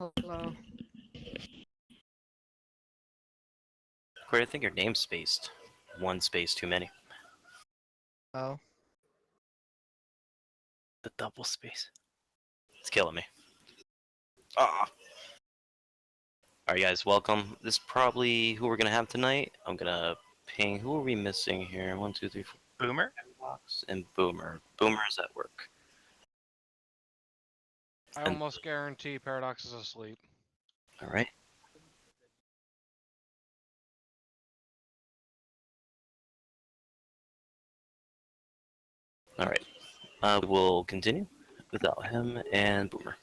Hello. Corey, I think your name's spaced. One space too many. Oh. The double space. It's killing me. Ah. Alright, guys, welcome. This is probably who we're gonna have tonight. I'm gonna ping. Who are we missing here? 1, 2, 3, 4. Boomer? And Boomer. Boomer is at work. I almost guarantee Paradox is asleep. Alright. Alright. We'll continue without him and Boomer.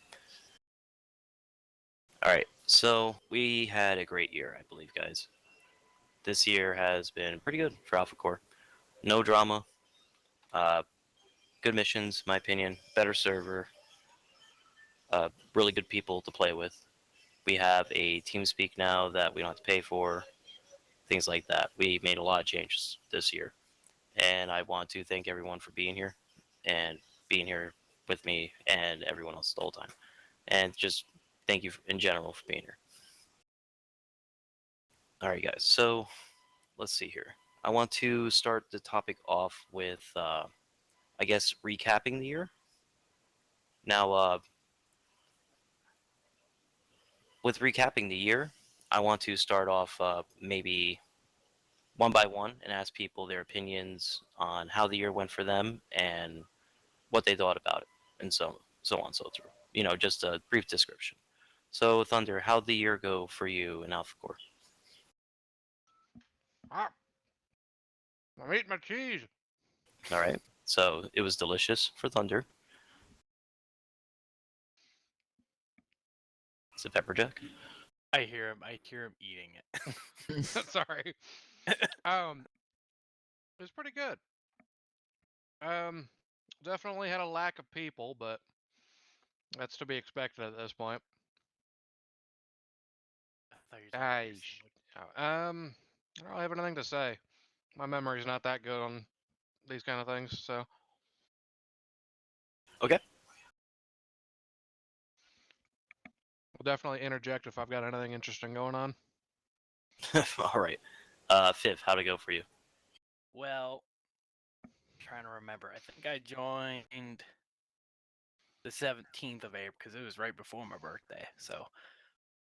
Alright, so we had a great year, I believe, guys. This year has been pretty good for Alpha Core. No drama. Good missions, my opinion. Better server. Really good people to play with. We have a TeamSpeak now that we don't have to pay for. Things like that. We made a lot of changes this year. And I want to thank everyone for being here and being here with me and everyone else the whole time. And just thank you in general for being here. All right, guys. So let's see here. I want to start the topic off with, I guess, recapping the year. Now, with recapping the year, I want to start off maybe one by one and ask people their opinions on how the year went for them and what they thought about it, and so on, so through. You know, just a brief description. So, Thunder, how'd the year go for you in Alpha Core? Ah! I'm eating my cheese! All right. So it was delicious for Thunder. It's a pepper jack. I hear him eating it. Sorry. It was pretty good. Definitely had a lack of people, but that's to be expected at this point. I thought you were talking about your I don't have anything to say. My memory's not that good on these kind of things, so. Okay. We'll definitely interject if I've got anything interesting going on. All right. Fifth, how'd it go for you? Well, I'm trying to remember. I think I joined the 17th of April because it was right before my birthday. So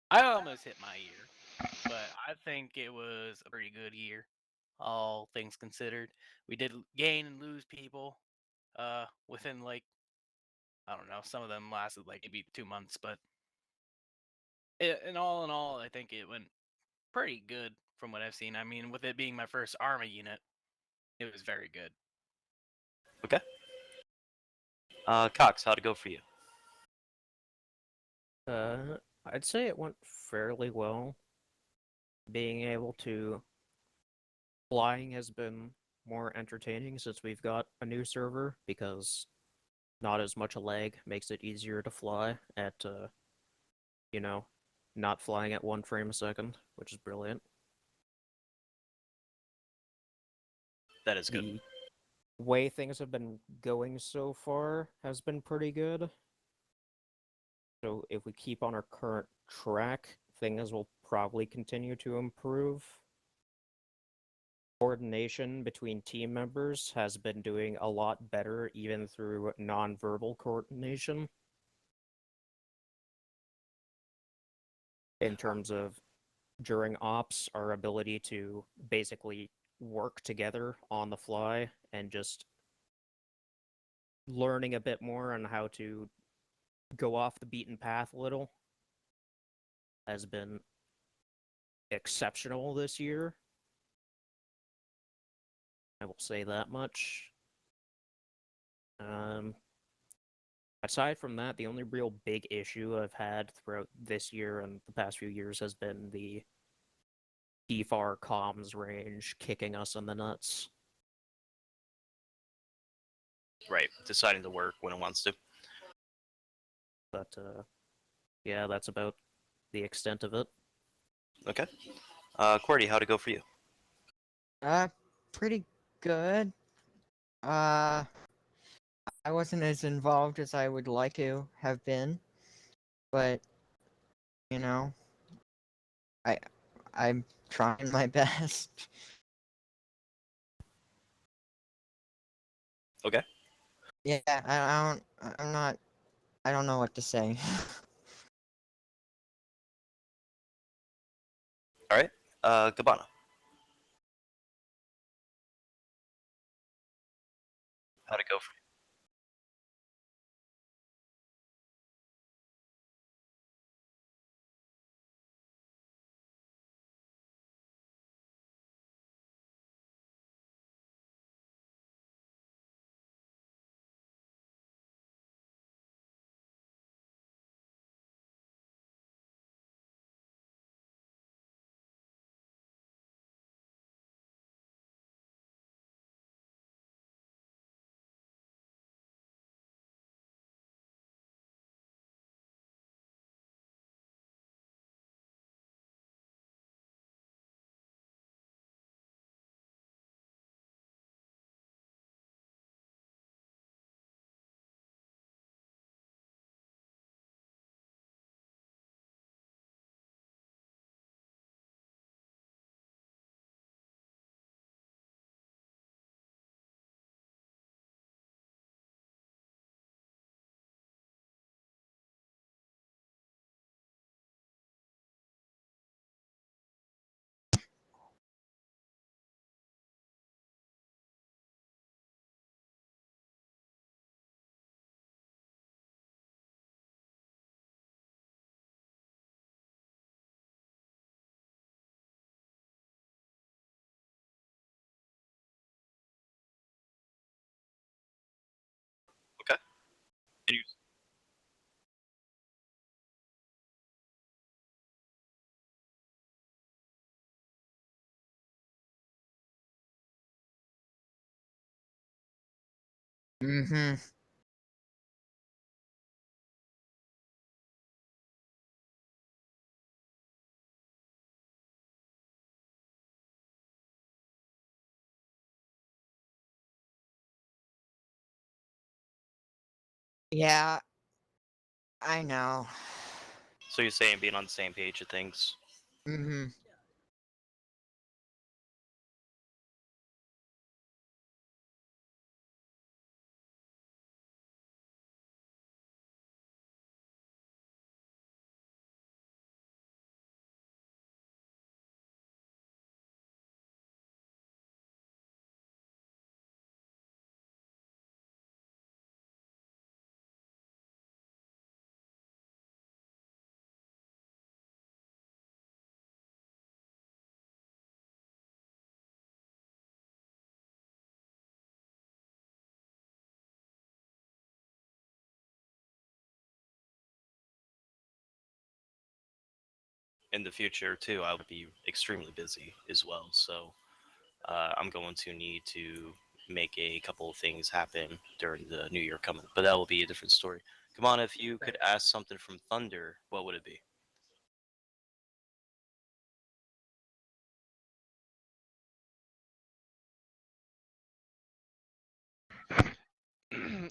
I almost hit my year. But I think it was a pretty good year, all things considered. We did gain and lose people within, like, I don't know, some of them lasted like maybe 2 months, but in all, I think it went pretty good from what I've seen. I mean, with it being my first army unit, it was very good. Okay. Cox, how'd it go for you? I'd say it went fairly well. Being able to flying has been more entertaining since we've got a new server because not as much a lag makes it easier to fly at you know, not flying at 1 frame a second, which is brilliant. That is good. The way things have been going so far has been pretty good. So if we keep on our current track, things will probably continue to improve. Coordination between team members has been doing a lot better, even through non-verbal coordination. In terms of during ops, our ability to basically work together on the fly and just learning a bit more on how to go off the beaten path a little has been exceptional this year. I will say that much. Aside from that, the only real big issue I've had throughout this year and the past few years has been the DFAR comms range kicking us in the nuts. Right. Deciding to work when it wants to. But, yeah, that's about the extent of it. Okay. Cordy, how'd it go for you? Pretty good. I wasn't as involved as I would like to have been, but You know, I'm trying my best. Okay. Yeah, I don't know what to say. All right. Cabana. How'd it go for Okay. And you, Mm-hmm. Yeah, I know. so you're saying being on the same page of things. Mm-hmm. In the future too, I would be extremely busy as well. So I'm going to need to make a couple of things happen during the new year coming. But that will be a different story. Come on, if you could ask something from Thunder, what would it be?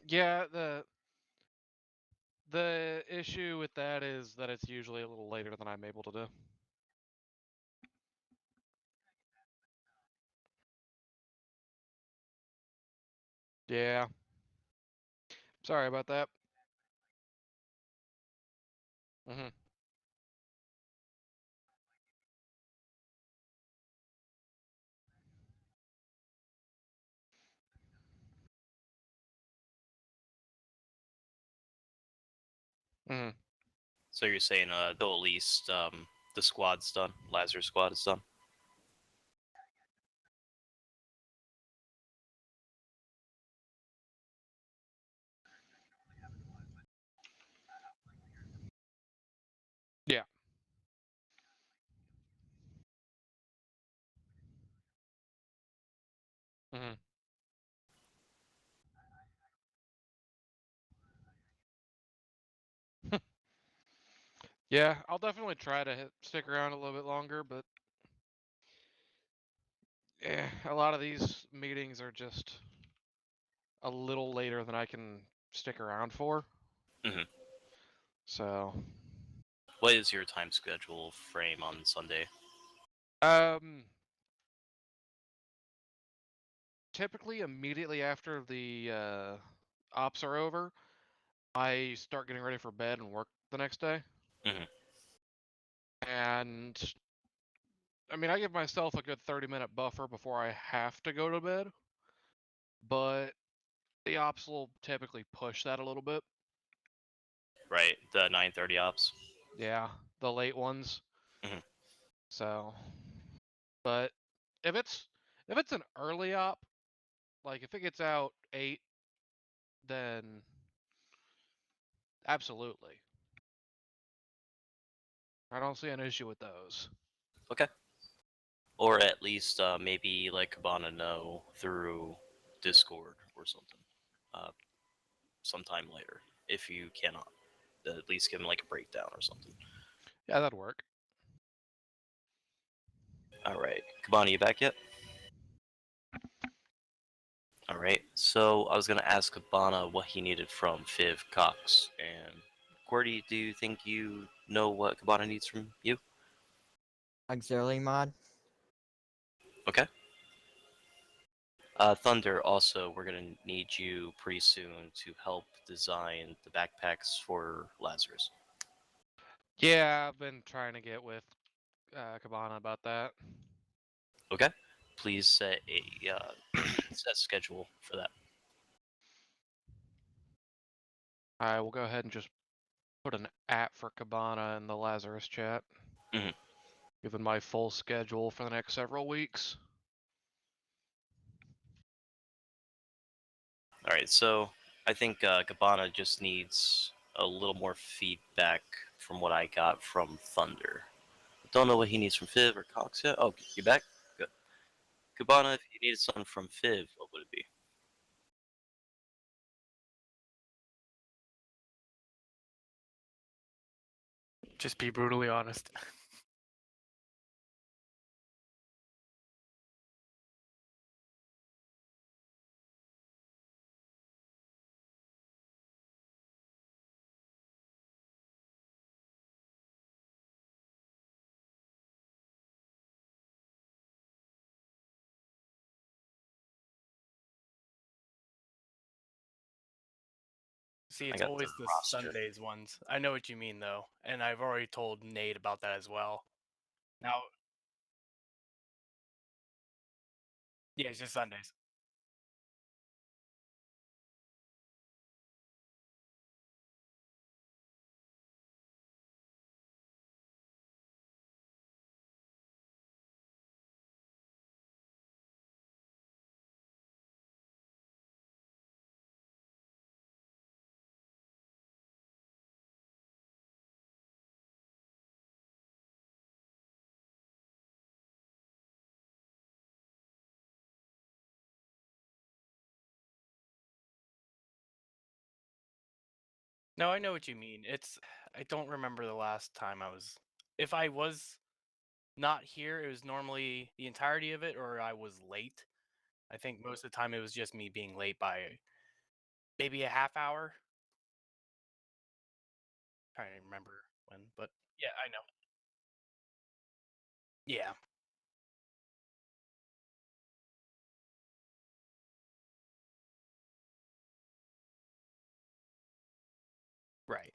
Yeah, the issue with that is that it's usually a little later than I'm able to do. Yeah. Sorry about that. Mhm. Mhm. So you're saying till at least the squad's done, Lazarus squad is done. Yeah. Mhm. Yeah, I'll definitely try to stick around a little bit longer, but yeah, a lot of these meetings are just a little later than I can stick around for. Mhm. So, What is your time schedule frame on Sunday? Typically immediately after the ops are over, I start getting ready for bed and work the next day. Mhm. And I mean, I give myself a good 30-minute buffer before I have to go to bed, but the ops will typically push that a little bit. Right, the 9:30 ops. Yeah, the late ones. Mhm. So, but if it's an early op, like if it gets out 8, then absolutely. I don't see an issue with those. Okay. Or at least maybe let Cabana know through Discord or something. Uh, sometime later, if you cannot. At least give him like a breakdown or something. Yeah, that'd work. All right, Cabana, you back yet? All right. So I was gonna ask Cabana what he needed from Viv Cox and Qwerty. Do you think you know what Cabana needs from you? Auxiliary mod. Okay. Thunder, also, we're gonna need you pretty soon to help design the backpacks for Lazarus. Yeah, I've been trying to get with Cabana about that. Okay. Please set a set schedule for that. I will go ahead and just put an @ for Cabana in the Lazarus chat. Mhm. Given my full schedule for the next several weeks. All right. So I think Cabana just needs a little more feedback from what I got from Thunder. Don't know what he needs from Viv or Cox yet. Oh, you back? Good. Cabana, if you needed something from Viv, what would it be? Just be brutally honest. See, I it's got always the the roster. Sundays ones. I know what you mean, though, and I've already told Nate about that as well. Now, yeah, it's just Sundays. No, I know what you mean. I don't remember the last time I was. If I was not here, it was normally the entirety of it, or I was late. I think most of the time it was just me being late by maybe a half hour. Trying to remember when, but yeah, I know. Yeah, right.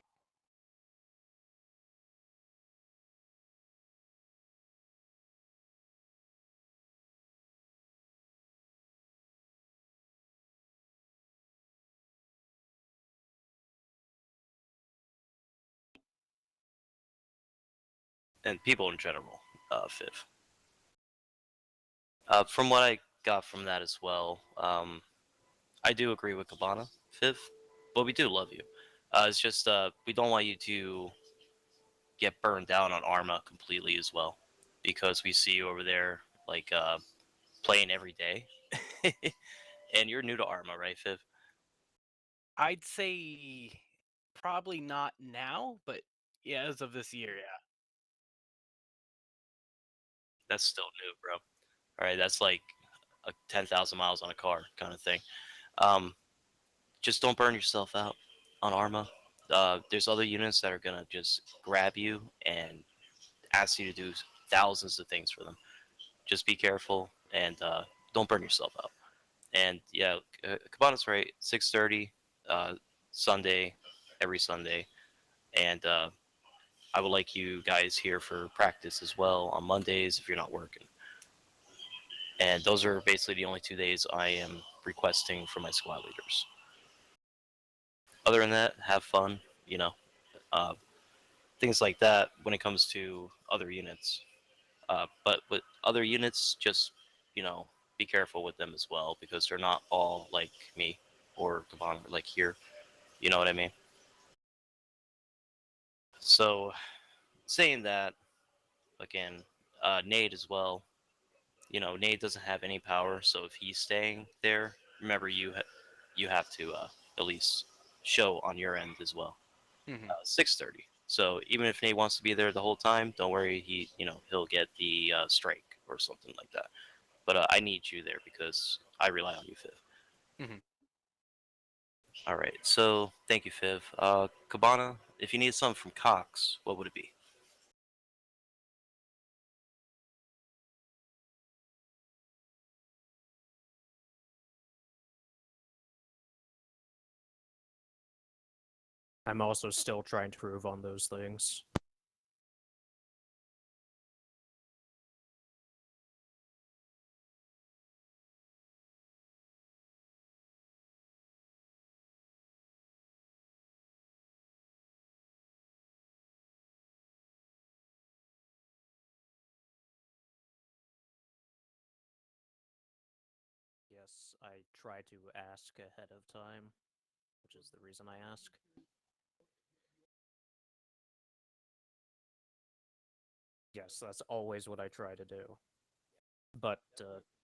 And people in general, Viv. From what I got from that as well, I do agree with Cabana, Viv, but we do love you. It's just we don't want you to get burned down on Arma completely as well, because we see you over there like playing every day, and you're new to Arma, right, Viv? I'd say probably not now, but yeah, as of this year, yeah. That's still new, bro. All right, that's like 10,000 miles on a car kind of thing. Um, just don't burn yourself out on Arma. there's other units that are gonna just grab you and ask you to do thousands of things for them. Just be careful and don't burn yourself out. And yeah, Cabana's right. 6:30, Sunday, every Sunday, and I would like you guys here for practice as well on Mondays if you're not working. And those are basically the only 2 days I am requesting for my squad leaders. Other than that, have fun. You know, uh, things like that when it comes to other units. But with other units, just be careful with them as well because they're not all like me or Cabana, like here. You know what I mean? So, saying that again, Nate as well. Nate doesn't have any power, so if he's staying there, remember you have to at least show on your end as well. 6:30. So even if Nate wants to be there the whole time, don't worry. He'll get the strike or something like that. But I need you there because I rely on you, Viv. Mhm. All right. So thank you, Viv. Cabana, if you need something from Cox, what would it be? I'm also still trying to prove on those things. Yes, I try to ask ahead of time, which is the reason I ask. Yes, that's always what I try to do. But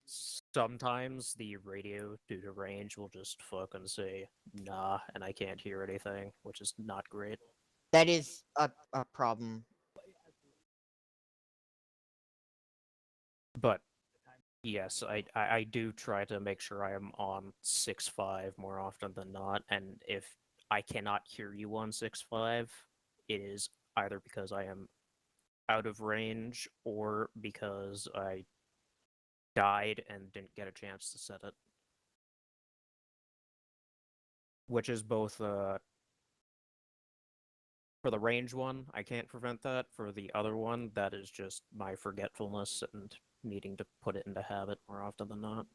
sometimes the radio, due to range, will just fucking say, nah, and I can't hear anything, which is not great. That is a problem. But yes, I do try to make sure I am on 6.5 more often than not, and if I cannot hear you on 6.5, it is either because I am out of range or because I died and didn't get a chance to set it. Which is both for the range one, I can't prevent that. For the other one, that is just my forgetfulness and needing to put it into habit more often than not.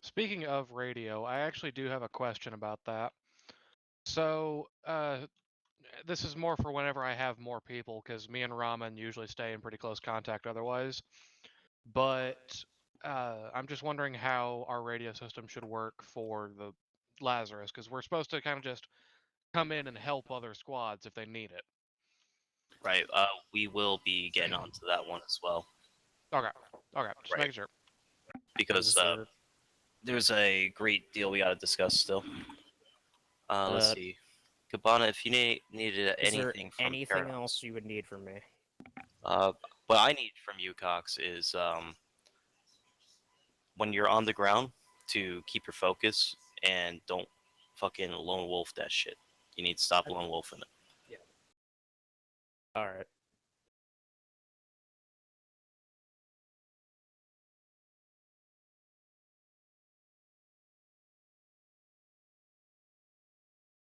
Speaking of radio, I actually do have a question about that. So, this is more for whenever I have more people, because me and Ramen usually stay in pretty close contact otherwise. But I'm just wondering how our radio system should work for the Lazarus, because we're supposed to kind of just come in and help other squads if they need it. Right. We will be getting onto that one as well. Okay. Okay. Just Right. making sure. Because there's a great deal we got to discuss still. Let's see. Cabana, if you needed Is there anything from anything Paradox, else you would need from me? what I need from you, Cox, is when you're on the ground to keep your focus and don't fucking lone wolf that shit. You need to stop lone wolfing it. Alright.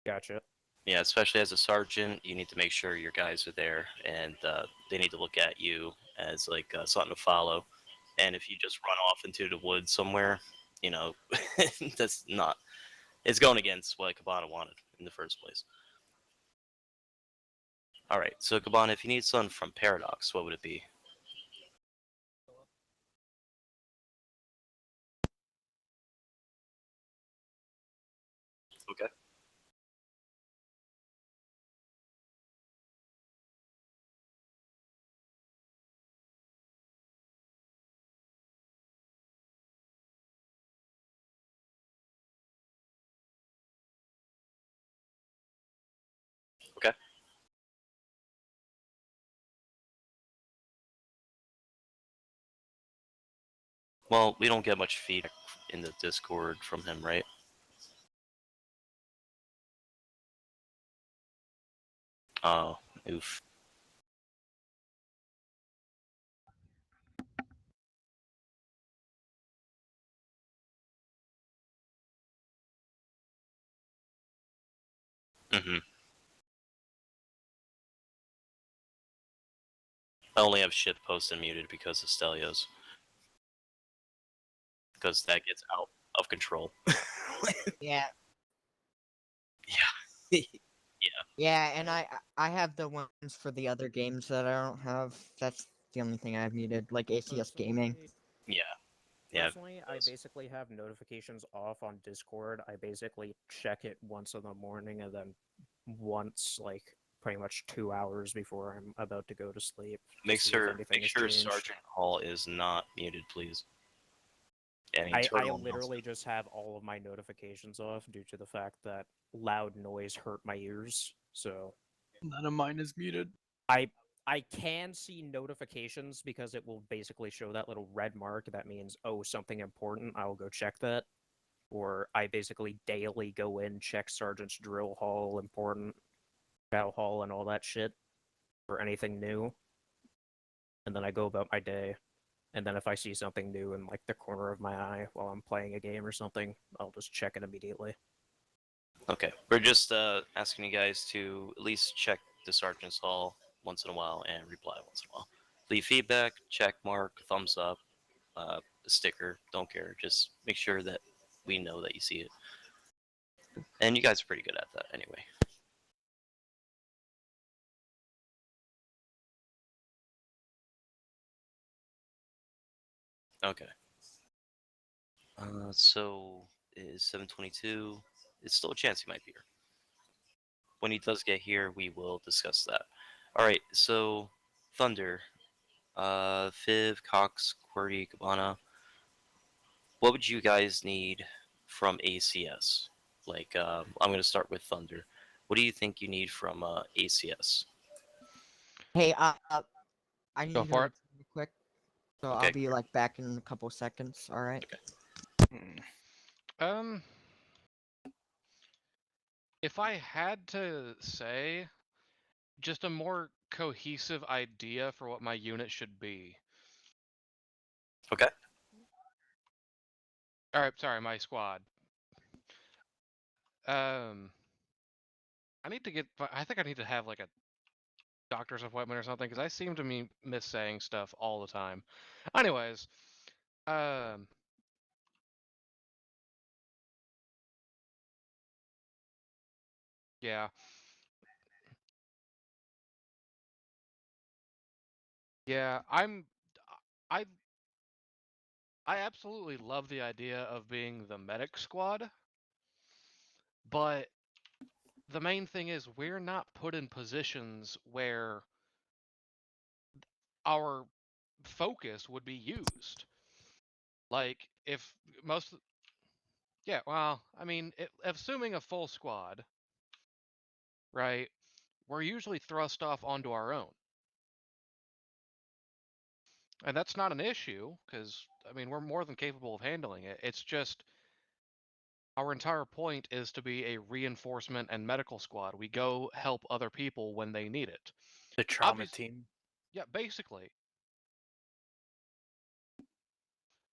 Gotcha. Yeah, especially as a sergeant, you need to make sure your guys are there, and they need to look at you as like something to follow. And if you just run off into the woods somewhere, you know, that's not. It's going against what Cabana wanted in the first place. All right, so Cabana, if you need something from Paradox, what would it be? Okay. Okay. Well, we don't get much feedback in the Discord from him, right? Oh, oof. Mm-hmm. I only have shit posted muted because of Stelios. Because that gets out of control. Yeah. Yeah. Yeah, and I have the ones for the other games that I don't have. That's the only thing I've muted, like ACS Gaming. Yeah. Yeah. Personally, I basically have notifications off on Discord. I basically check it once in the morning and then once, like, pretty much 2 hours before I'm about to go to sleep. Make See if sure anything has changed. Sergeant Hall is not muted, please. Any I internal literally just have all of my notifications off due to the fact that loud noise hurt my ears. So None of mine is muted. I can see notifications because it will basically show that little red mark that means, oh, something important. I'll go check that. Or I basically daily go in, check Sergeant's drill hall, important battle hall, and all that shit for anything new. And then I go about my day. And then if I see something new in like the corner of my eye while I'm playing a game or something, I'll just check it immediately. Okay, we're just asking you guys to at least check the Sergeant's Hall once in a while and reply once in a while. Leave feedback, check mark, thumbs up, a sticker, don't care. Just make sure that we know that you see it. And you guys are pretty good at that anyway. Okay. So it is 7:22. It's still a chance he might be here. When he does get here, we will discuss that. All right. So Thunder, Viv, Cox, Query, Cabana. What would you guys need from ACS? Like, I'm gonna start with Thunder. What do you think you need from ACS? Hey, I need Go to go for to it. real quick, so Okay. I'll be like back in a couple seconds. All right. Hmm. Um, if I had to say, just a more cohesive idea for what my unit should be. Okay. All right, sorry, my squad. I need to get. I think I need to have like a doctor's appointment or something because I seem to miss saying stuff all the time. Anyways, um, yeah, yeah. I, I absolutely love the idea of being the medic squad, but the main thing is we're not put in positions where our focus would be used. Like if most, yeah, well, I mean, assuming a full squad, right? We're usually thrust off onto our own. And that's not an issue, because, I mean, we're more than capable of handling it. It's just our entire point is to be a reinforcement and medical squad. We go help other people when they need it. The trauma Obvious- team. Yeah, basically.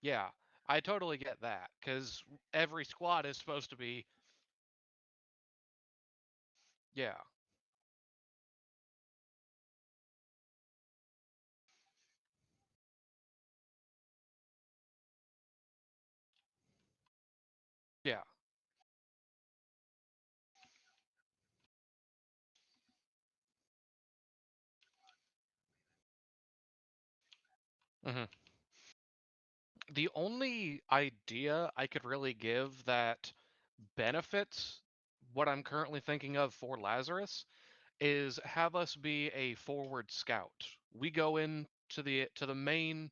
Yeah, I totally get that, because every squad is supposed to be. Yeah. Yeah. hmm The only idea I could really give that benefits what I'm currently thinking of for Lazarus is have us be a forward scout. We go in to the main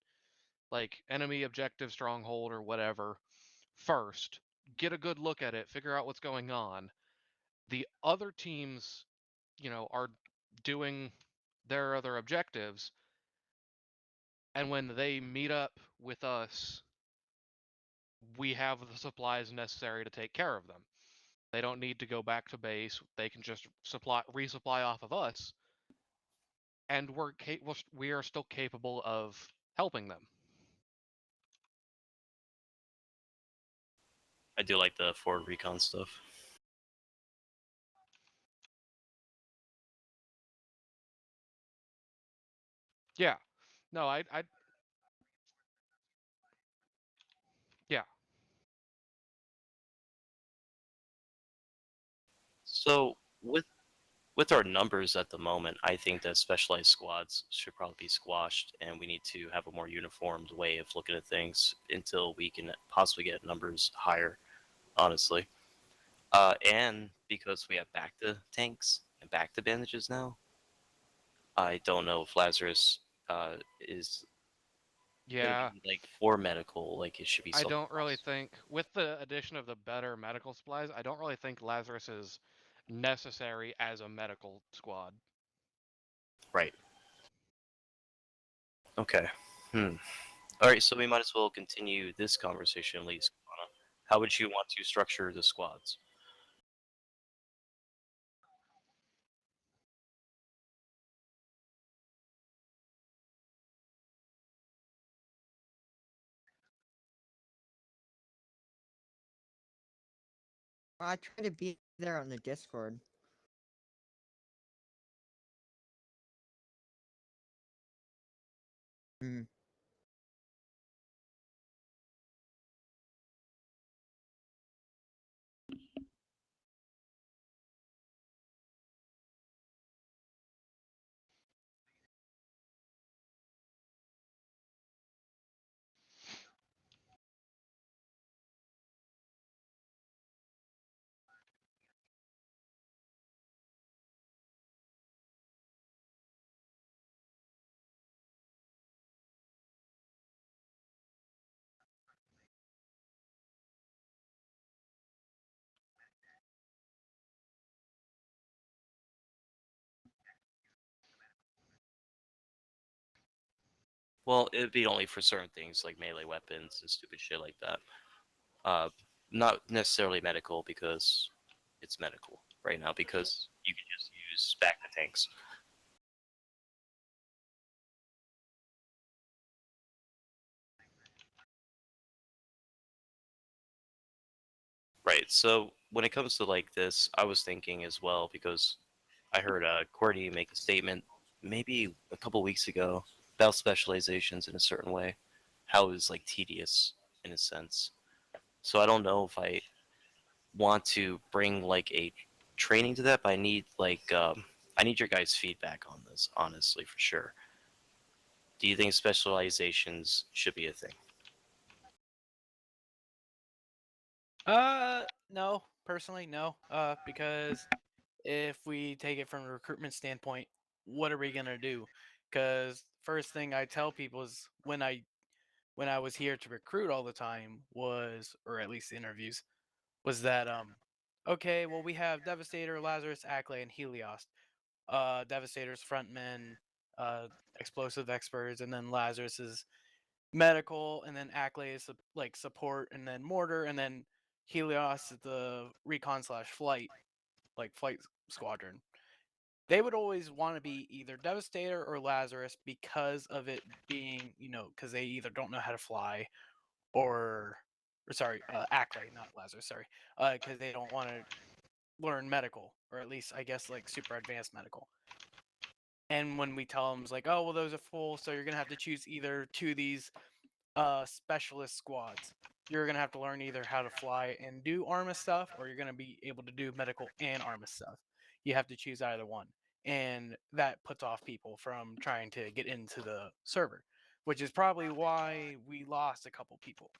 like enemy objective stronghold or whatever first, get a good look at it, figure out what's going on. The other teams, are doing their other objectives, and when they meet up with us, we have the supplies necessary to take care of them. They don't need to go back to base. They can just resupply off of us, and we are still capable of helping them. I do like the forward recon stuff. Yeah. No, I yeah. So with our numbers at the moment, I think that specialized squads should probably be squashed, and we need to have a more uniformed way of looking at things until we can possibly get numbers higher. Honestly, and because we have back to tanks and back to bandages now, I don't know if Lazarus is gonna Yeah. be like for medical. Like it should be I something don't really else. think, with the addition of the better medical supplies, I don't really think Lazarus is necessary as a medical squad. Right. Okay. All right. So we might as well continue this conversation, at least. Anna. How would you want to structure the squads? I try to be there on the Discord. Hmm. Well, it'd be only for certain things like melee weapons and stupid shit like that. Uh, not necessarily medical because it's medical right now because you can just use back to tanks. Right. So when it comes to like this, I was thinking as well because I heard Courtney make a statement maybe a couple weeks ago about specializations in a certain way, how it was like tedious in a sense. So I don't know if I want to bring like a training to that, but I need your guys' feedback on this, honestly, for sure. Do you think specializations should be a thing? No, personally, no. Because if we take it from a recruitment standpoint, what are we gonna do? Because first thing I tell people is when I was here to recruit all the time was, or at least the interviews, was that okay, well we have Devastator, Lazarus, Acklay, and Helios. Devastator's frontmen, explosive experts, and then Lazarus is medical, and then Acklay is like support, and then mortar, and then Helios is the recon slash flight, like flight squadron. They would always want to be either Devastator or Lazarus because of it being, because they either don't know how to fly or sorry, Acklay, not Lazarus, sorry, because they don't want to learn medical, or at least I guess like super advanced medical. And when we tell them, it's like, oh well, those are full, so you're gonna have to choose either two of these specialist squads. You're gonna have to learn either how to fly and do Arma stuff, or you're gonna be able to do medical and Arma stuff. You have to choose either one, and that puts off people from trying to get into the server, which is probably why we lost a couple people.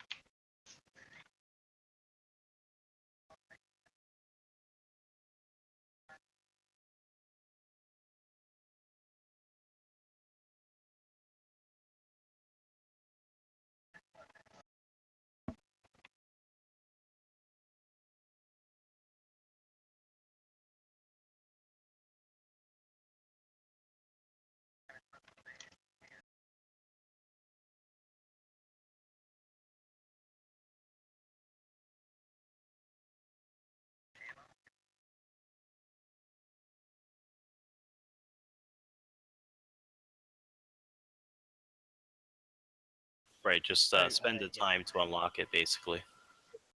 Right, just spend the time to unlock it, basically.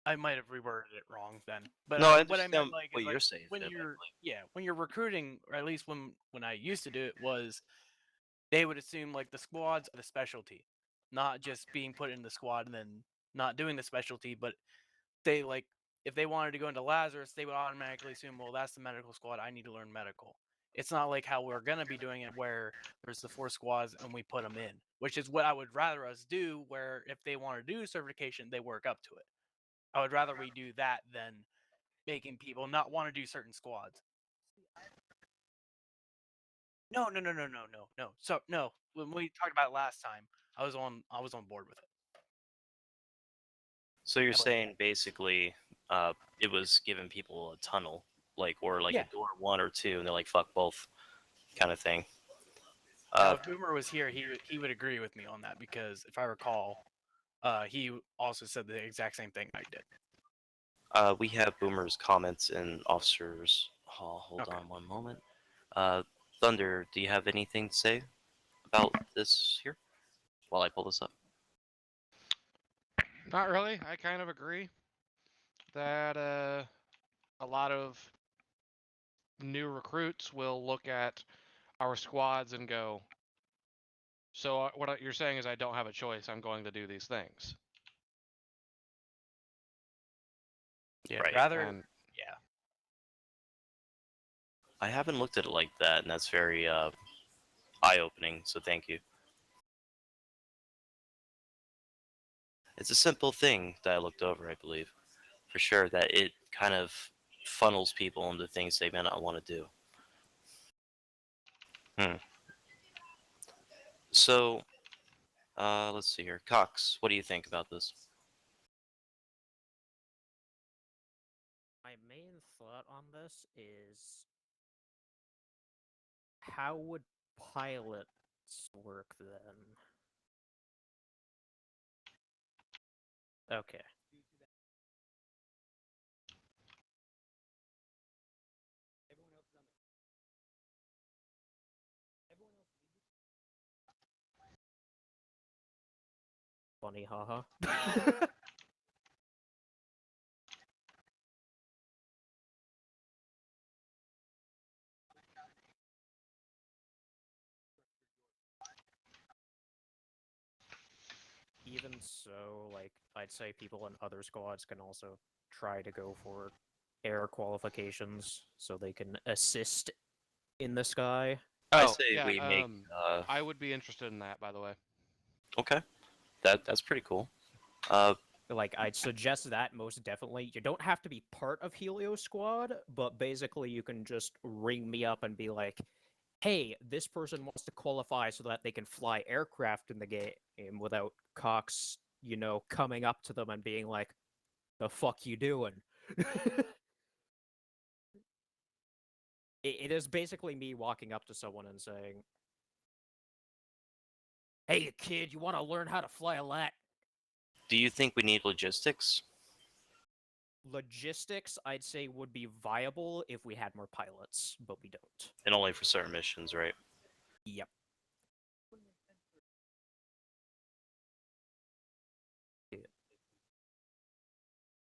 I might have reworded it wrong then. But No, I what I understand meant like what is you're like saying, when Viv. you're recruiting, or at least when I used to do it, was they would assume like the squads are the specialty, not just being put in the squad and then not doing the specialty, but they like if they wanted to go into Lazarus, they would automatically assume, well, that's the medical squad. I need to learn medical. It's not like how we're gonna be doing it, where there's the 4 squads and we put them in, which is what I would rather us do. Where if they want to do certification, they work up to it. I would rather we do that than making people not want to do certain squads. No, no, no, no, no, no, no. So no, when we talked about it last time, I was on board with it. So you're I like saying basically, it was giving people a tunnel, or Yeah. a door 1 or 2, and they're like, "Fuck both," kind of thing. Now, if Boomer was here, he would agree with me on that, because if I recall, he also said the exact same thing I did. We have Boomer's comments in Officers Hall. Hold Okay. on one moment. Thunder, do you have anything to say about this here while I pull this up? Not really. I kind of agree that a lot of new recruits will look at our squads and go, so what you're saying is I don't have a choice. I'm going to do these things. Yeah. Right. Rather. And Yeah. I haven't looked at it like that, and that's very eye-opening, so thank you. It's a simple thing that I looked over, I believe, for sure, that it kind of funnels people into things they may not want to do. So, let's see here. Cox, what do you think about this? My main thought on this is how would pilots work then? Okay. Funny, haha. Even so, like, I'd say people in other squads can also try to go for air qualifications so they can assist in the sky. I oh say yeah, we make. I would be interested in that, by the way. Okay, that's pretty cool. Like, I'd suggest that most definitely. You don't have to be part of Helio Squad, but basically you can just ring me up and be like, hey, this person wants to qualify so that they can fly aircraft in the game without Cox, coming up to them and being like, the fuck you doing? It is basically me walking up to someone and saying, hey, kid, you want to learn how to fly a lat? Do you think we need logistics? Logistics, I'd say, would be viable if we had more pilots, but we don't. And only for certain missions, right? Yep.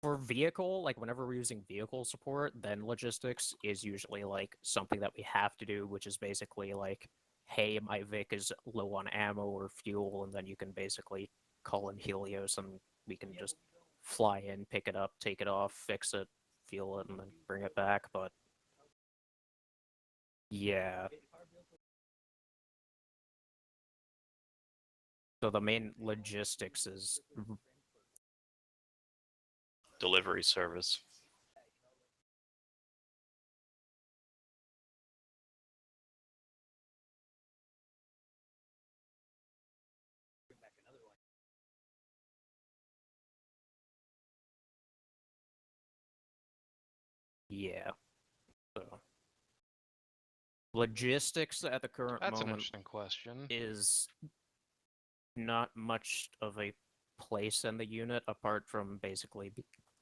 For vehicle, like whenever we're using vehicle support, then logistics is usually like something that we have to do, which is basically like, hey, my Vic is low on ammo or fuel, and then you can basically call in Helios and we can just fly in, pick it up, take it off, fix it, fuel it, and then bring it back. But yeah. So the main logistics is Delivery service. yeah. So logistics at the current That's an moment interesting question. is not much of a place in the unit apart from basically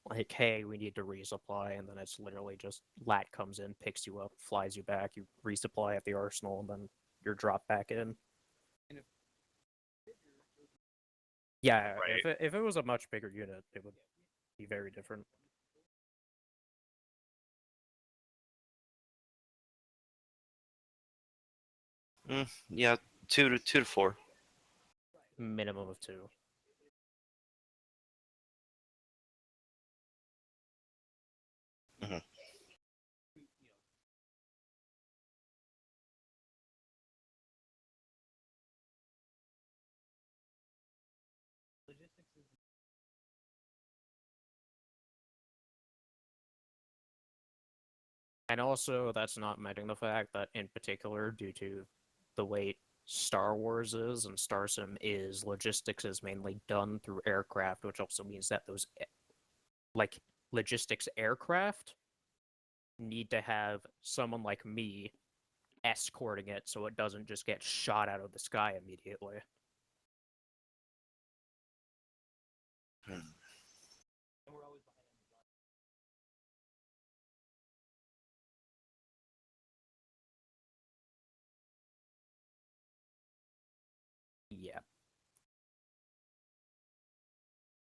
like, hey, we need to resupply, and then it's literally just lat comes in, picks you up, flies you back, you resupply at the arsenal, and then you're dropped back in. Yeah, Right. if it was a much bigger unit, it would be very different. Yeah, two to four. Minimum of 2. Mhm. And also, that's not mentioning the fact that, in particular, due to the way Star Wars is and Star Sim is, logistics is mainly done through aircraft, which also means that those, like, logistics aircraft need to have someone like me escorting it so it doesn't just get shot out of the sky immediately. Hmm. Yeah.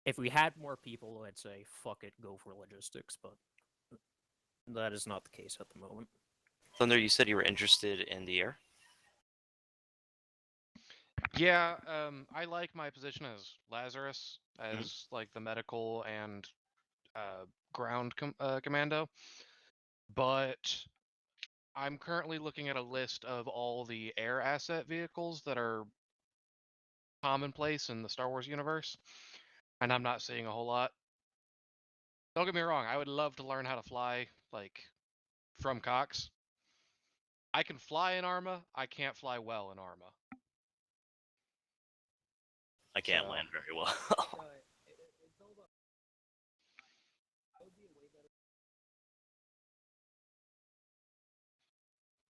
If we had more people, I'd say fuck it, go for logistics, but that is not the case at the moment. Thunder, you said you were interested in the air. Yeah, I like my position as Lazarus, as like the medical and ground commando, but I'm currently looking at a list of all the air asset vehicles that are commonplace in the Star Wars universe, and I'm not seeing a whole lot. Don't get me wrong, I would love to learn how to fly, like, from Cox. I can fly in Arma, I can't fly well in Arma. I can't So- land very well.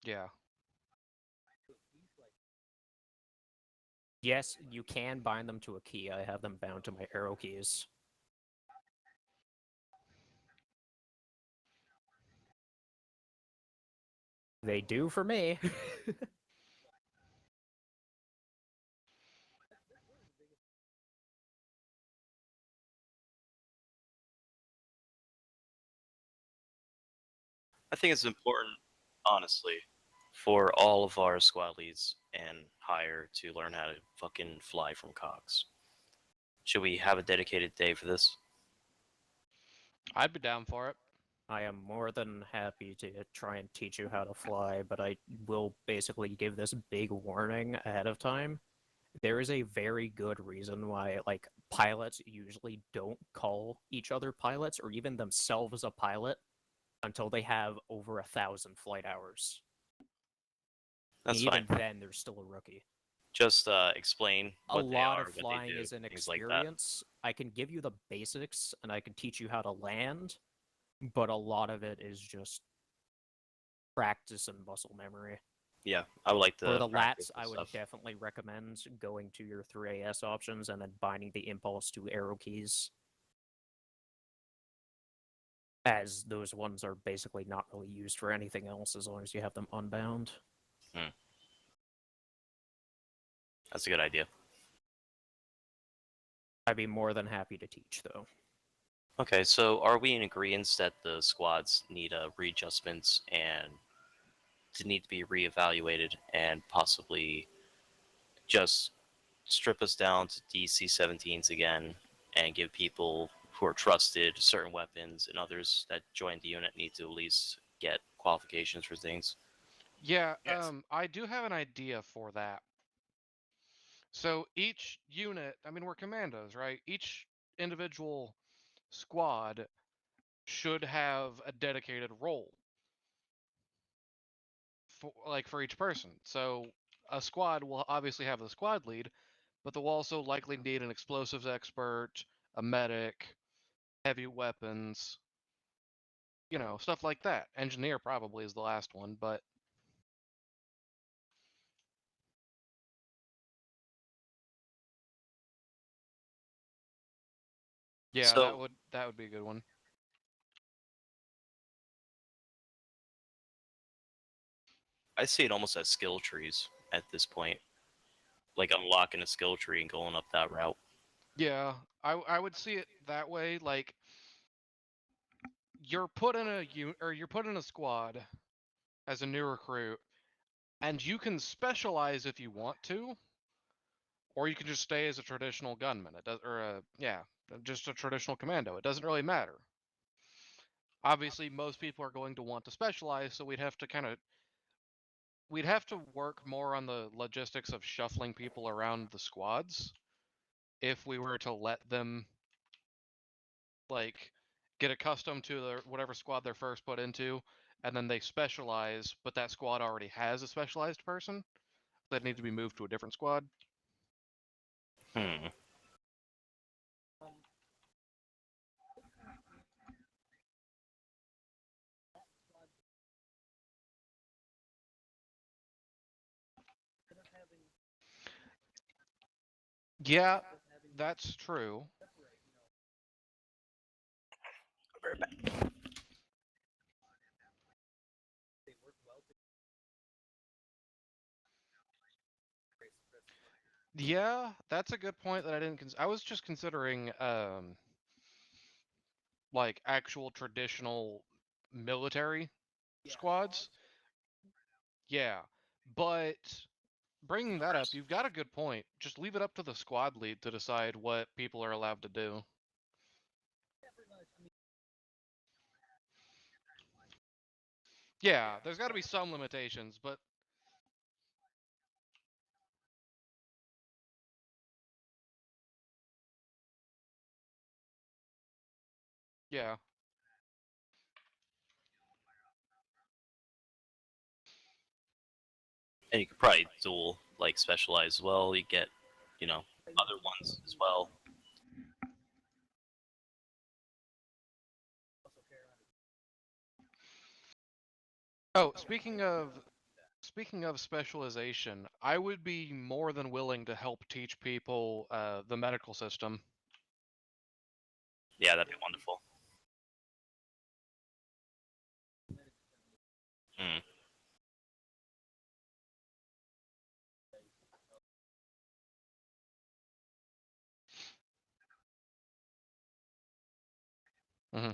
Yeah. Yes, you can bind them to a key. I have them bound to my arrow keys. They do for me. I think it's important, honestly, for all of our squad leads and higher to learn how to fucking fly from Cox. Should we have a dedicated day for this? I'd be down for it. I am more than happy to try and teach you how to fly, but I will basically give this big warning ahead of time. There is a very good reason why, like, pilots usually don't call each other pilots or even themselves a pilot until they have over 1,000 flight hours. That's Even fine. then, they're still a rookie. Just explain A what they lot are, of what they flying do, is an things like that. experience. I can give you the basics and I can teach you how to land, but a lot of it is just practice and muscle memory. Yeah, I would like to For the practice lats, this I would stuff. definitely recommend going to your 3AS options and then binding the impulse to arrow keys, as those ones are basically not really used for anything else as long as you have them unbound. That's a good idea. I'd be more than happy to teach, though. Okay, so are we in agreement that the squads need readjustments and to need to be reevaluated and possibly just strip us down to DC-17s again and give people who are trusted certain weapons and others that join the unit need to at least get qualifications for things? Yeah, Yes. I do have an idea for that. So each unit, I mean, we're commandos, right? Each individual squad should have a dedicated role for, like, for each person. So a squad will obviously have the squad lead, but they'll also likely need an explosives expert, a medic, heavy weapons, stuff like that. Engineer probably is the last one, but yeah, So that would be a good one. I see it almost as skill trees at this point, like unlocking a skill tree and going up that route. Yeah, I would see it that way. Like you're put in a squad as a new recruit, and you can specialize if you want to, or you can just stay as a traditional gunman. It does, just a traditional commando. It doesn't really matter. Obviously, most people are going to want to specialize, so we'd have to work more on the logistics of shuffling people around the squads if we were to let them like get accustomed to whatever squad they're first put into, and then they specialize, but that squad already has a specialized person that need to be moved to a different squad. Hmm. Yeah, that's true. Yeah, that's a good point that I didn't. I was just considering like actual traditional military squads. Yeah, but bringing that up, you've got a good point. Just leave it up to the squad lead to decide what people are allowed to do. Yeah, there's got to be some limitations, but yeah. And you could probably dual like specialize as well. You get, other ones as well. Oh, speaking of specialization, I would be more than willing to help teach people the medical system. Yeah, that'd be wonderful. Hmm. Hmm.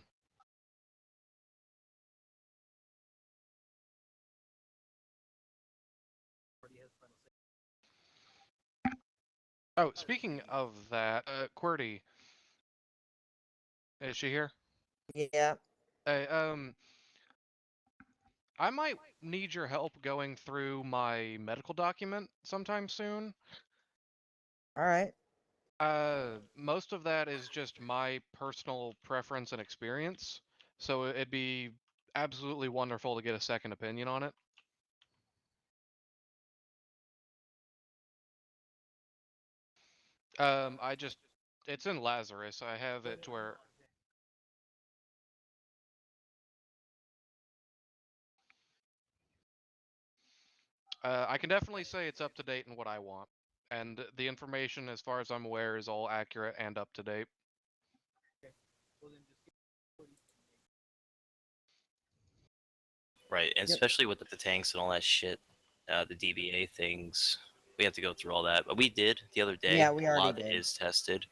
Oh, speaking of that, QWERTY, is she here? Yeah. Hey, I might need your help going through my medical document sometime soon. All right. Most of that is just my personal preference and experience, so it'd be absolutely wonderful to get a second opinion on it. I just, it's in Lazarus. I have it to where, I can definitely say it's up to date in what I want. And the information, as far as I'm aware, is all accurate and up to date. Right, and Yep. especially with the tanks and all that shit, the DBA things, we have to go through all that. But we did the other day. Yeah, we A already lot of it did. is tested.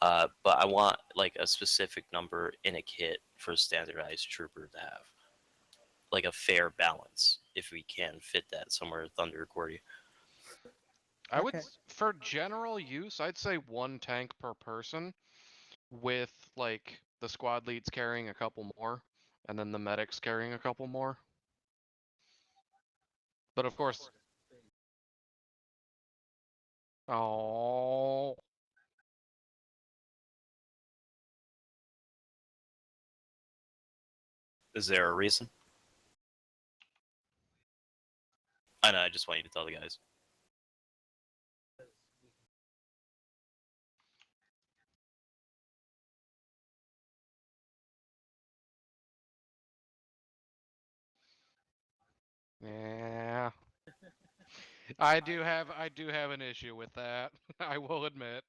But I want like a specific number in a kit for a standardized trooper to have, like a fair balance, if we can fit that somewhere. Thunder Quarry. I would, Okay. for general use, I'd say one tank per person, with like the squad leads carrying a couple more, and then the medics carrying a couple more. But of course, oh, Is there a reason? I know. I just want you to tell the guys. yeah. I do have an issue with that. I will admit.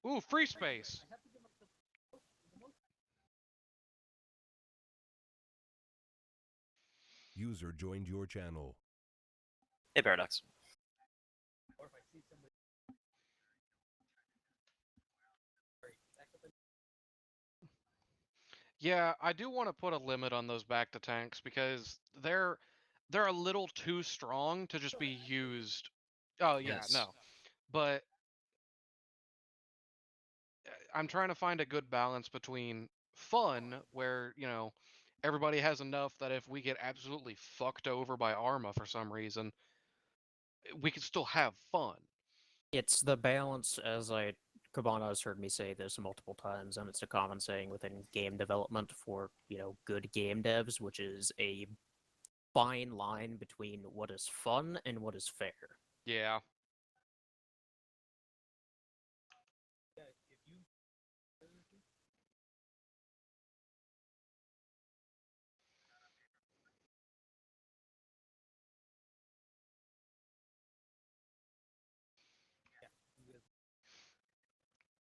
Ooh, free space. User joined your channel. Hey, Paradox. Yeah, I do want to put a limit on those back to tanks because they're a little too strong to just be used. Oh yeah, Yes. no. But I'm trying to find a good balance between fun, where, everybody has enough that if we get absolutely fucked over by Arma for some reason, we can still have fun. It's the balance, as Cabana has heard me say this multiple times, and it's a common saying within game development for, good game devs, which is a fine line between what is fun and what is fair. Yeah.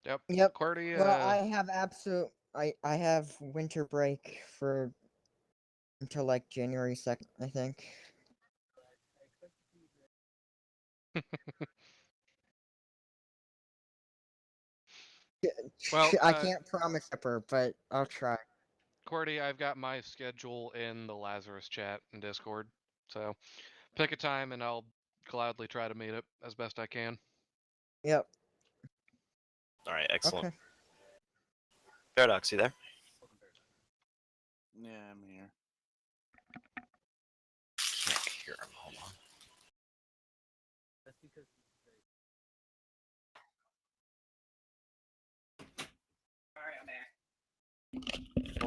Yep. Yep. QWERTY, Well, I have winter break for until like January 2nd, I think. Well, I can't promise Pepper, but I'll try. QWERTY, I've got my schedule in the Lazarus chat in Discord. So pick a time and I'll gladly try to meet it as best I can. Yep. All right, excellent. Okay. Paradox, you there? Yeah, I'm here. Can't hear him. Hold on.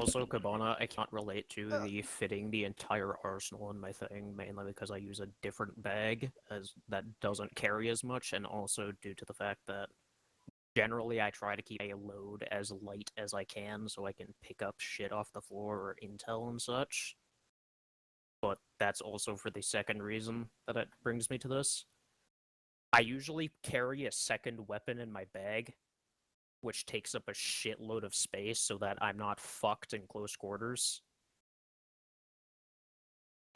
Also, Cabana, I can't relate to the fitting the entire arsenal in my thing, mainly because I use a different bag as that doesn't carry as much, and also due to the fact that generally I try to keep a load as light as I can so I can pick up shit off the floor or intel and such. But that's also for the second reason that it brings me to this. I usually carry a second weapon in my bag, which takes up a shitload of space so that I'm not fucked in close quarters.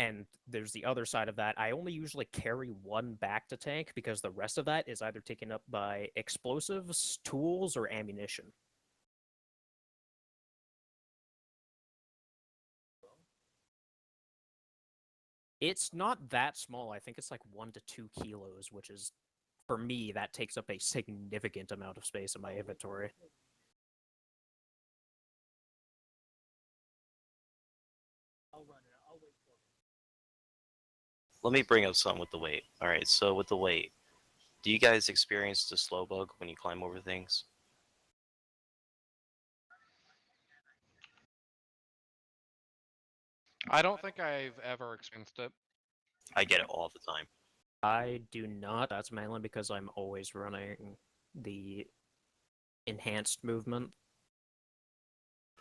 And there's the other side of that. I only usually carry one back to tank because the rest of that is either taken up by explosives, tools, or ammunition. It's not that small. I think it's like 1 to 2 kilos, which is, for me, that takes up a significant amount of space in my inventory. Let me bring up something with the weight. All right, so with the weight, do you guys experience the slow bug when you climb over things? I don't think I've ever experienced it. I get it all the time. I do not. That's mainly because I'm always running the enhanced movement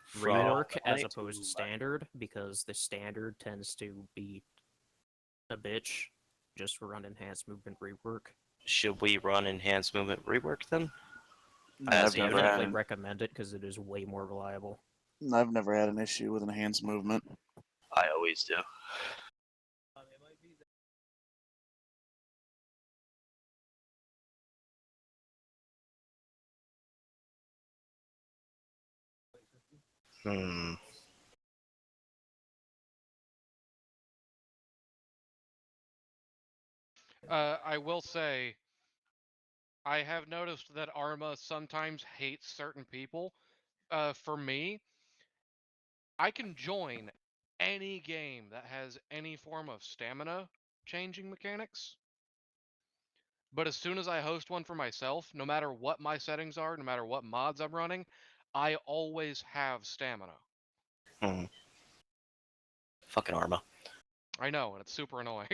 From rework as Fortnite opposed to standard, because the standard tends to be a bitch just for run enhanced movement rework. Should we run enhanced movement rework then? No, As I've a never unit? had Definitely an, recommend it because it is way more reliable. I've never had an issue with enhanced movement. I always do. Hmm. I will say, I have noticed that Arma sometimes hates certain people. For me, I can join any game that has any form of stamina changing mechanics. But as soon as I host one for myself, no matter what my settings are, no matter what mods I'm running, I always have stamina. Hmm. Fucking Arma. I know, and it's super annoying.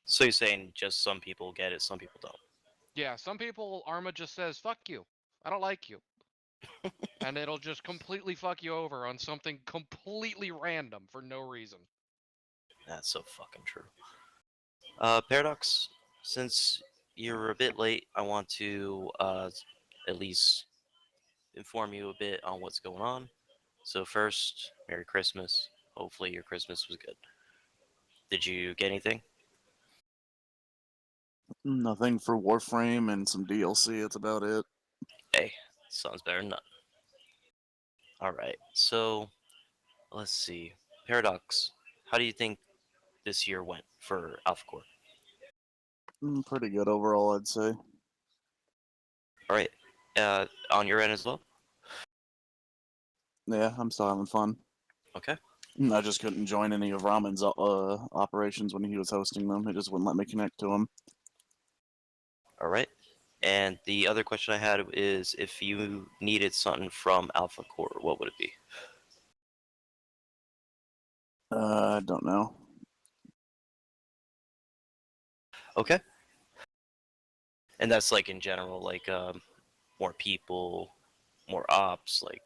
So you're saying just some people get it, some people don't? Yeah, some people, Arma just says, fuck you. I don't like you. And it'll just completely fuck you over on something completely random for no reason. That's so fucking true. Paradox, since you're a bit late, I want to at least inform you a bit on what's going on. So first, Merry Christmas. Hopefully your Christmas was good. Did you get anything? Nothing for Warframe and some DLC. That's about it. Hey, sounds better than none. All right. So let's see. Paradox, how do you think this year went for Alpha Core? Pretty good overall, I'd say. All right. On your end as well? Yeah, I'm still having fun. Okay. I just couldn't join any of Ramen's operations when he was hosting them. It just wouldn't let me connect to him. All right. And the other question I had is if you needed something from Alpha Core, what would it be? I don't know. Okay. And that's like in general, like more people, more ops, like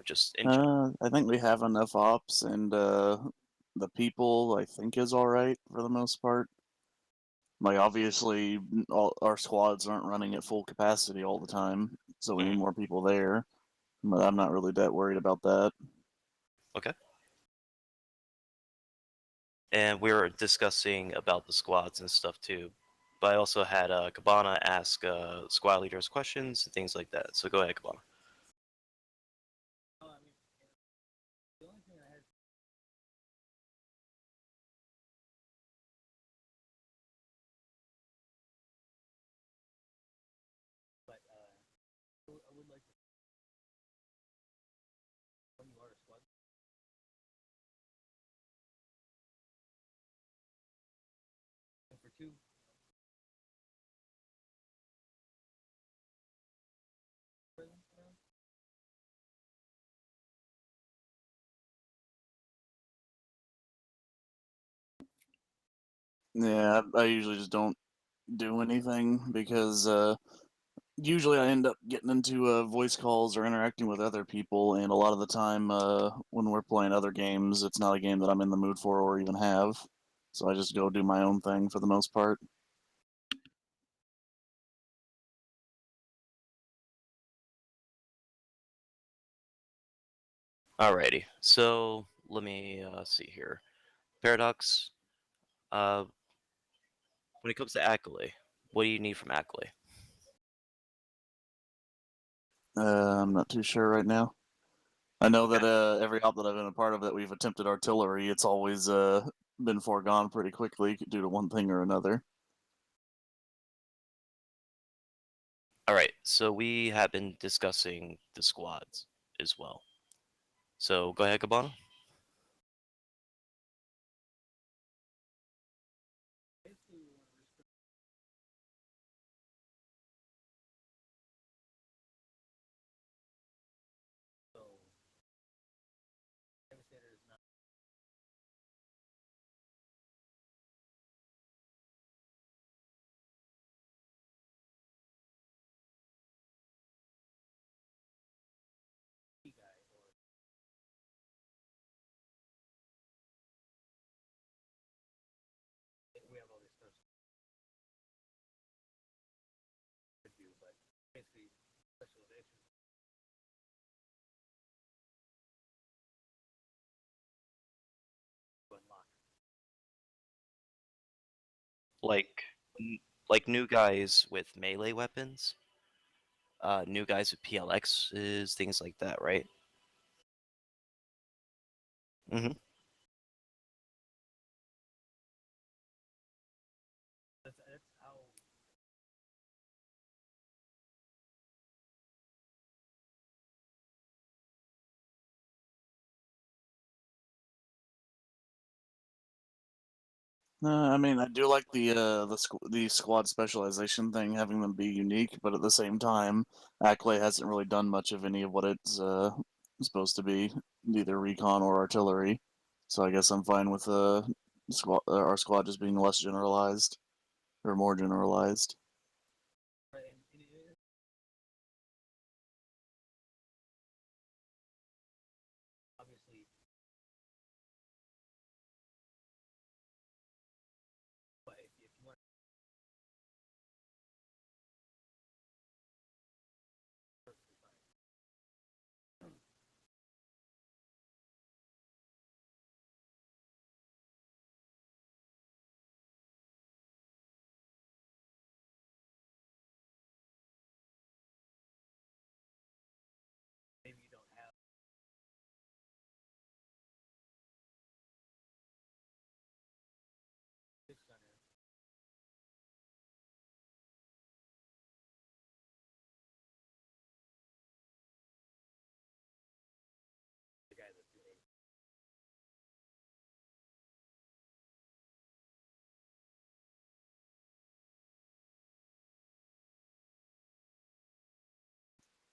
just in general. I think we have enough ops, and the people I think is all right for the most part. Like obviously, all our squads aren't running at full capacity all the time, so we need more people there. But I'm not really that worried about that. Okay. And we were discussing about the squads and stuff too. But I also had Cabana ask squad leaders questions and things like that. So go ahead, Cabana. Yeah, I usually just don't do anything because usually I end up getting into voice calls or interacting with other people, and a lot of the time when we're playing other games, it's not a game that I'm in the mood for or even have. So I just go do my own thing for the most part. Alrighty. So let me see here. Paradox. Uh, when it comes to Accolade, what do you need from Accolade? I'm not too sure right now. I know Okay. that every op that I've been a part of that we've attempted artillery, it's always been foregone pretty quickly due to one thing or another. All right. So we have been discussing the squads as well. So go ahead, Cabana. Like, like new guys with melee weapons, new guys with PLXs, things like that, right? Mm-hmm. I mean, I do like the squad specialization thing, having them be unique, but at the same time, Ackley hasn't really done much of any of what it's supposed to be, either recon or artillery. So I guess I'm fine with our squad just being less generalized or more generalized.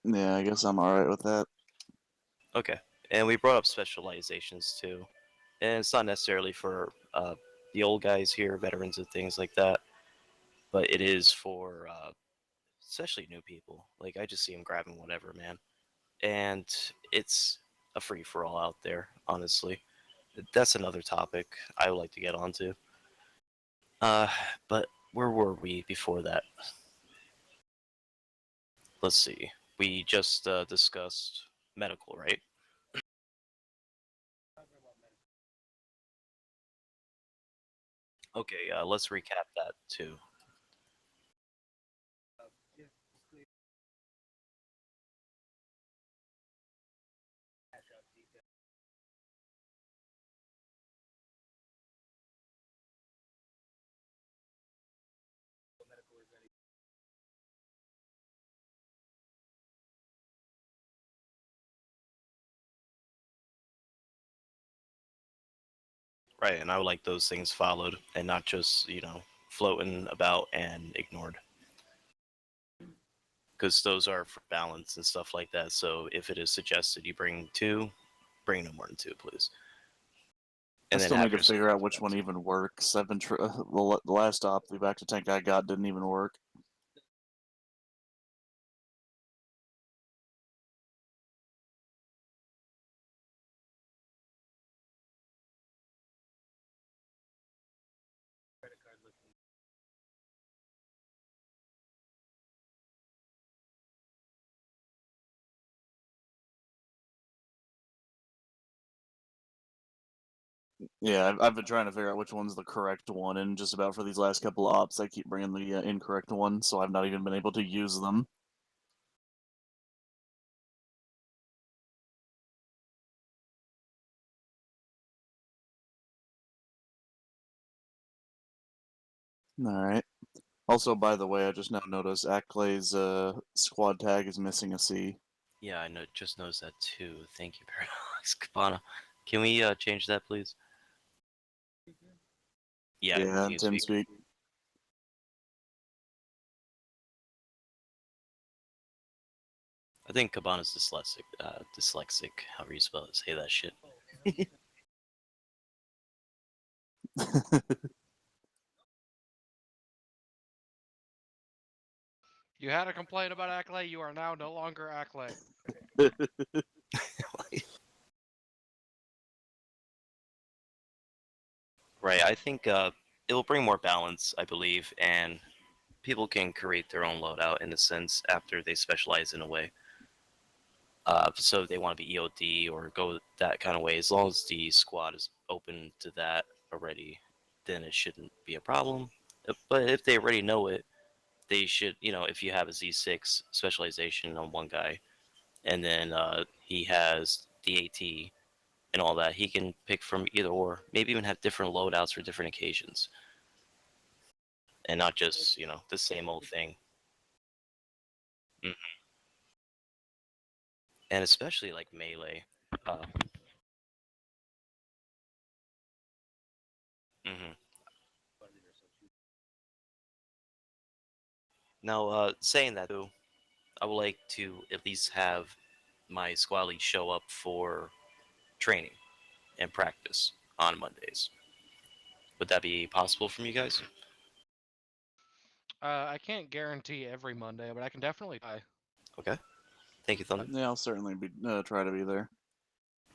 Yeah, I guess I'm alright with that. Okay. And we brought up specializations too. And it's not necessarily for the old guys here, veterans and things like that, but it is for especially new people. Like, I just see them grabbing whatever, man. And it's a free for all out there, honestly. That's another topic I would like to get onto. Uh, but where were we before that? Let's see. We just discussed medical, right? Okay, let's recap that too. Right, and I would like those things followed and not just, floating about and ignored. Because those are for balance and stuff like that. So if it is suggested you bring two, bring no more than two, please. I And then still have need to your figure out support which one too. even works. The last op, the back to tank I got didn't even work. Yeah, I've been trying to figure out which one's the correct one, and just about for these last couple of ops, I keep bringing the incorrect one, so I've not even been able to use them. Alright. Also, by the way, I just now noticed Aklay's squad tag is missing a C. Yeah, I know. Just noticed that too. Thank you, Paradox Cabana. Can we change that, please? Yeah, in Yeah, TeamSpeak. TeamSpeak. I think Cabana's dyslexic. Dyslexic. However you say that shit. You had a complaint about Acklay, you are now no longer Acklay. Right. I think it will bring more balance, I believe, and people can create their own loadout in a sense after they specialize in a way. So if they want to be EOD or go that kind of way, as long as the squad is open to that already, then it shouldn't be a problem. But if they already know it, they should, if you have a Z6 specialization on one guy, and then he has the AT and all that, he can pick from either or, maybe even have different loadouts for different occasions, and not just, the same old thing. Mm. And especially like melee. Mhm. Now, saying that too, I would like to at least have my squad lead show up for training and practice on Mondays. Would that be possible from you guys? I can't guarantee every Monday, but I can definitely try. Okay. Thank you, Thunder. Yeah, I'll certainly be try to be there.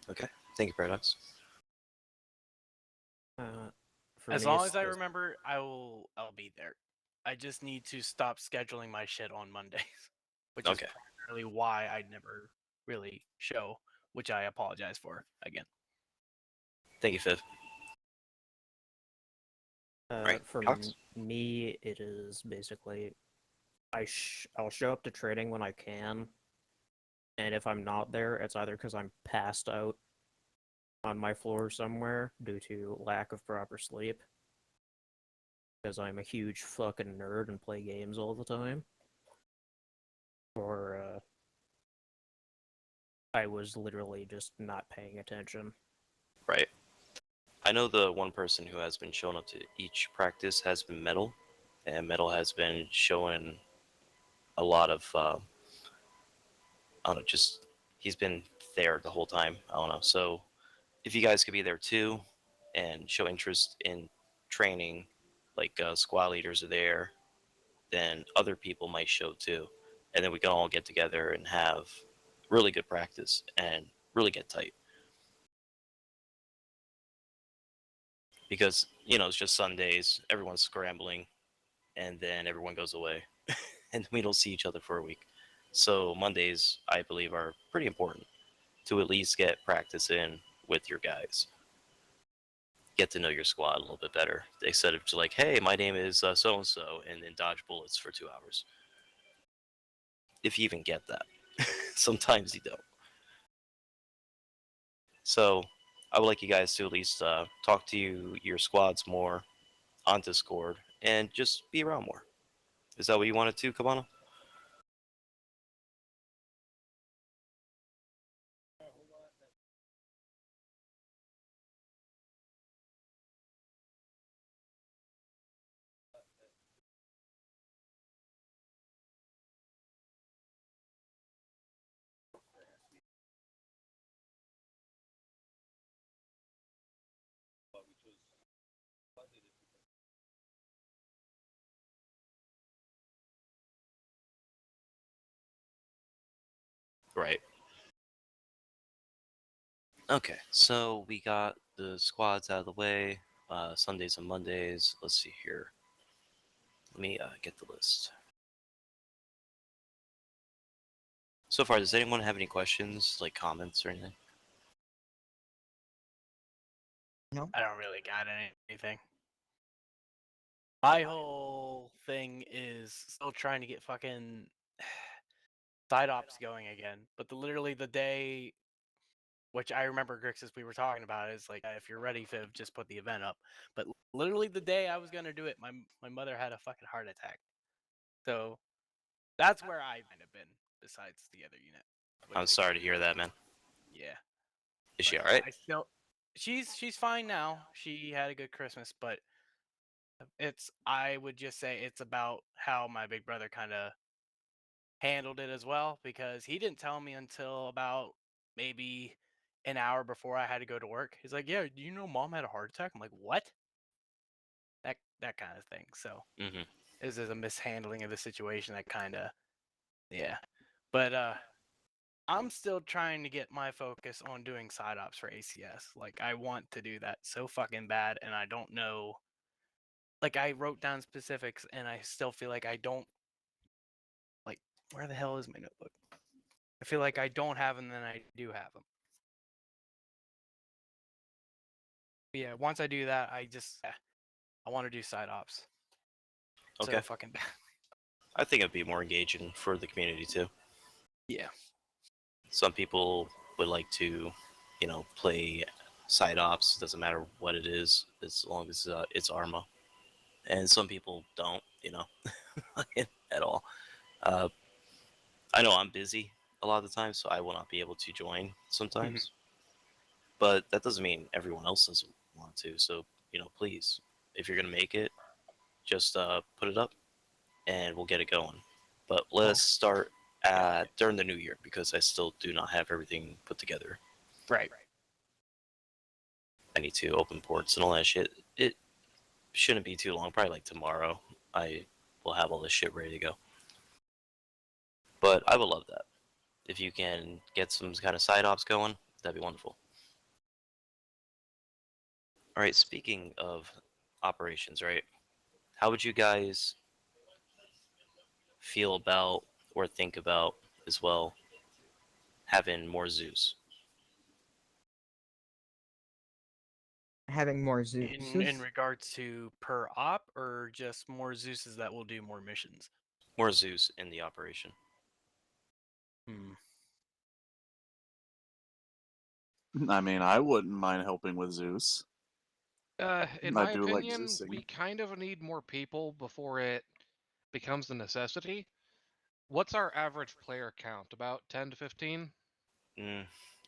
Okay. Thank you, Paradox. For As me, long it's as I just- remember, I'll be there. I just need to stop scheduling my shit on Mondays, which Okay. is primarily why I never really show, which I apologize for again. Thank you, Viv. Right. For Cox? me, it is basically I'll show up to training when I can, and if I'm not there, it's either because I'm passed out on my floor somewhere due to lack of proper sleep, because I'm a huge fucking nerd and play games all the time, or I was literally just not paying attention. Right. I know the one person who has been showing up to each practice has been Metal, and Metal has been showing a lot of I don't know, just he's been there the whole time. I don't know. So if you guys could be there too and show interest in training, like squad leaders are there, then other people might show too. And then we can all get together and have really good practice and really get tight. Because, it's just Sundays, everyone's scrambling, and then everyone goes away. And we don't see each other for a week. So Mondays, I believe, are pretty important to at least get practice in with your guys. Get to know your squad a little bit better. Instead of just like, hey, my name is so and so, and then dodge bullets for 2 hours. If you even get that. Sometimes you don't. So I would like you guys to at least talk to your squads more on Discord and just be around more. Is that what you wanted to, Cabana? Right. Okay, so we got the squads out of the way. Sundays and Mondays. Let's see here. Let me get the list. So far, does anyone have any questions, like comments or anything? No. I don't really got anything. My whole thing is still trying to get fucking side ops going again. But literally the day, which I remember, Grixis, we were talking about, is like, if you're ready, Viv, just put the event up. But literally the day I was gonna do it, my mother had a fucking heart attack. So that's where I've kind of been, besides the other unit. I'm sorry to hear that, man. Yeah. Is she But alright? I still, she's fine now. She had a good Christmas, but I would just say it's about how my big brother kind of handled it as well, because he didn't tell me until about maybe an hour before I had to go to work. He's like, "Yeah, do you know mom had a heart attack?" I'm like, "What?" That kind of thing. So Mm-hmm. this is a mishandling of the situation. That kind of, yeah. But I'm still trying to get my focus on doing side ops for ACS. Like, I want to do that so fucking bad, and I don't know. Like, I wrote down specifics, and I still feel like I don't. Like, where the hell is my notebook? I feel like I don't have them, then I do have them. But yeah, once I do that, I want to do side ops. Okay. So fucking bad. I think it'd be more engaging for the community too. Yeah. Some people would like to, play side ops. Doesn't matter what it is, as long as it's Arma. And some people don't, at all. Uh, I know I'm busy a lot of the time, so I will not be able to join sometimes. But that doesn't mean everyone else doesn't want to. So, please, if you're gonna make it, just put it up, and we'll get it going. But let's start during the new year, because I still do not have everything put together. Right. I need to open ports and all that shit. It shouldn't be too long. Probably like tomorrow. I will have all this shit ready to go. But I would love that. If you can get some kind of side ops going, that'd be wonderful. All right. Speaking of operations, right? How would you guys feel about or think about as well having more zoos? Having more In Zeuses. regards to per op, or just more Zeuses that will do more missions? More zoos in the operation. I mean, I wouldn't mind helping with Zeus. In I my do like opinion, Zeusing. we kind of need more people before it becomes a necessity. What's our average player count? About 10 to 15?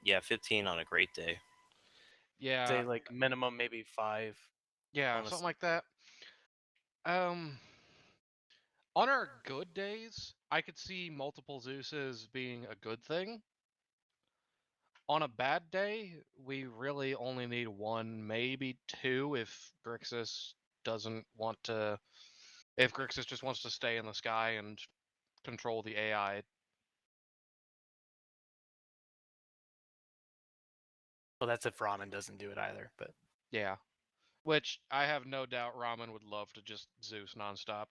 Yeah, 15 on a great day. Yeah, Say like minimum maybe 5. yeah, something like that. On our good days, I could see multiple Zeuses being a good thing. On a bad day, we really only need one, maybe two, if Grixis doesn't want to. If Grixis just wants to stay in the sky and control the AI. Well, that's if Ramen doesn't do it either. But Yeah. Which I have no doubt Ramen would love to just Zeus nonstop.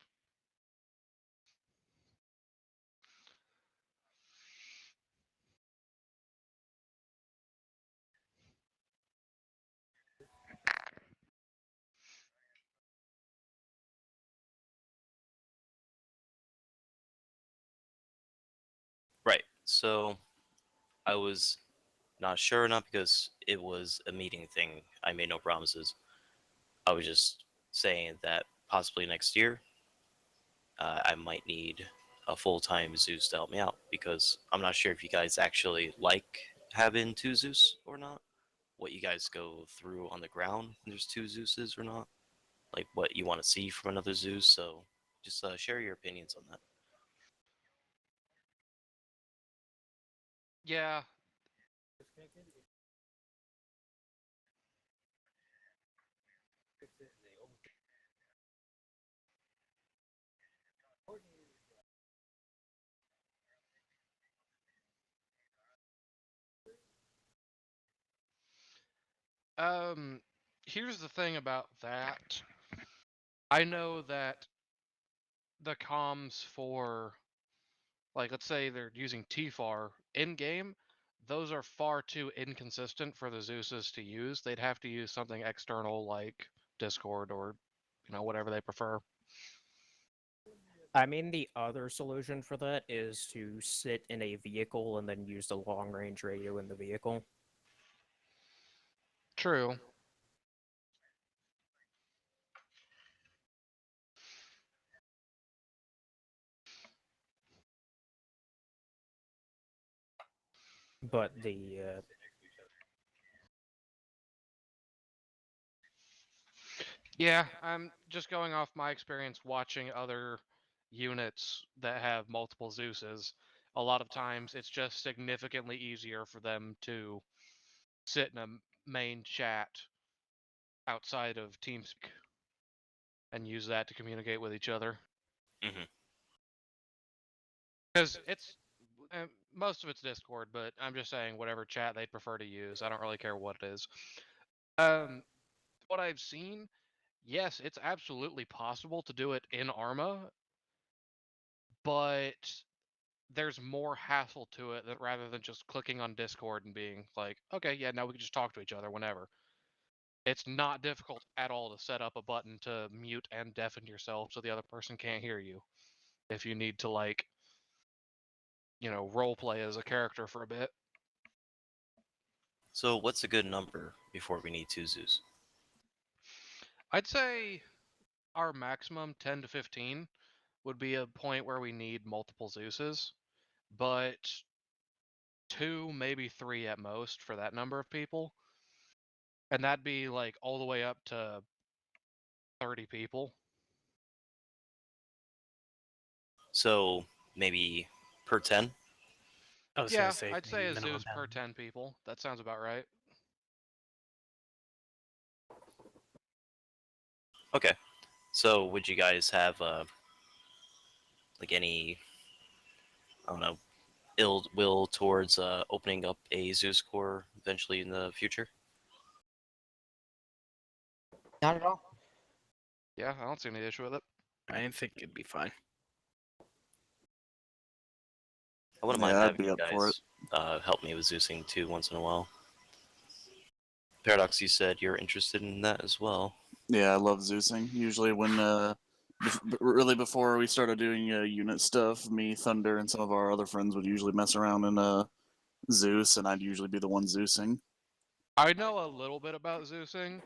Right. So I was not sure, not because it was a meeting thing. I made no promises. I was just saying that possibly next year, I might need a full-time Zeus to help me out because I'm not sure if you guys actually like having two Zeus or not. What you guys go through on the ground when there's two Zeuses or not. Like what you want to see from another Zeus. So just share your opinions on that. Yeah. Here's the thing about that. I know that the comms for, like, let's say they're using TFAR in game, those are far too inconsistent for the Zeuses to use. They'd have to use something external like Discord or, whatever they prefer. I mean, the other solution for that is to sit in a vehicle and then use the long-range radio in the vehicle. True. But the Yeah, I'm just going off my experience watching other units that have multiple Zeuses. A lot of times it's just significantly easier for them to sit in a main chat outside of TeamSpeak and use that to communicate with each other. Mm-hmm. Because it's most of it's Discord, but I'm just saying whatever chat they'd prefer to use. I don't really care what it is. What I've seen, yes, it's absolutely possible to do it in Arma, but there's more hassle to it that rather than just clicking on Discord and being like, okay, yeah, now we can just talk to each other whenever. It's not difficult at all to set up a button to mute and deafen yourself so the other person can't hear you. If you need to, like, role play as a character for a bit. So what's a good number before we need two Zeus? I'd say our maximum 10 to 15 would be a point where we need multiple Zeuses, but 2, maybe 3 at most for that number of people. And that'd be like all the way up to 30 people. So maybe per 10? I was Yeah, gonna say I'd say maybe a minimum Zeus per 10. 10 people. That sounds about right. Okay. So would you guys have like any, I don't know, ill will towards opening up a Zeus core eventually in the future? Not at all. Yeah, I don't see any issue with it. I think it'd be fine. I wouldn't Yeah, mind I'd having be you up for it. guys help me with Zeusing too once in a while. Paradox, you said you're interested in that as well. Yeah, I love Zeusing. Usually when really before we started doing unit stuff, me, Thunder, and some of our other friends would usually mess around in Zeus, and I'd usually be the one Zeusing. I know a little bit about Zeusing,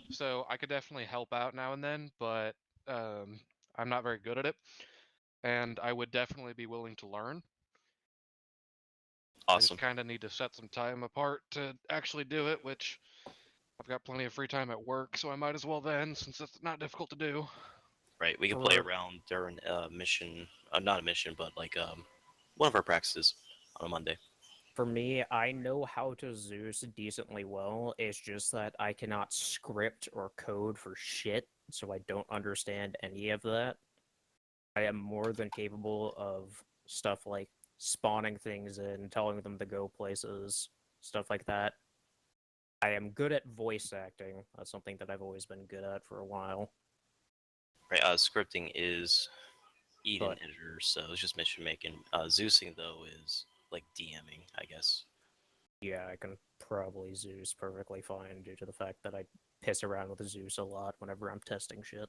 so I could definitely help out now and then, but I'm not very good at it, and I would definitely be willing to learn. I just Awesome. kind of need to set some time apart to actually do it, which I've got plenty of free time at work, so I might as well then, since it's not difficult to do. Right, we can play For- around during a mission, not a mission, but like one of our practices on a Monday. For me, I know how to Zeus decently well. It's just that I cannot script or code for shit, so I don't understand any of that. I am more than capable of stuff like spawning things in, telling them to go places, stuff like that. I am good at voice acting. That's something that I've always been good at for a while. Right, scripting is eat an But editor, so it's just mission making. Zeusing though is like DMing, I guess. yeah, I can probably Zeus perfectly fine due to the fact that I piss around with Zeus a lot whenever I'm testing shit.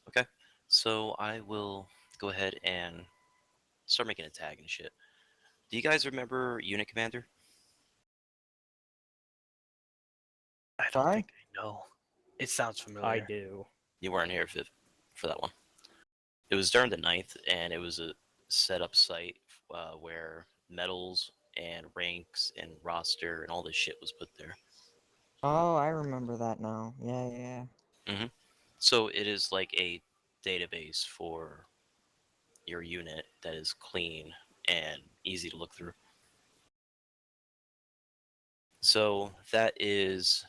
Okay, so I will go ahead and start making a tag and shit. Do you guys remember Unit Commander? I don't Sorry? think I know. It sounds familiar. I do. You weren't here for that one. It was during the 9th, and it was a setup site where medals and ranks and roster and all this shit was put there. Oh, I remember that now. Yeah. So it is like a database for your unit that is clean and easy to look through. So that is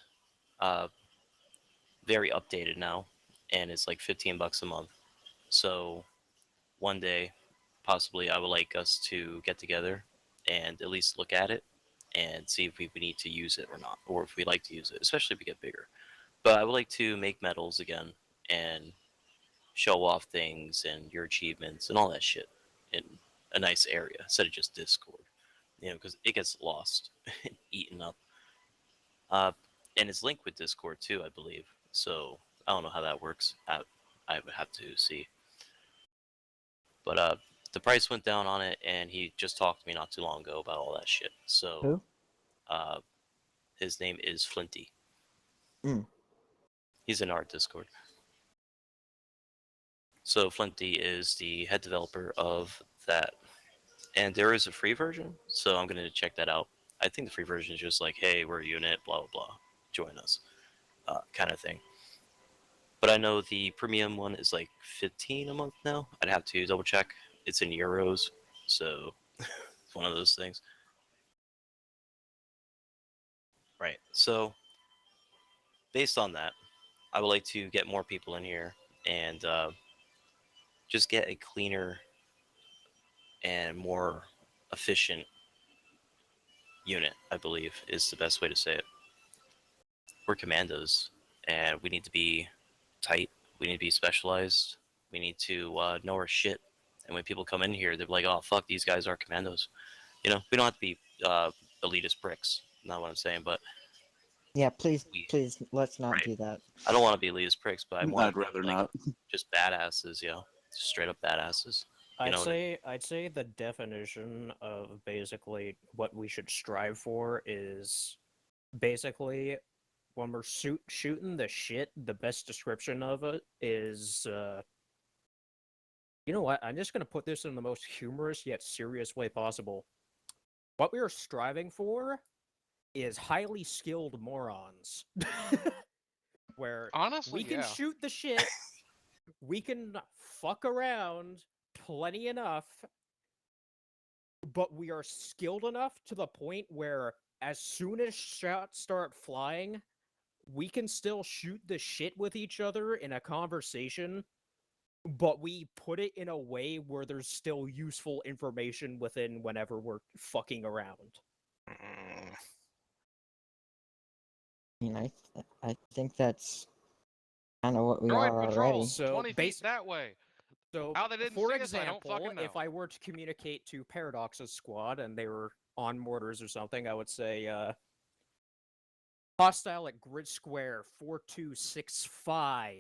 very updated now, and it's like $15 a month. So one day, possibly, I would like us to get together and at least look at it and see if we need to use it or not, or if we like to use it, especially if we get bigger. But I would like to make medals again and show off things and your achievements and all that shit in a nice area instead of just Discord, because it gets lost and eaten up. And it's linked with Discord too, I believe. So I don't know how that works. I would have to see. But the price went down on it, and he just talked to me not too long ago about all that shit. So Who? his name is Flinty. Mm. He's in our Discord. So Flinty is the head developer of that, and there is a free version. So I'm gonna check that out. I think the free version is just like, hey, we're a unit, blah blah blah, join us, kind of thing. But I know the premium one is like 15 a month now. I'd have to double check. It's in euros, so it's one of those things. Right. So based on that, I would like to get more people in here and just get a cleaner and more efficient unit, I believe is the best way to say it. We're commandos, and we need to be tight. We need to be specialized. We need to know our shit. And when people come in here, they're like, "Oh fuck, these guys are commandos." We don't have to be elitist pricks. Not what I'm saying, but Yeah, please, we. let's not Right. do that. I don't want to be elitist pricks, but I want I'd to be rather like not. just badasses, just straight up badasses. I'd What I mean? say the definition of basically what we should strive for is basically when we're shooting the shit, the best description of it is you know what? I'm just gonna put this in the most humorous yet serious way possible. What we are striving for is highly skilled morons. Where Honestly, we can yeah. shoot the shit, we can fuck around plenty enough, but we are skilled enough to the point where as soon as shots start flying, we can still shoot the shit with each other in a conversation, but we put it in a way where there's still useful information within whenever we're fucking around. Mm, I mean, I think that's kind of what we Droid are patrol, already. So 20 feet that way. So, How they didn't for see us, I don't example, fucking know. if I were to communicate to Paradox's squad and they were on mortars or something, I would say, hostile at grid square 4265.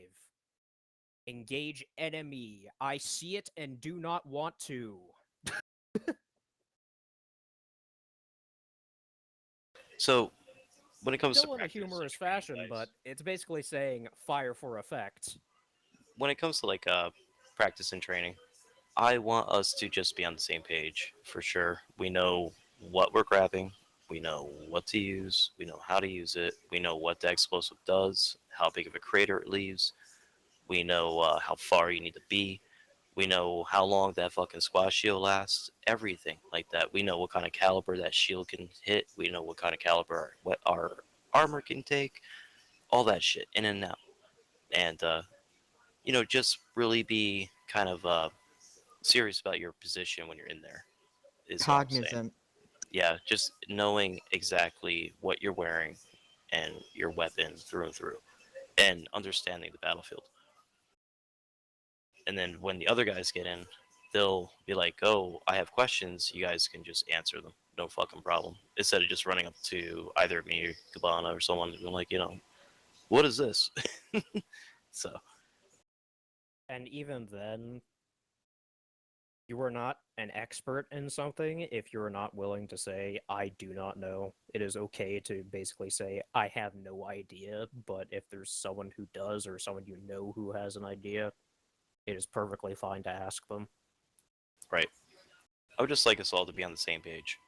Engage enemy. I see it and do not want to. So when it comes Still to in a practice and humorous training, fashion, guys, but it's basically saying fire for effect. when it comes to like practice and training, I want us to just be on the same page for sure. We know what we're grabbing, we know what to use, we know how to use it, we know what the explosive does, how big of a crater it leaves. We know how far you need to be. We know how long that fucking squash shield lasts. Everything like that. We know what kind of caliber that shield can hit. We know what kind of caliber what our armor can take. All that shit in and out. And just really be kind of serious about your position when you're in there. Is all I'm saying. Cognizant. Yeah, just knowing exactly what you're wearing and your weapon through and through, and understanding the battlefield. And then when the other guys get in, they'll be like, "Oh, I have questions. You guys can just answer them. No fucking problem." Instead of just running up to either me or Cabana or someone and being like, "What is this?" So, And even then, you are not an expert in something if you're not willing to say, I do not know. It is okay to basically say, I have no idea, but if there's someone who does or someone you know who has an idea, it is perfectly fine to ask them. right. I would just like us all to be on the same page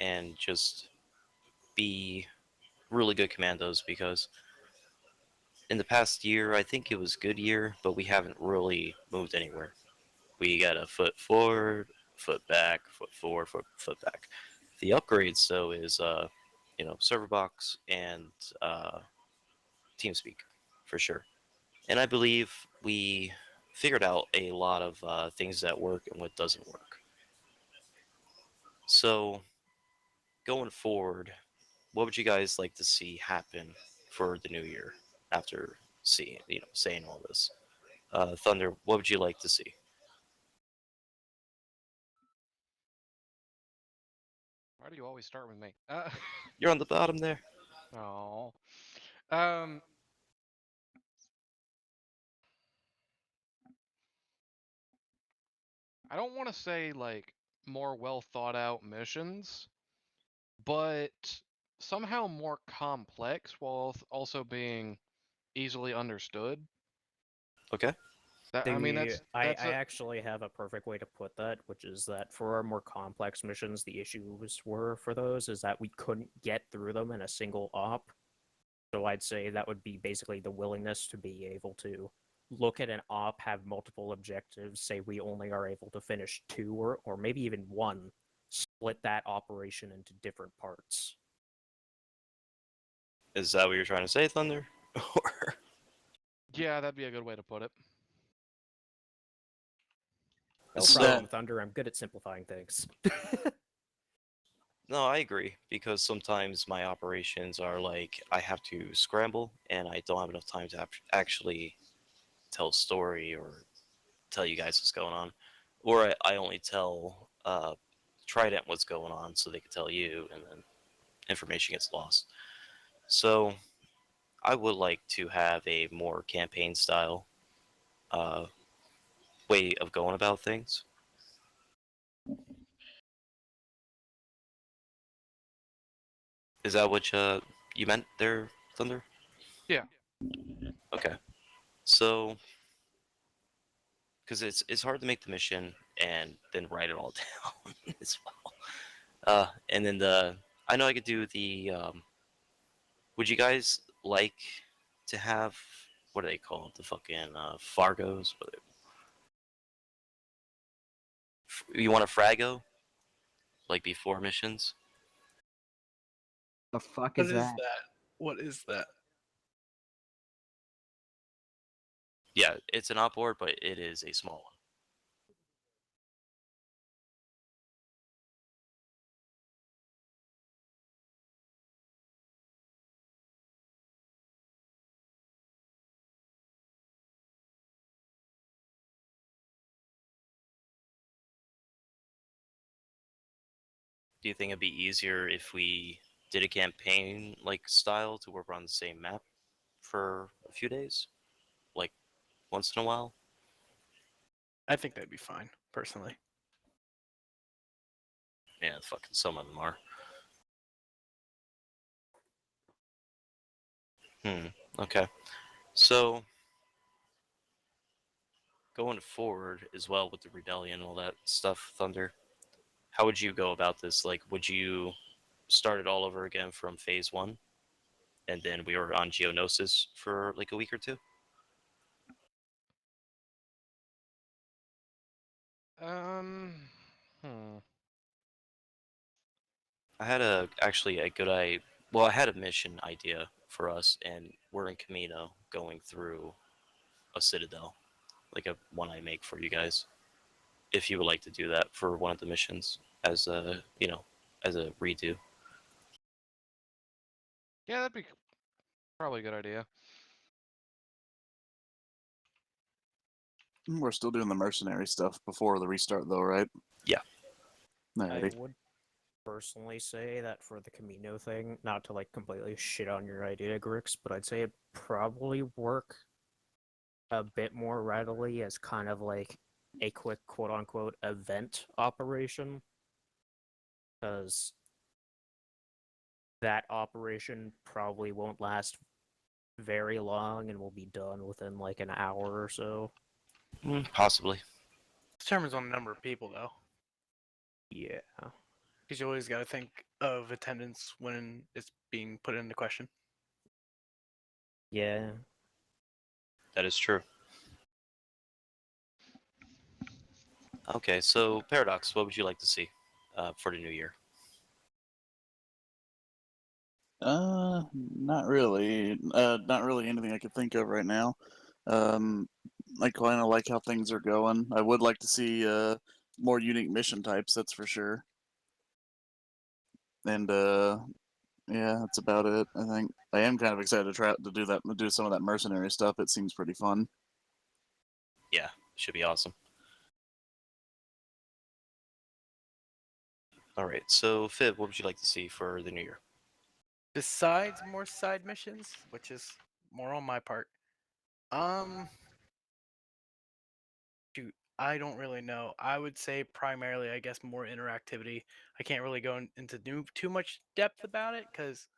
and just be really good commandos, because in the past year, I think it was a good year, but we haven't really moved anywhere. We got a foot forward, foot back, foot forward, foot back. The upgrades though is server box and TeamSpeak for sure. And I believe we figured out a lot of things that work and what doesn't work. So going forward, what would you guys like to see happen for the new year after saying all this? Thunder, what would you like to see? Why do you always start with me? You're on the bottom there. Oh. Um. I don't want to say like more well thought out missions, but somehow more complex while also being easily understood. Okay. I mean, I that's a actually have a perfect way to put that, which is that for our more complex missions, the issues were for those is that we couldn't get through them in a single op. So I'd say that would be basically the willingness to be able to look at an op, have multiple objectives, say we only are able to finish two or maybe even one, split that operation into different parts. Is that what you're trying to say, Thunder? Or yeah, that'd be a good way to put it. No So- problem, Thunder. I'm good at simplifying things. no, I agree, because sometimes my operations are like I have to scramble and I don't have enough time to actually tell a story or tell you guys what's going on, or I only tell Trident what's going on so they can tell you, and then information gets lost. So I would like to have a more campaign style uh, way of going about things. Is that what you meant there, Thunder? Yeah. Okay. So, because it's hard to make the mission and then write it all down as well. And then I know I could do the. Would you guys like to have, what are they called? The fucking Fargos? You want a Frago? Like before missions? The fuck What is is that? that? What is that? Yeah, it's an outboard, but it is a small one. Do you think it'd be easier if we did a campaign like style to work on the same map for a few days? Like once in a while? I think that'd be fine, personally. Yeah, fucking some of them are. Okay. So going forward as well with the rebellion and all that stuff, Thunder, how would you go about this? Like, would you start it all over again from phase one, and then we were on Geonosis for like a week or two? Hmm. I had actually a good I had a mission idea for us, and we're in Camino going through a citadel, like a one I make for you guys. If you would like to do that for one of the missions as a as a redo. Yeah, that'd be probably a good idea. We're still doing the mercenary stuff before the restart, though, right? Yeah. I Alrighty. would personally say that for the Camino thing, not to like completely shit on your idea, Grix, but I'd say it'd probably work a bit more readily as kind of like a quick quote unquote event operation. Because that operation probably won't last very long and will be done within like an hour or so. Possibly. Determines on the number of people though, Yeah. because you always got to think of attendance when it's being put into question. Yeah. That is true. Okay, so Paradox, what would you like to see for the new year? Not really. Not really anything I could think of right now. I kind of like how things are going. I would like to see more unique mission types, that's for sure. And yeah, that's about it. I think I am kind of excited to try to do some of that mercenary stuff. It seems pretty fun. Yeah, should be awesome. All right, so Fib, what would you like to see for the new year? Besides more side missions, which is more on my part. Shoot, I don't really know. I would say primarily, I guess, more interactivity. I can't really go into too much depth about it because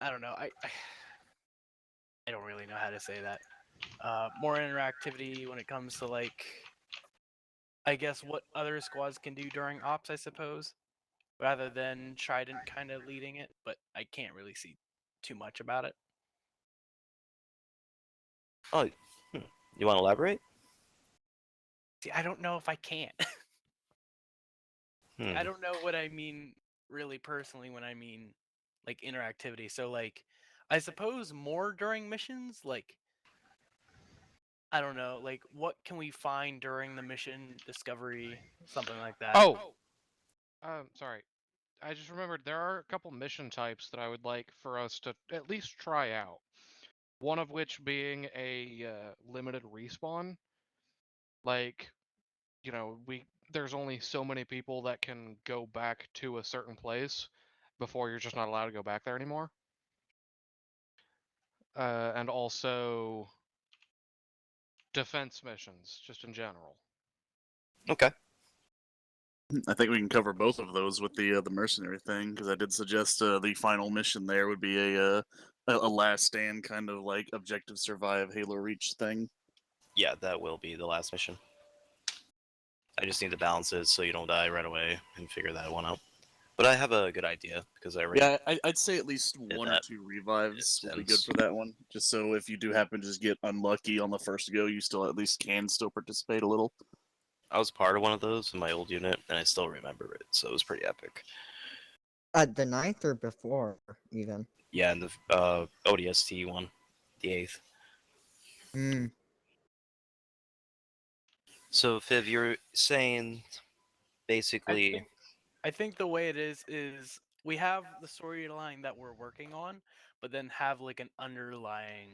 I don't know. I don't really know how to say that. More interactivity when it comes to like, I guess what other squads can do during ops, I suppose, rather than Trident kind of leading it. But I can't really see too much about it. Oh, you want to elaborate? See, I don't know if I can. Hmm. I don't know what I mean really personally when I mean like interactivity. So like I suppose more during missions, like I don't know, like what can we find during the mission discovery, something like that. Oh, sorry. I just remembered there are a couple mission types that I would like for us to at least try out. One of which being a limited respawn. Like, there's only so many people that can go back to a certain place before you're just not allowed to go back there anymore. And also defense missions, just in general. Okay. I think we can cover both of those with the mercenary thing because I did suggest the final mission there would be a last stand kind of like objective survive Halo Reach thing. Yeah, that will be the last mission. I just need to balance it so you don't die right away and figure that one out. But I have a good idea because I already Yeah, I'd say at least did one or that. two revives will be good Since- for that one. Just so if you do happen to just get unlucky on the first go, you still at least can still participate a little. I was part of one of those in my old unit, and I still remember it, so it was pretty epic. The 9th or before, even. Yeah, and the ODST one, the 8th. Mm. So, Viv, you're saying basically. I think the way it is we have the storyline that we're working on, but then have like an underlying,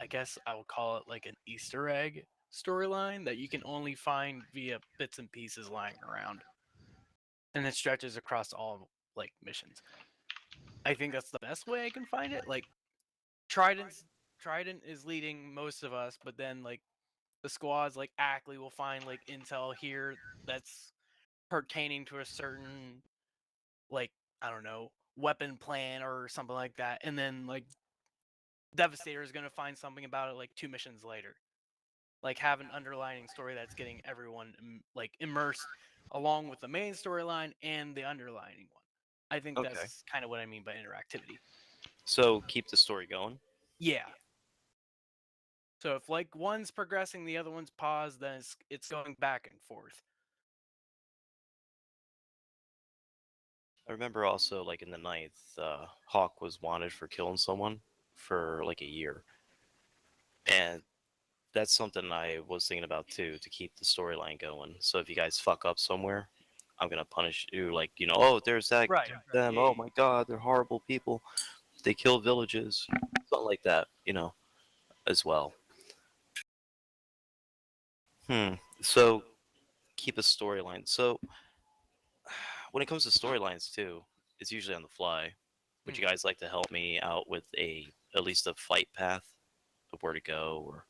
I guess I would call it like an Easter egg storyline that you can only find via bits and pieces lying around. And it stretches across all like missions. I think that's the best way I can find it. Like Trident is leading most of us, but then like the squads like Ackley will find like intel here that's pertaining to a certain like I don't know weapon plan or something like that, and then like Devastator is gonna find something about it like 2 missions later. Like have an underlining story that's getting everyone like immersed along with the main storyline and the underlining one. I think Okay. that's kind of what I mean by interactivity. So keep the story going. Yeah. So if like one's progressing, the other one's paused, then it's going back and forth. I remember also, like in the ninth, Hawk was wanted for killing someone for like a year, and that's something I was thinking about too, to keep the storyline going. So if you guys fuck up somewhere, I'm gonna punish you. Like, oh, there's that Right, them. yeah, Oh yeah. my God, they're horrible people. They kill villages, something like that. As well. So keep a storyline. So when it comes to storylines too, it's usually on the fly. Would you guys like to help me out with at least a flight path of where to go or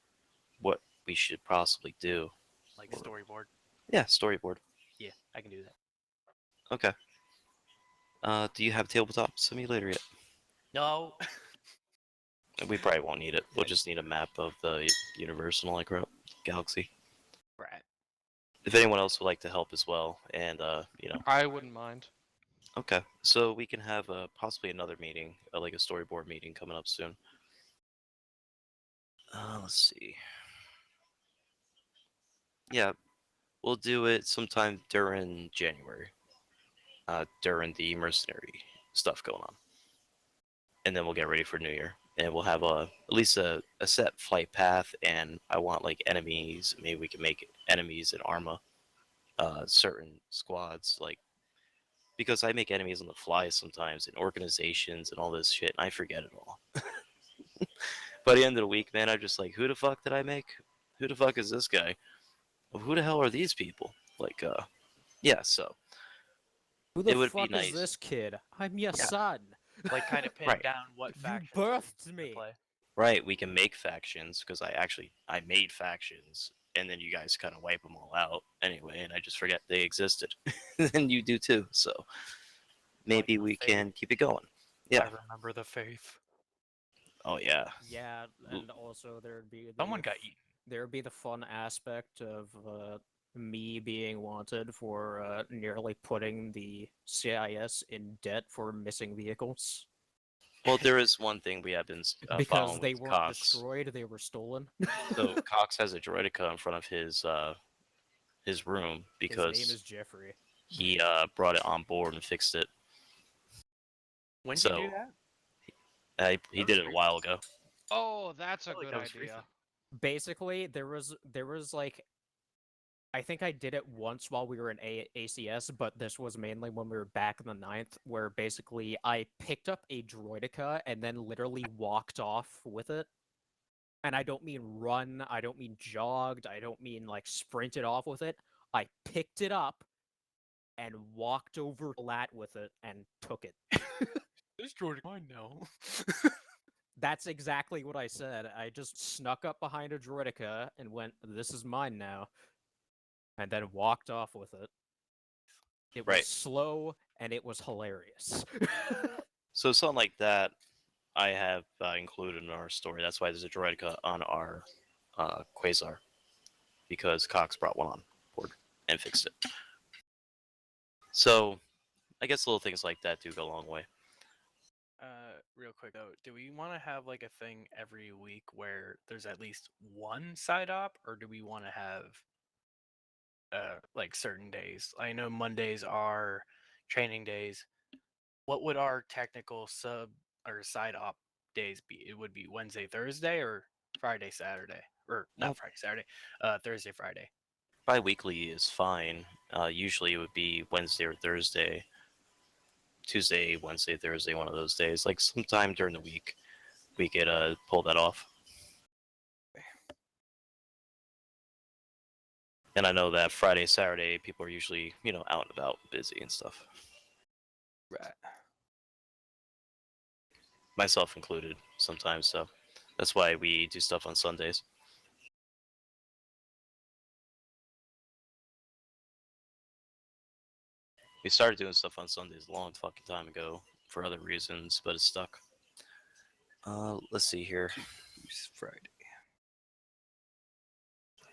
what we should possibly do? Like storyboard. Yeah, storyboard. Yeah, I can do that. Okay. Do you have Tabletop Simulator yet? No. We probably won't need it. We'll just need a map of the universe and all that crap. Galaxy. Right. If anyone else would like to help as well, and I wouldn't mind. okay, so we can have possibly another meeting, like a storyboard meeting coming up soon. Let's see. Yeah, we'll do it sometime during January, during the mercenary stuff going on, and then we'll get ready for New Year, and we'll have at least a set flight path, and I want like enemies. Maybe we can make enemies in Arma, certain squads, like because I make enemies on the fly sometimes in organizations and all this shit, and I forget it all. By the end of the week, man, I'm just like, who the fuck did I make? Who the fuck is this guy? Who the hell are these people? Like, yeah, so Who it the would be fuck is nice. this kid? I'm your Yeah. son. Like kind of pin Right. down what You factions birthed to me. play. Right, we can make factions because I made factions, and then you guys kind of wipe them all out anyway, and I just forget they existed, and you do too. So maybe the we faith. can keep it going. Yeah. I remember the faith. Oh yeah. Yeah, and also there'd be Someone got eaten. there'd be the fun aspect of me being wanted for nearly putting the CIS in debt for missing vehicles. Well, there is one thing we have been Because following they with weren't Cox. destroyed, they were stolen. So Cox has a droidica in front of his room because His name is Jeffrey. he brought it on board and fixed it. When did So you do that? he That did was it a recent. while ago. Oh, that's a felt like good that was idea. recent. Basically, there was like, I think I did it once while we were in ACS, but this was mainly when we were back in the ninth, where basically I picked up a droidica and then literally walked off with it. And I don't mean run, I don't mean jogged, I don't mean like sprinted off with it. I picked it up and walked over to Lat with it and took it. This Jordan, I know. That's exactly what I said. I just snuck up behind a droidica and went, "This is mine now," and then walked off with it. It was Right. slow and it was hilarious. So something like that, I have included in our story. That's why there's a droidica on our Quasar, because Cox brought one on board and fixed it. So I guess little things like that do go a long way. Real quick though, do we want to have like a thing every week where there's at least one side op, or do we want to have like certain days? I know Mondays are training days. What would our technical sub or side op days be? It would be Wednesday, Thursday, or Friday, Saturday, or not Friday, Saturday, Thursday, Friday. Bi-weekly is fine. Usually it would be Wednesday or Thursday. Tuesday, Wednesday, Thursday, one of those days. Like sometime during the week, we could pull that off. And I know that Friday, Saturday, people are usually, out and about, busy and stuff. Right. Myself included, sometimes. So that's why we do stuff on Sundays. We started doing stuff on Sundays a long fucking time ago for other reasons, but it's stuck. Let's see here. Friday.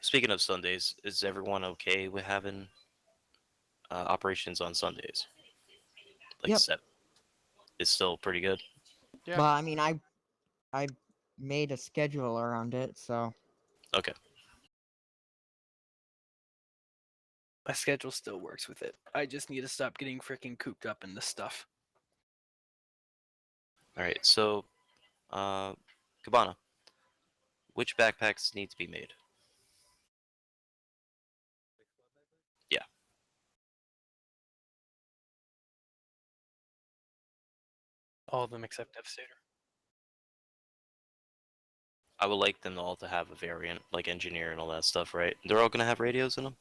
Speaking of Sundays, is everyone okay with having operations on Sundays? Like Yep. 7. It's still pretty good. Yeah. Well, I mean, I made a schedule around it, so Okay. My schedule still works with it. I just need to stop getting freaking cooped up in this stuff. All right. So, Cabana, which backpacks need to be made? Yeah. All of them except Devastator. I would like them all to have a variant, like engineer and all that stuff, right? They're all gonna have radios in them.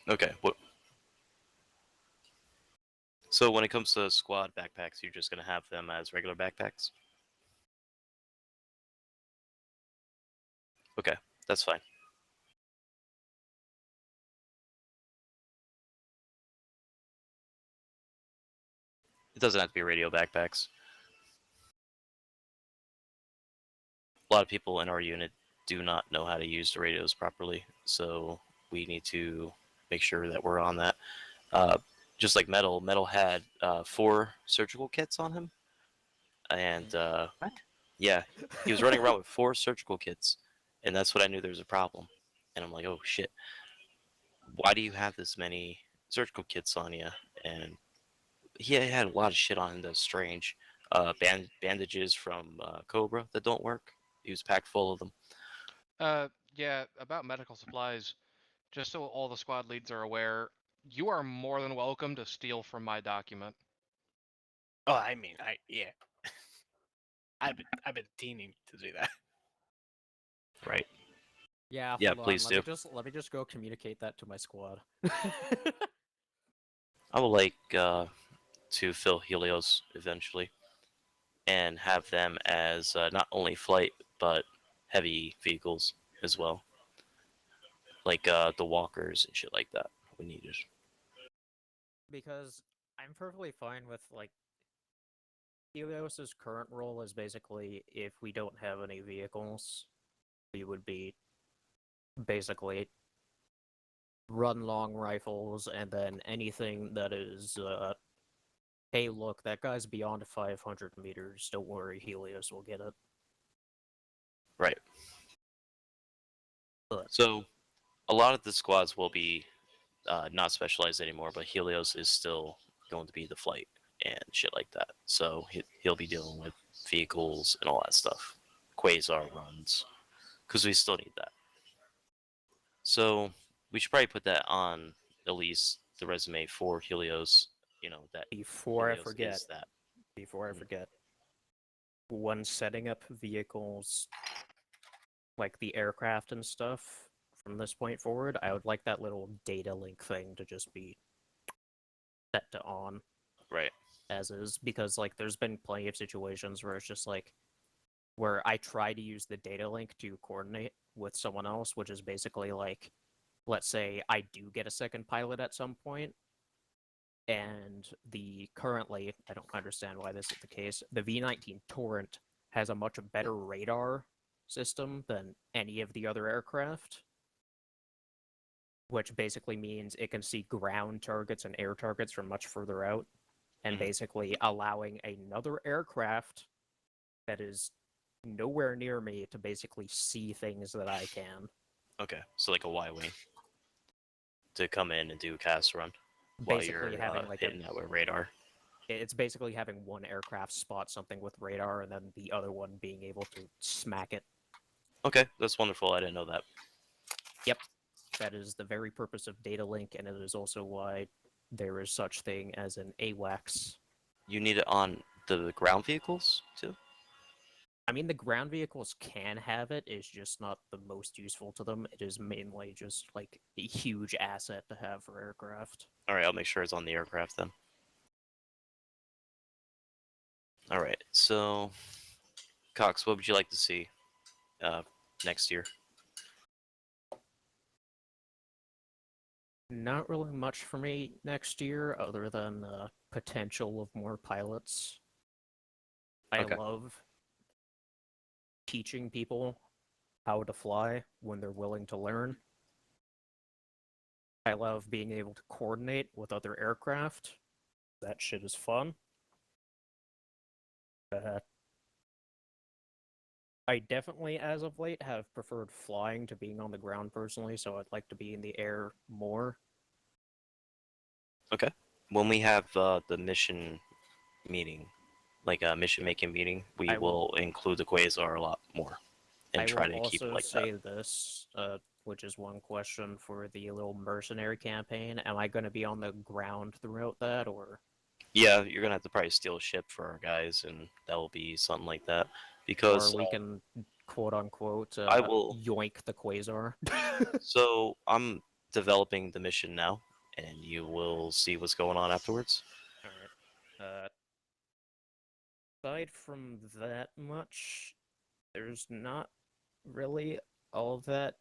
Okay. What? So when it comes to squad backpacks, you're just gonna have them as regular backpacks. Okay, that's fine. It doesn't have to be radio backpacks. A lot of people in our unit do not know how to use the radios properly, so we need to make sure that we're on that. Just like Metal had 4 surgical kits on him, and What? yeah, he was running around with 4 surgical kits, and that's what I knew there was a problem. And I'm like, oh shit, why do you have this many surgical kits on you? And he had a lot of shit on him that's strange. Bandages from Cobra that don't work. He was packed full of them. Yeah, about medical supplies, just so all the squad leads are aware, you are more than welcome to steal from my document. Oh, I mean, yeah. I've been teaming to do that. Right. Yeah, Yeah, hold on. please do. Let me just go communicate that to my squad. I would like to fill Helios eventually and have them as not only flight but heavy vehicles as well, like the walkers and shit like that. We need it. Because I'm perfectly fine with like Helios's current role is basically if we don't have any vehicles, we would be basically run long rifles and then anything that is hey look, that guy's beyond 500 meters, don't worry, Helios will get it. Right. But So a lot of the squads will be not specialized anymore, but Helios is still going to be the flight and shit like that. So he'll be dealing with vehicles and all that stuff, quasar runs, because we still need that. So we should probably put that on at least the resume for Helios. You know that before Helios is that. I forget, when setting up vehicles like the aircraft and stuff from this point forward, I would like that little data link thing to just be set to on Right. as is, because like there's been plenty of situations where it's just like where I try to use the data link to coordinate with someone else, which is basically like, let's say I do get a second pilot at some point, and the currently, I don't understand why this is the case, the V-19 Torrent has a much better radar system than any of the other aircraft, which basically means it can see ground targets and air targets from much further out, and basically allowing another aircraft that is nowhere near me to basically see things that I can. Okay. So like a Y-wing to come in and do a cast run while Basically you're having like hitting that with radar. it's basically having one aircraft spot something with radar and then the other one being able to smack it. Okay, that's wonderful. I didn't know that. Yep. That is the very purpose of data link, and it is also why there is such thing as an AWACS. You need it on the ground vehicles too? I mean, the ground vehicles can have it, it's just not the most useful to them. It is mainly just like a huge asset to have for aircraft. All right, I'll make sure it's on the aircraft then. All right, so Cox, what would you like to see next year? Not really much for me next year, other than potential of more pilots. I Okay. love teaching people how to fly when they're willing to learn. I love being able to coordinate with other aircraft That shit is fun. I definitely, as of late, have preferred flying to being on the ground personally, so I'd like to be in the air more. Okay. When we have the mission meeting, like a mission making meeting, we I will include the quasar a lot more and I will try to keep it also like say that. this, which is one question for the little mercenary campaign. Am I going to be on the ground throughout that, or Yeah, you're gonna have to probably steal a ship for our guys, and that will be something like that. Because we can quote unquote I will. yoink the quasar? So I'm developing the mission now, and you will see what's going on afterwards. All right. Aside from that much, there's not really all that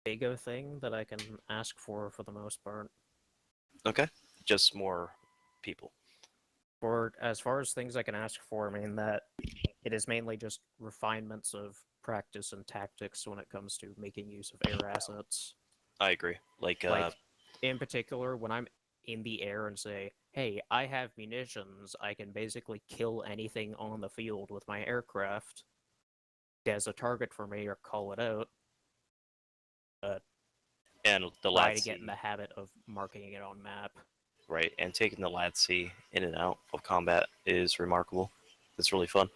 big a thing that I can ask for the most part. Okay, just more people. For as far as things I can ask for, I mean that it is mainly just refinements of practice and tactics when it comes to making use of air assets. I agree. Like, Like, in particular, when I'm in the air and say, hey, I have munitions, I can basically kill anything on the field with my aircraft as a target for me or call it out. and the Try to get in Latsi, the habit of marking it on map. right? And taking the Latsi in and out of combat is remarkable. It's really fun.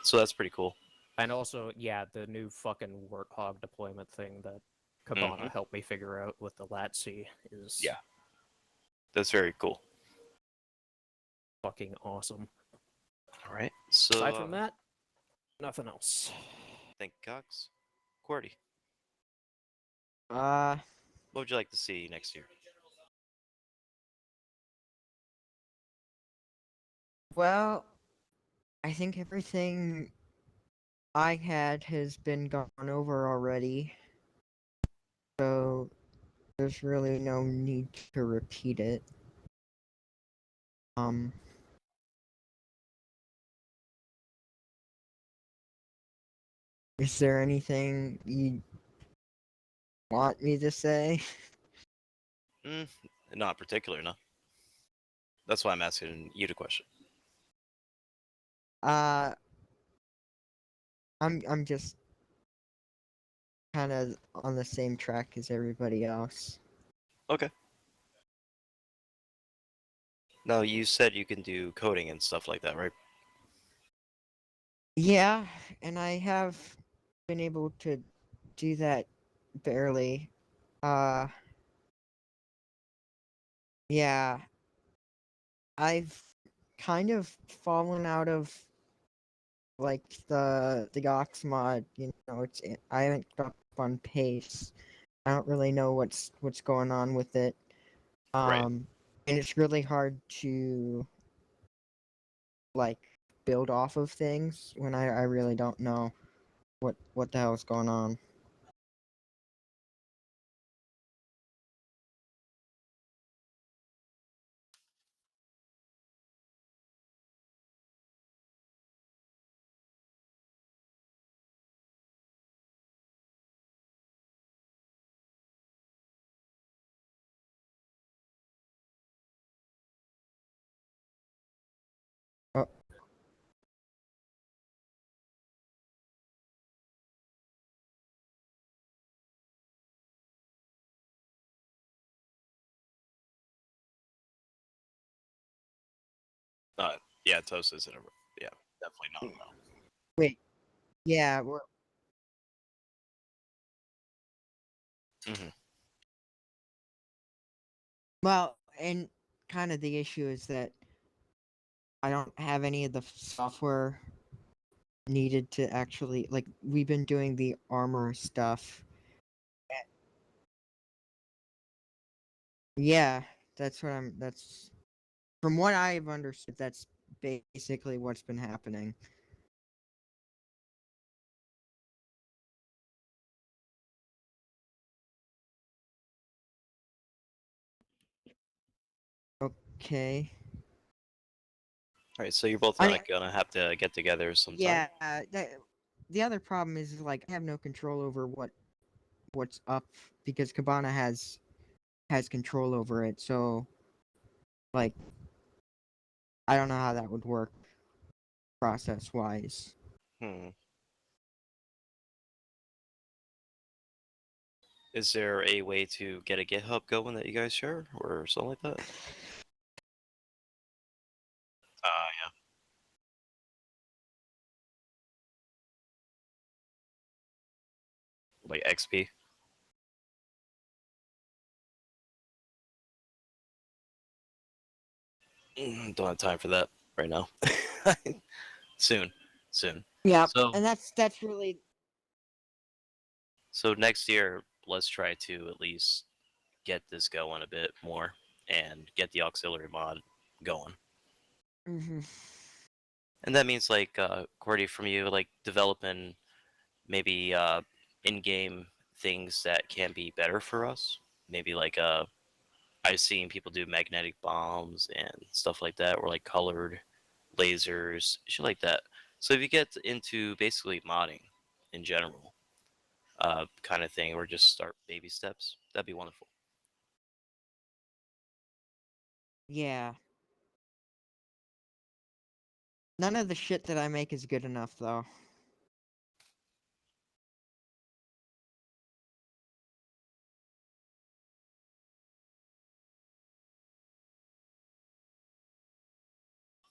So that's pretty cool. And also, yeah, the new fucking Warthog deployment thing that Cabana helped me figure out with the Latsi is Yeah, that's very cool. fucking awesome. All right. So Aside from that, nothing else. thank you, Cox. Qwerty, Uh, what would you like to see next year? well, I think everything I had has been gone over already, so there's really no need to repeat it. Um, is there anything you want me to say? Not particular, no. That's why I'm asking you the question. Uh, I'm just kind of on the same track as everybody else. Okay. Now you said you can do coding and stuff like that, right? Yeah, and I have been able to do that barely. Uh, yeah, I've kind of fallen out of like the Ox mod. I haven't got up on pace. I don't really know what's going on with it. Right. And it's really hard to like build off of things when I really don't know what the hell's going on. Oh, Yeah, Toast isn't a. Yeah, definitely not a no. wait, yeah, Mm-hmm. well, and kind of the issue is that I don't have any of the software needed to actually like we've been doing the armor stuff. Yeah, that's from what I've understood, that's basically what's been happening. Okay. All right, so you're both I not gonna have to get together sometime. yeah, the other problem is like I have no control over what's up because Cabana has control over it. So Like, I don't know how that would work process-wise. Is there a way to get a GitHub going that you guys share or something like that? Yeah. Like XP? Don't have time for that right now. Soon. Yeah, So and that's really next year, let's try to at least get this going a bit more and get the auxiliary mod going. mhm. And that means like Cordy, from you, like developing maybe in-game things that can be better for us. Maybe like I've seen people do magnetic bombs and stuff like that, or like colored lasers, shit like that. So if you get into basically modding in general, kind of thing, or just start baby steps, that'd be wonderful. Yeah. None of the shit that I make is good enough, though.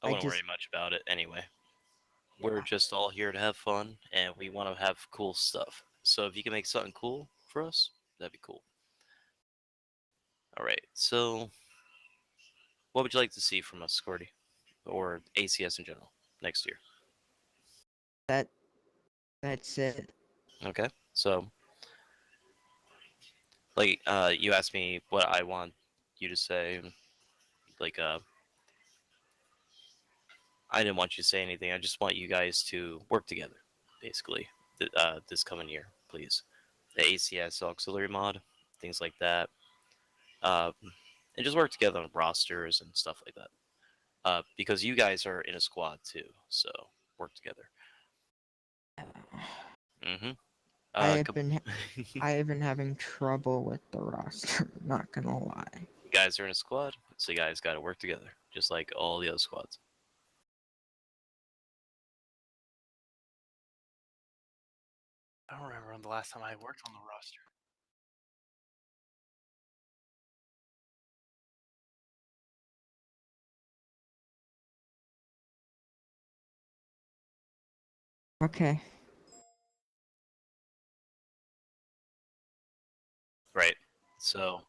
I I wouldn't just worry much about it anyway. We're just all here to have fun, and we want to have cool stuff. So if you can make something cool for us, that'd be cool. All right. So, what would you like to see from us, Cordy, or ACS in general next year? that's it. Okay. So, like, you asked me what I want you to say. Like, I didn't want you to say anything. I just want you guys to work together, basically, this coming year, please. The ACS auxiliary mod, things like that. Uh, and just work together on rosters and stuff like that. Because you guys are in a squad too, so work together. Mm-hmm. I have been having trouble with the roster, not gonna lie. You guys are in a squad, so you guys got to work together, just like all the other squads. I don't remember when the last time I worked on the roster. Okay. Right. So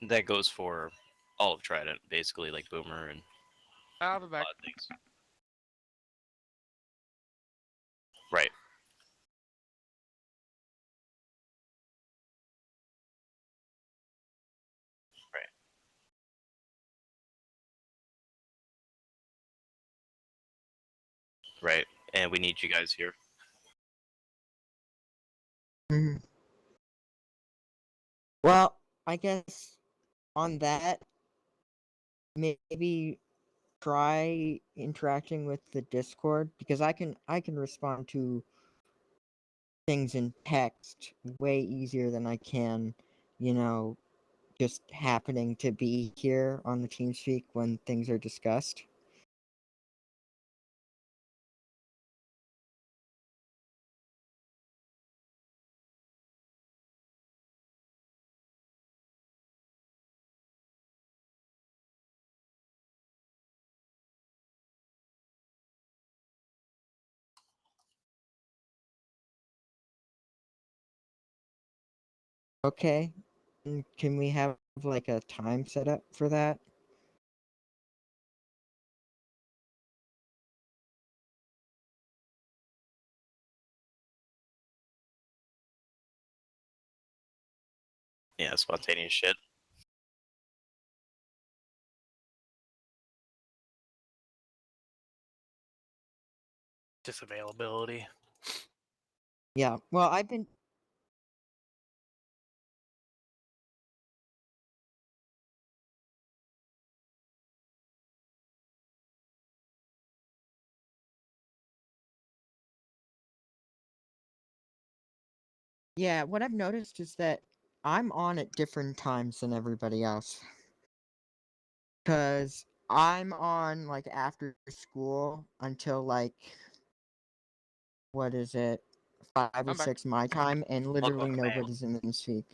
that goes for all of Trident, basically, like Boomer and I'll be a back. lot of things. Right. Right. Right. And we need you guys here. Mhm. Well, I guess on that, maybe try interacting with the Discord, because I can respond to things in text way easier than I can, you know, just happening to be here on the TeamSpeak when things are discussed. Okay. Can we have like a time set up for that? Yeah, spontaneous shit. Just availability. Yeah. Well, I've been Yeah, what I've noticed is that I'm on at different times than everybody else. Because I'm on, like, after school until, like, what is it? 5 or I'm back. 6 my time, and literally Welcome back. nobody's in the speak.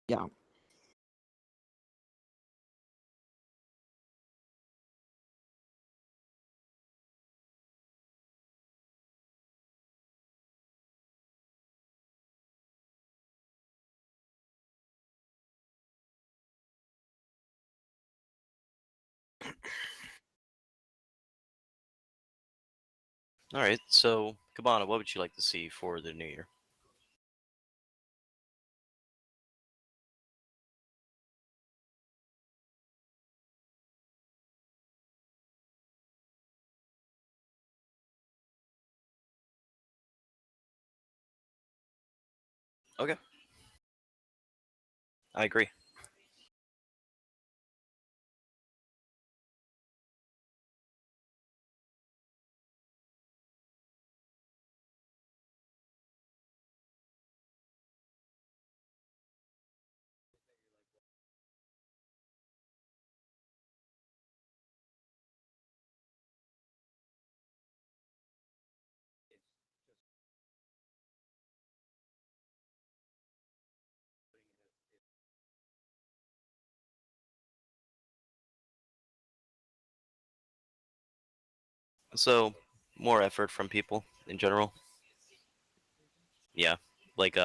Yeah. All right, so Cabana, what would you like to see for the new year? Okay, I agree. So more effort from people in general. Yeah, like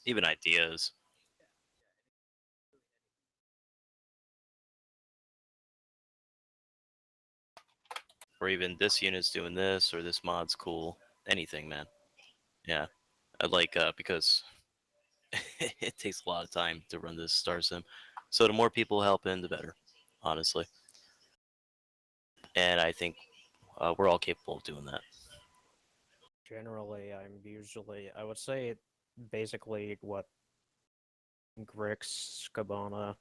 even ideas, or even this unit's doing this, or this mod's cool. Anything, man. Yeah, I like because it takes a lot of time to run this Star Sim. So the more people help in, the better, honestly. And I think we're all capable of doing that. Generally, I would say basically what Grix, Cabana,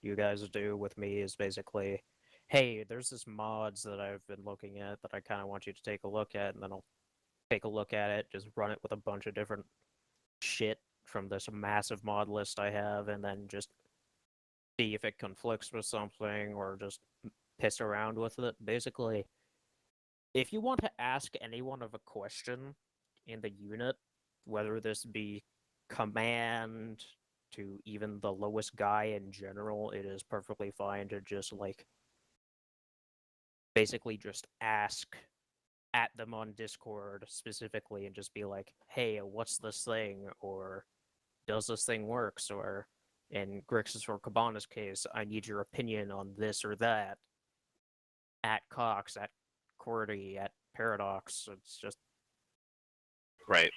you guys do with me is basically, hey, there's this mods that I've been looking at that I kind of want you to take a look at, and then I'll take a look at it, just run it with a bunch of different shit from this massive mod list I have, and then just see if it conflicts with something or just piss around with it. Basically, if you want to ask anyone of a question in the unit, whether this be command to even the lowest guy in general, it is perfectly fine to just like basically just ask at them on Discord specifically and just be like, hey, what's this thing? Or does this thing works? Or in Grix's or Cabana's case, I need your opinion on this or that. At Cox, at Cordy, at Paradox. It's just Right.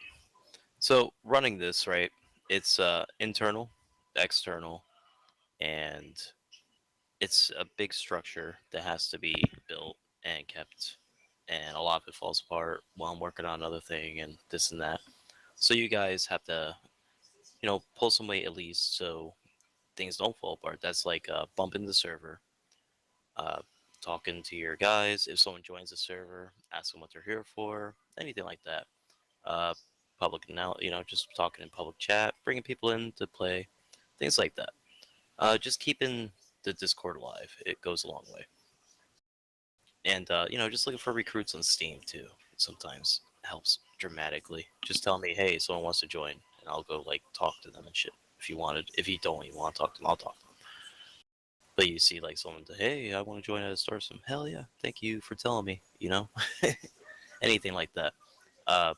So running this, right? It's internal, external, and it's a big structure that has to be built and kept. And a lot of it falls apart while I'm working on another thing and this and that. So you guys have to, pull some weight at least so things don't fall apart. That's like bumping the server, uh, talking to your guys. If someone joins the server, ask them what they're here for, anything like that. Uh, public now, just talking in public chat, bringing people in to play, things like that. Just keeping the Discord alive. It goes a long way. And just looking for recruits on Steam too. Sometimes helps dramatically. Just tell me, hey, someone wants to join, and I'll go like talk to them and shit. If you don't even want to talk to them, I'll talk to them. But you see, like someone, hey, I want to join at a Star Sim. Hell yeah, thank you for telling me. Anything like that. Uh,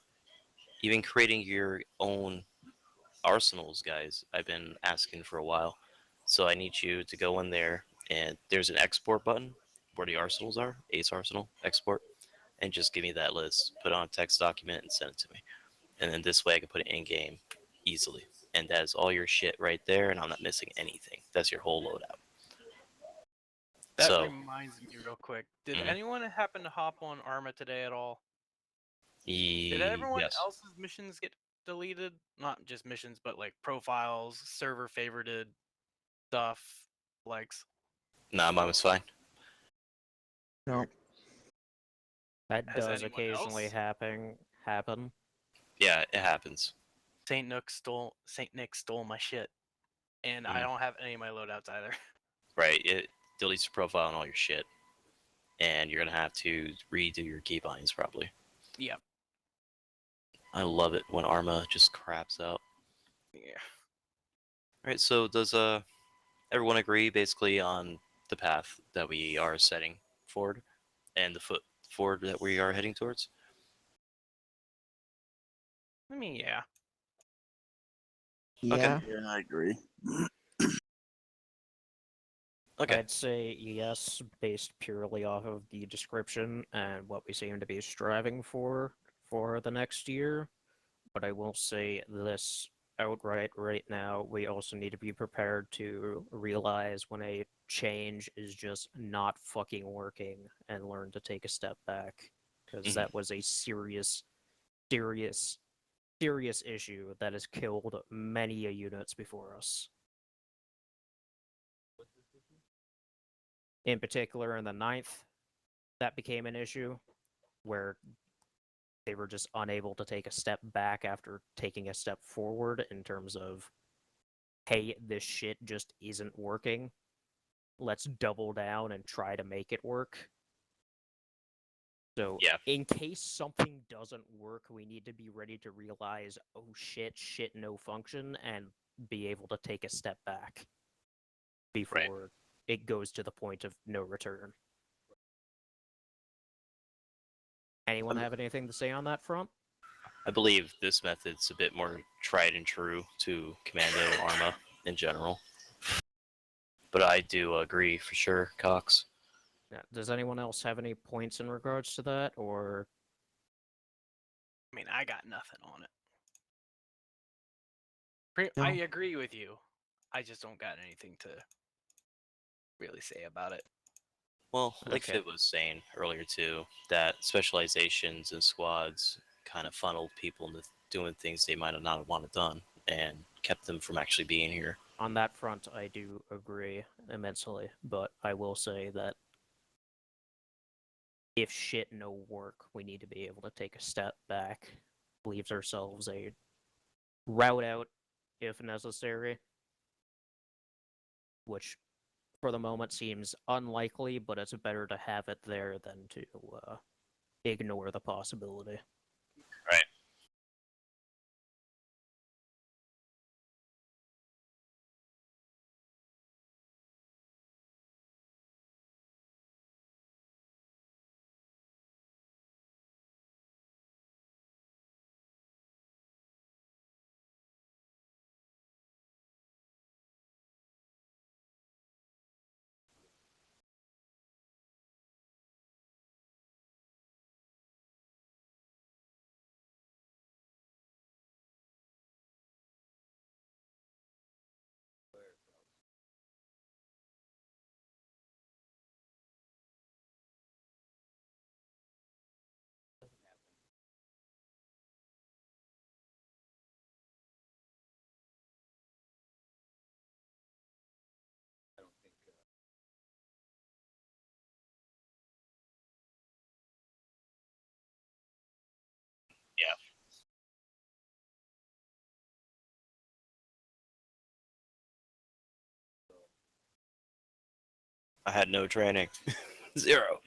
Even creating your own arsenals, guys. I've been asking for a while. So I need you to go in there, and there's an export button where the arsenals are, Ace Arsenal, export, and just give me that list. Put it on a text document and send it to me. And then this way I can put it in game easily. And that is all your shit right there, and I'm not missing anything. That's your whole loadout. That So, reminds me real quick. Did Mhm. anyone happen to hop on Arma today at all? Did everyone yes. else's missions get deleted? Not just missions, but like profiles, server favorited stuff, likes. Nah, mine was fine. No. That Has does anyone occasionally else? happen. Yeah, it happens. Saint Nick stole my shit, and I Mhm. don't have any of my loadouts either. Right, it deletes your profile and all your shit. And you're gonna have to redo your keybinds probably. Yep. I love it when Arma just craps out. Yeah. Alright, so does everyone agree basically on the path that we are setting forward and the foot forward that we are heading towards? I mean, yeah. Yeah. Yeah, I agree. Okay. I'd say yes, based purely off of the description and what we seem to be striving for the next year. But I will say this outright right now. We also need to be prepared to realize when a change is just not fucking working and learn to take a step back. Because Mhm. that was a serious, serious, serious issue that has killed many a units before us. In particular, in the ninth, that became an issue where they were just unable to take a step back after taking a step forward in terms of, hey, this shit just isn't working. Let's double down and try to make it work. So, Yeah. in case something doesn't work, we need to be ready to realize, oh shit, no function, and be able to take a step back before it goes to the point of no return. Anyone have anything to say on that front? I believe this method's a bit more tried and true to Commando Arma in general. But I do agree for sure, Cox. Yeah. Does anyone else have any points in regards to that, or I mean, I got nothing on it. No. I agree with you. I just don't got anything to really say about it. Well, like Okay. Fit was saying earlier too, that specializations and squads kind of funneled people into doing things they might have not wanted done and kept them from actually being here. On that front, I do agree immensely, but I will say that if shit no work, we need to be able to take a step back, leaves ourselves a route out if necessary, which for the moment seems unlikely, but it's better to have it there than to ignore the possibility. Right. Yeah. I had no training. Zero.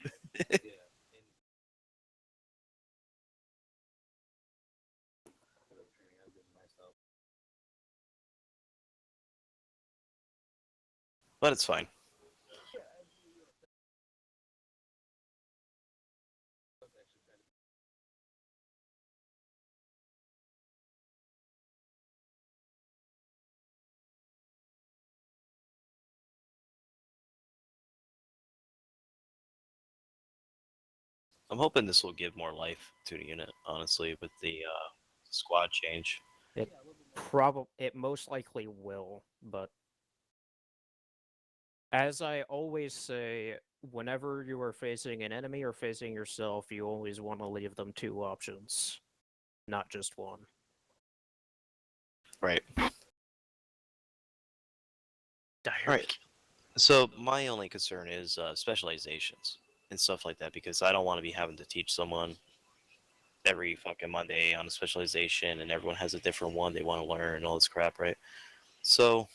But it's fine. I'm hoping this will give more life to the unit, honestly, with the squad change. It most likely will, but as I always say, whenever you are facing an enemy or facing yourself, you always want to leave them two options, not just one. Right. Dire. Right. So my only concern is specializations and stuff like that, because I don't want to be having to teach someone every fucking Monday on a specialization, and everyone has a different one they want to learn and all this crap, right? So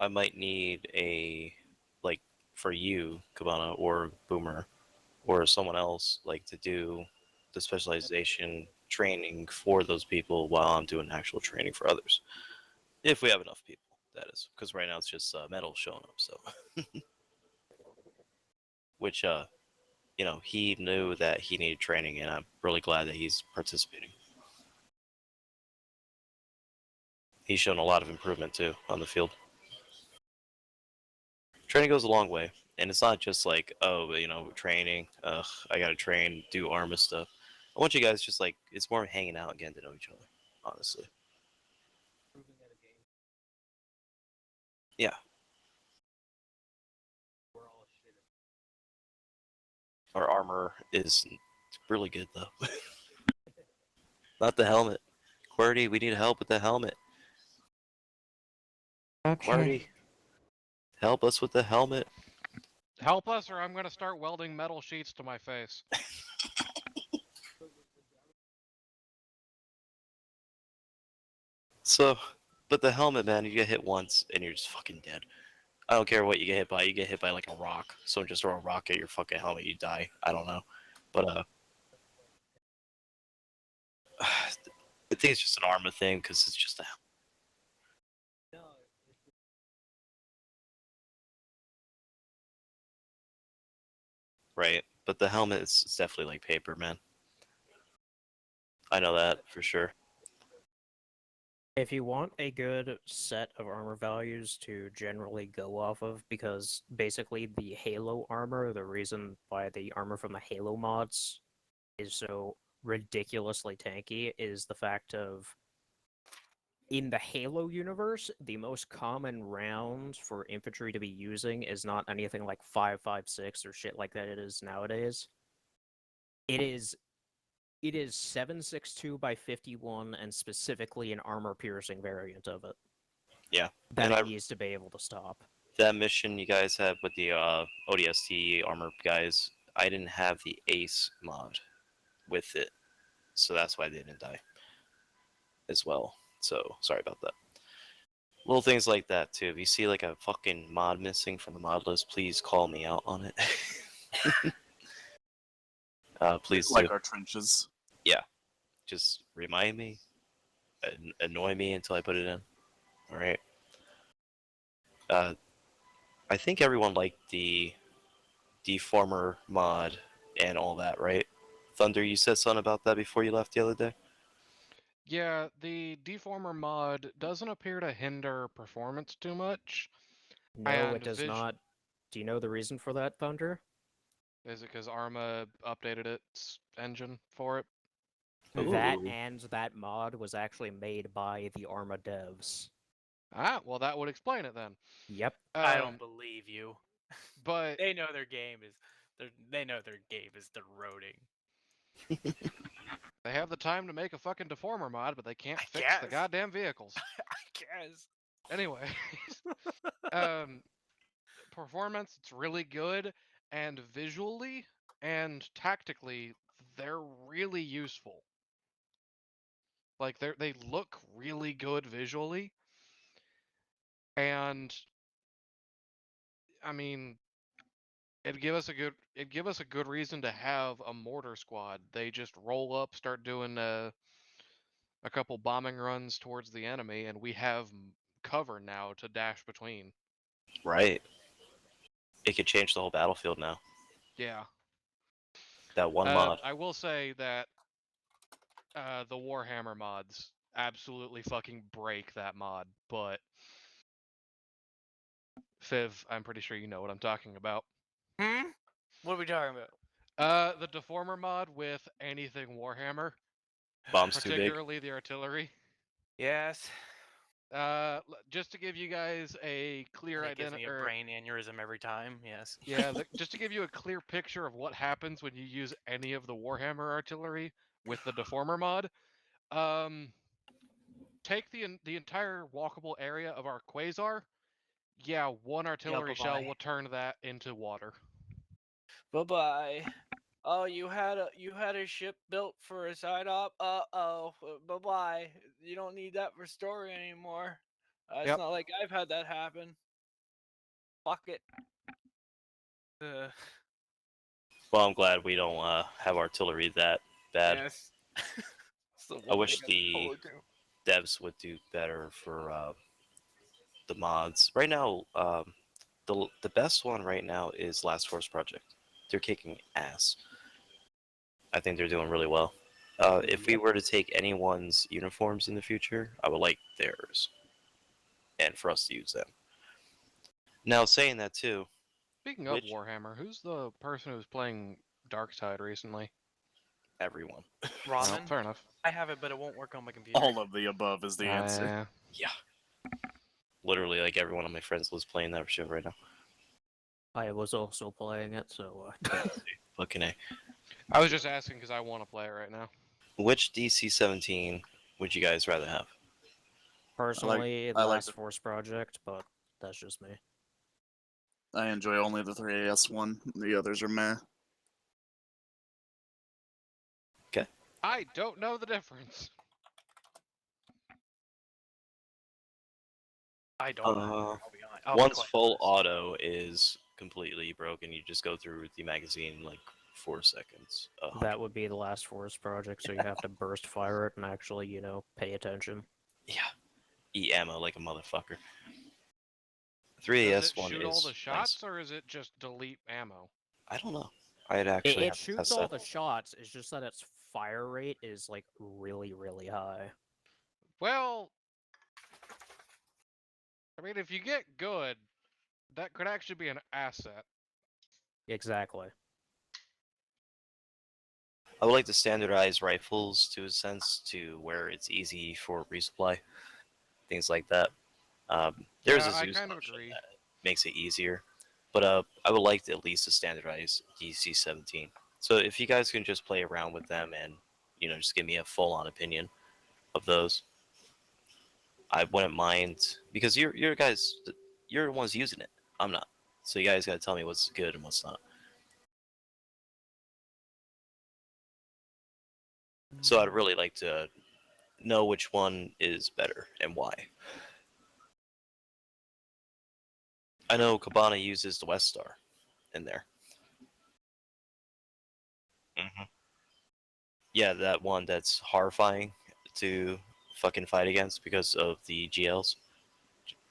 I might need like, for you, Cabana, or Boomer, or someone else, like, to do the specialization training for those people while I'm doing actual training for others. If we have enough people, that is. Because right now it's just Metal showing up, so. Which, he knew that he needed training, and I'm really glad that he's participating. He's shown a lot of improvement, too, on the field. Training goes a long way, and it's not just like, oh, training, I gotta train, do Arma stuff. I want you guys just, like, it's more hanging out, getting to know each other, honestly. Yeah. Our armor is really good, though. Not the helmet. QWERTY, we need help with the helmet. Okay. QWERTY, help us with the helmet. Help us, or I'm going to start welding metal sheets to my face. So, but the helmet, man, you get hit once, and you're just fucking dead. I don't care what you get hit by. You get hit by, like, a rock. Someone just throw a rock at your fucking helmet, you die. I don't know. But, I think it's just an Arma thing, because it's just a... Right. But the helmet is definitely like paper, man. I know that for sure. If you want a good set of armor values to generally go off of, because basically the Halo armor, the reason why the armor from the Halo mods is so ridiculously tanky is the fact of, in the Halo universe, the most common round for infantry to be using is not anything like 5.56 or shit like that it is nowadays. It is 7.62 by 51, and specifically an armor-piercing variant of it. Yeah. That And it needs to be able to stop. that mission you guys had with the ODST armor guys, I didn't have the ACE mod with it, so that's why they didn't die as well. So sorry about that. Little things like that too. If you see like a fucking mod missing from the mod list, please call me out on it. Please Like do. our trenches. Yeah. Just remind me, annoy me until I put it in. All right. I think everyone liked the Deformer mod and all that, right? Thunder, you said something about that before you left the other day? Yeah, the deformer mod doesn't appear to hinder performance too much. No, it And does not. Do you know the reason for that, Thunder? Is it because Arma updated its engine for it? That Ooh. and that mod was actually made by the Arma devs. Ah, well, that would explain it then. Yep. I don't believe you. But They know their game is eroding. they have the time to make a fucking deformer mod, but they can't I fix the guess. goddamn vehicles. I guess. Anyway, performance, it's really good, and visually and tactically, they're really useful. Like they look really good visually, and I mean, It'd give us a good reason to have a mortar squad. They just roll up, start doing a couple bombing runs towards the enemy, and we have cover now to dash between. Right. It could change the whole battlefield now. Yeah. That one mod. I will say that the Warhammer mods absolutely fucking break that mod, but Fiv, I'm pretty sure you know what I'm talking about. Hmm? What are we talking about? The Deformer mod with anything Warhammer, Bomb's too big. particularly the artillery. Yes. Just to give you guys a clear It gives me identity, a brain aneurysm every time. Yes. yeah, just to give you a clear picture of what happens when you use any of the Warhammer artillery with the Deformer mod. Take the entire walkable area of our Quasar. Yeah, one artillery shell bye-bye. will turn that into water. Bye-bye. Oh, you had a ship built for a side op. Bye-bye. You don't need that for story anymore. It's Yep. not like I've had that happen. Fuck it. Well, I'm glad we don't have artillery that bad. Yes. I wish the devs would do better for the mods. Right now, the best one right now is Last Force Project. They're kicking ass. I think they're doing really well. If we were to take anyone's uniforms in the future, I would like theirs, and for us to use them. Now, saying that too, Speaking of Warhammer, who's the person who's playing Darktide recently? everyone. Ramen. Well, fair enough. I have it, but it won't work on my computer. All of the above is the answer. Yeah. Literally, like everyone on my friends list playing that shit right now. I was also playing it, so Fucking A. I was just asking because I want to play it right now. Which DC-17 would you guys rather have? personally, the I like Last the- Force Project, but that's just me. I enjoy only the 3AS one. The others are meh. I don't know the difference. I don't know. I'll be honest. I'll be Once quite full honest. auto is completely broken, you just go through the magazine in like 4 seconds. That would be the Last Force Project, so you have to burst fire it and actually, pay attention. Yeah. Eat ammo like a motherfucker. Does 3AS it one shoot is all the shots, nice. or is it just delete ammo? I don't know. I'd actually It have to shoots test all that. the shots, it's just that its fire rate is, like, really, really high. Well, I mean, if you get good, that could actually be an asset. Exactly. I would like to standardize rifles to a sense to where it's easy for resupply, things like that. There's Yeah, a I Zeus kind of function agree. that makes it easier, but I would like to at least to standardize DC-17. So if you guys can just play around with them and just give me a full-on opinion of those, I wouldn't mind, because you're guys, you're the ones using it. I'm not. So you guys gotta tell me what's good and what's not. So I'd really like to know which one is better and why. I know Cabana uses the West Star in there. Yeah, that one that's horrifying to fucking fight against because of the GLs.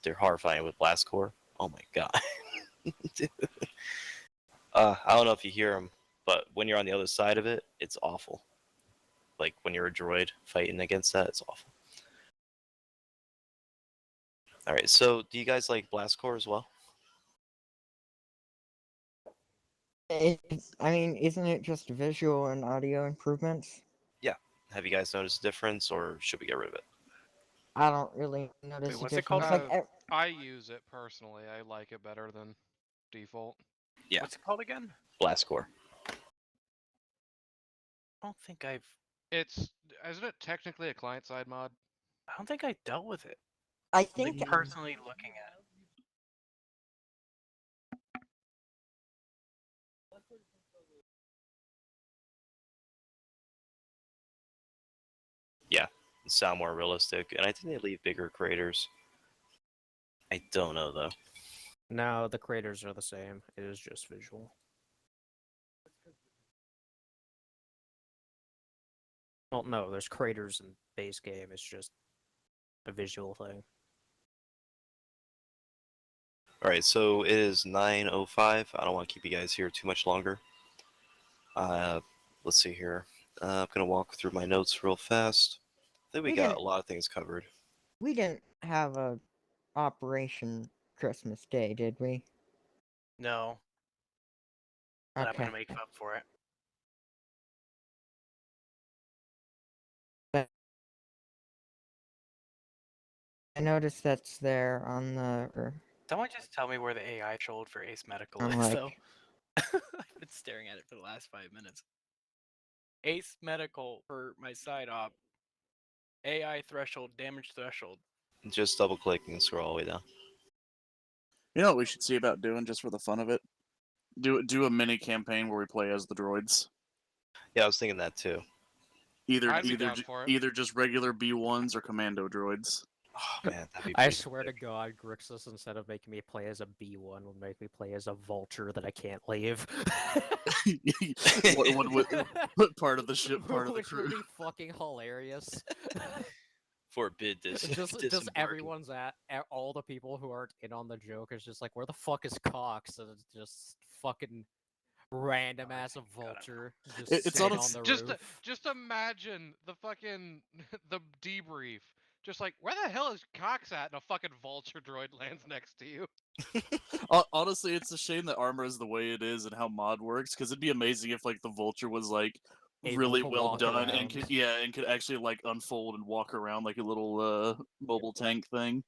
They're horrifying with Blast Core. Oh my god. Dude. I don't know if you hear them, but when you're on the other side of it, it's awful. Like when you're a droid fighting against that, it's awful. Alright, so do you guys like Blast Core as well? I mean, isn't it just visual and audio improvements? Yeah. Have you guys noticed a difference, or should we get rid of it? I don't really notice a what's it called? difference. Like, I use it personally. I like it better than default. Yeah. What's it called again? Blast Core. I don't think I've. Isn't it technically a client-side mod? I don't think I dealt with it. I Like think personally looking at it. Yeah, sound more realistic, and I think they leave bigger craters. I don't know though. No, the craters are the same. It is just visual. Well, no, there's craters in base game. It's just a visual thing. All right, so it is 9:05. I don't want to keep you guys here too much longer. Let's see here. I'm gonna walk through my notes real fast. I think we We got didn't- a lot of things covered. We didn't have a Operation Christmas Day, did we? No, but I'm Okay. gonna make up for it. I noticed that's there on the. Someone just tell me where the AI trolled for Ace Medical I'm is, like- though. I've been staring at it for the last 5 minutes. Ace Medical for my side op. AI threshold, damage threshold. Just double click and scroll all the way down. You know what we should see about doing just for the fun of it? Do a mini campaign where we play as the droids. Yeah, I was thinking that too. I'd be down for it. Either just regular B1s or commando droids. Oh man, that'd be I pretty swear to sick. God, Grixis, instead of making me play as a B1, would make me play as a vulture that I can't leave. what part of the ship, part of the Which would crew? be fucking hilarious. Forbid this. just disembarking. everyone's all the people who aren't in on the joke is just like, where the fuck is Cox? And it's just fucking random ass God, vulture just It's sitting honest- on the roof. Just imagine the fucking the debrief. Just like, where the hell is Cox at? And a fucking vulture droid lands next to you. Honestly, it's a shame that armor is the way it is and how mod works. Because it'd be amazing if like the vulture was like Able really to well walk done around. and could actually like unfold and walk around like a little mobile tank thing.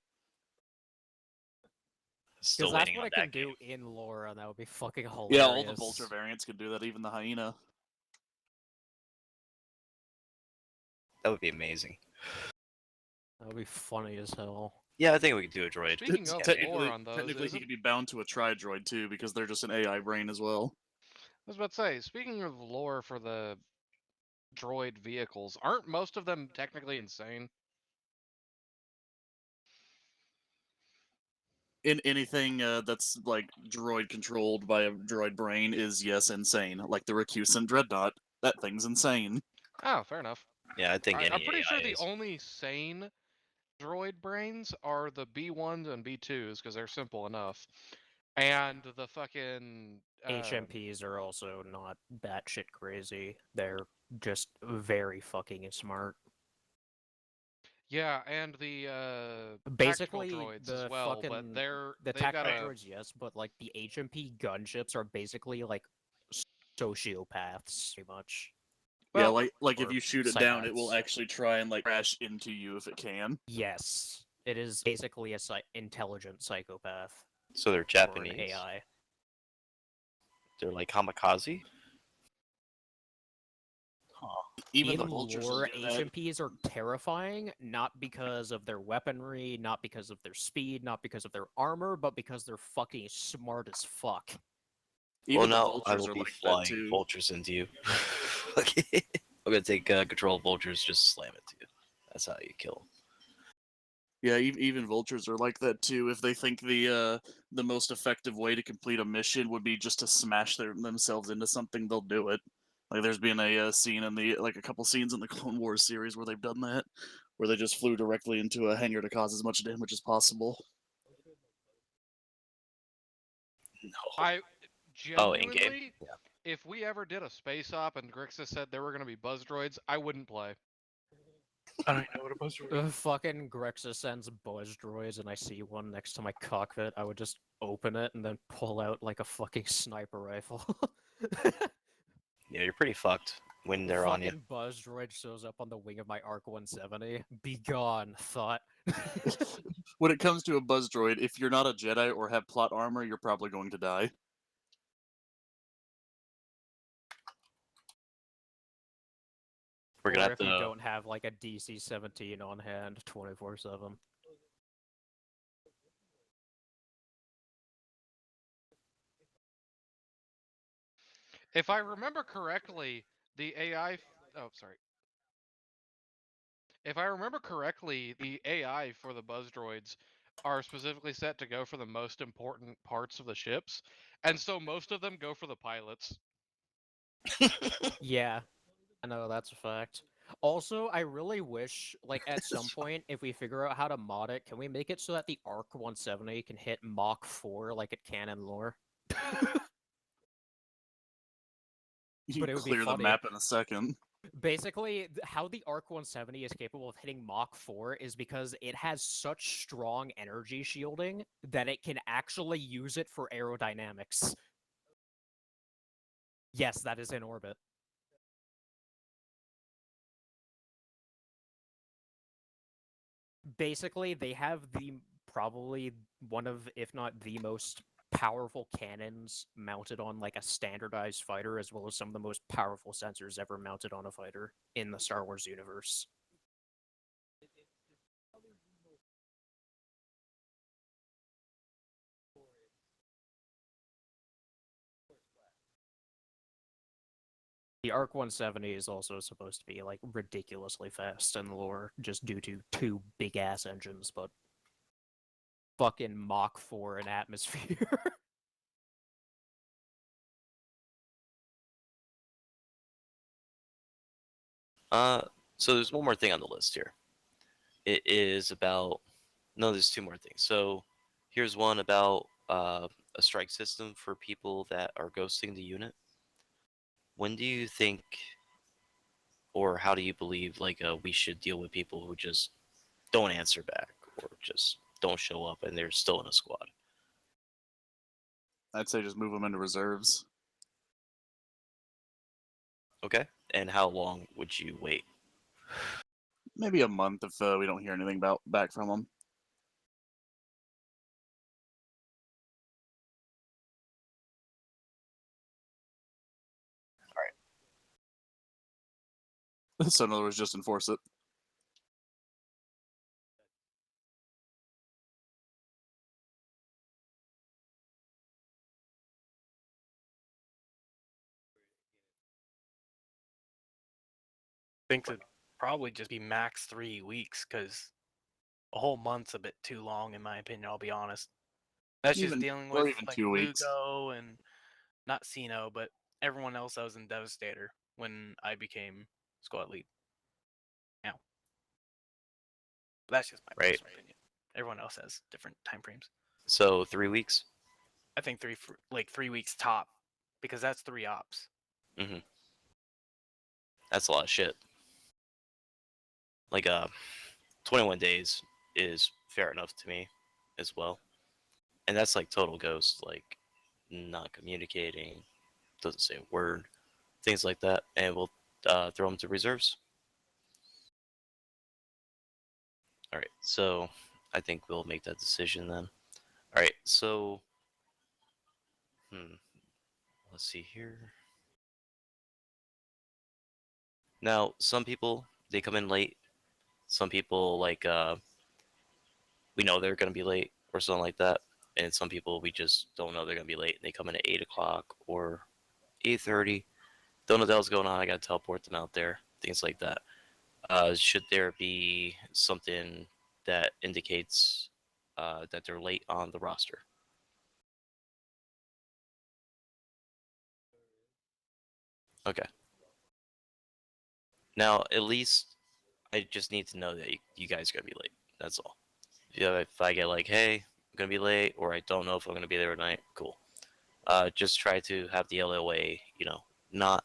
Still Because that's waiting what on it can that game. do in lore, and that would be fucking hilarious. Yeah, all the vulture variants could do that. Even the hyena. That would be amazing. That would be funny as hell. Yeah, I think we could do a droid. Speaking of lore on those, technically he isn't- could be bound to a tri-droid too, because they're just an AI brain as well. I was about to say, speaking of lore for the droid vehicles, aren't most of them technically insane? In anything that's like droid controlled by a droid brain is yes insane. Like the Recusant Dreadnought, that thing's insane. Oh, fair enough. Yeah, I think any I'm pretty sure AI the is. only sane droid brains are the B1s and B2s because they're simple enough. And the fucking HMPs are also not batshit crazy. They're just very fucking smart. yeah, and the Basically, tactical droids the as well, fucking but the they've got tactical a droids, yes, but like the HMP gunships are basically like sociopaths, pretty much. Yeah, well, like if or you shoot it down, it will psychopaths. actually try and like crash into you if it can. Yes, it is basically a intelligent psychopath So they're or an Japanese. AI. They're like kamikaze. Even the In vultures will lore, do that. HMPs are terrifying, not because of their weaponry, not because of their speed, not because of their armor, but because they're fucking smart as fuck. Even the now I vultures will are be like that flying too. vultures into you. Okay. I'm gonna take control of vultures, just slam it to you. That's how you kill them. Yeah, even vultures are like that too. If they think the most effective way to complete a mission would be just to smash themselves into something, they'll do it. Like there's been a scene in a couple scenes in the Clone Wars series where they've done that, where they just flew directly into a hangar to cause as much damage as possible. No. I Oh, in-game? genuinely, Yeah. if we ever did a space op and Grixis said there were going to be buzz droids, I wouldn't play. I don't know what a buzz droid is. Fucking Grexa sends buzz droids and I see one next to my cockpit, I would just open it and then pull out like a fucking sniper rifle. Yeah, you're pretty fucked when they're on you. Fucking buzz droid shows up on the wing of my Arc 170. Be gone, thought. When it comes to a buzz droid, if you're not a Jedi or have plot armor, you're probably going to die. We're gonna Or have if you to. don't have like a DC-17 on hand 24/7. If I remember correctly, the AI. Oh, sorry. If I remember correctly, the AI for the buzz droids are specifically set to go for the most important parts of the ships, and so most of them go for the pilots. Yeah, I know that's a fact. Also, I really wish, like, at some point, if we figure out how to mod it, can we make it so that the Arc 170 can hit Mach 4 like it can in lore? You But it would be clear the funny. map in a second. Basically, how the Arc 170 is capable of hitting Mach 4 is because it has such strong energy shielding that it can actually use it for aerodynamics. Yes, that is in orbit. Basically, they have probably one of, if not the most powerful cannons mounted on like a standardized fighter, as well as some of the most powerful sensors ever mounted on a fighter in the Star Wars universe. The Arc 170 is also supposed to be like ridiculously fast in lore, just due to two big ass engines, but fucking Mach 4 in atmosphere. So there's one more thing on the list here. It is about no, there's two more things. So here's one about a strike system for people that are ghosting the unit. When do you think, or how do you believe, like we should deal with people who just don't answer back or just don't show up and they're still in a squad? I'd say just move them into reserves. Okay. And how long would you wait? Maybe a month if we don't hear anything back from them. So in other words, just enforce it. Think it'd probably just be max 3 weeks because a whole month's a bit too long, in my opinion. I'll be honest. That's just dealing or with even like 2 weeks. Lugo and not Sino, but everyone else that was in Devastator when I became squad lead. Now, but that's just my personal opinion. Everyone else has different time frames. So 3 weeks? I think 3 weeks top, because that's 3 ops. Mm-hmm. That's a lot of shit. Like 21 days is fair enough to me as well. And that's like total ghost, like not communicating, doesn't say a word, things like that. And we'll throw them to reserves. All right, so I think we'll make that decision then. All right, so let's see here. Now, some people they come in late. Some people like we know they're gonna be late or something like that, and some people we just don't know they're gonna be late. And they come in at 8 o'clock or 8:30. Don't know what the hell's going on. I gotta teleport them out there. Things like that. Should there be something that indicates that they're late on the roster? Okay. Now, at least I just need to know that you guys are gonna be late. That's all. Yeah, if I get like, hey, I'm gonna be late, or I don't know if I'm gonna be there tonight, cool. Just try to have the LOA, not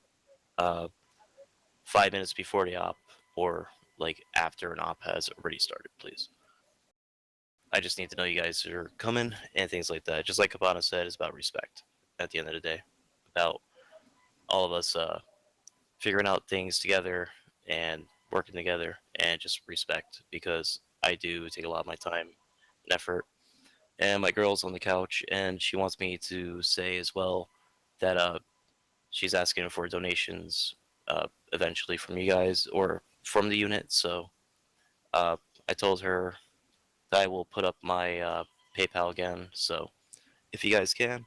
5 minutes before the op or like after an op has already started, please. I just need to know you guys are coming and things like that. Just like Cabana said, it's about respect at the end of the day. About all of us figuring out things together and working together and just respect, because I do take a lot of my time and effort. And my girl's on the couch and she wants me to say as well that she's asking for donations eventually from you guys or from the unit. So uh, I told her that I will put up my PayPal again. So if you guys can,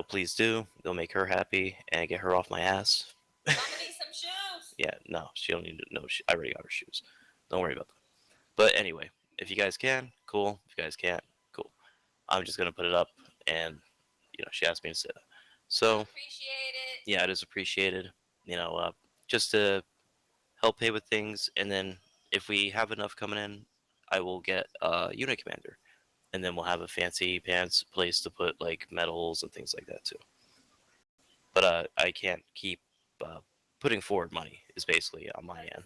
please do. It'll make her happy and get her off my ass. I'm gonna need some shoes. Yeah, no, she don't need to know. I already got her shoes. Don't worry about that. But anyway, if you guys can, cool. If you guys can't, cool. I'm just gonna put it up, and she asked me to say that. So Appreciate it. yeah, it is appreciated. Just to help pay with things, and then if we have enough coming in, I will get a unit commander, and then we'll have a fancy pants place to put like medals and things like that too. But I can't keep putting forward money is basically on my end.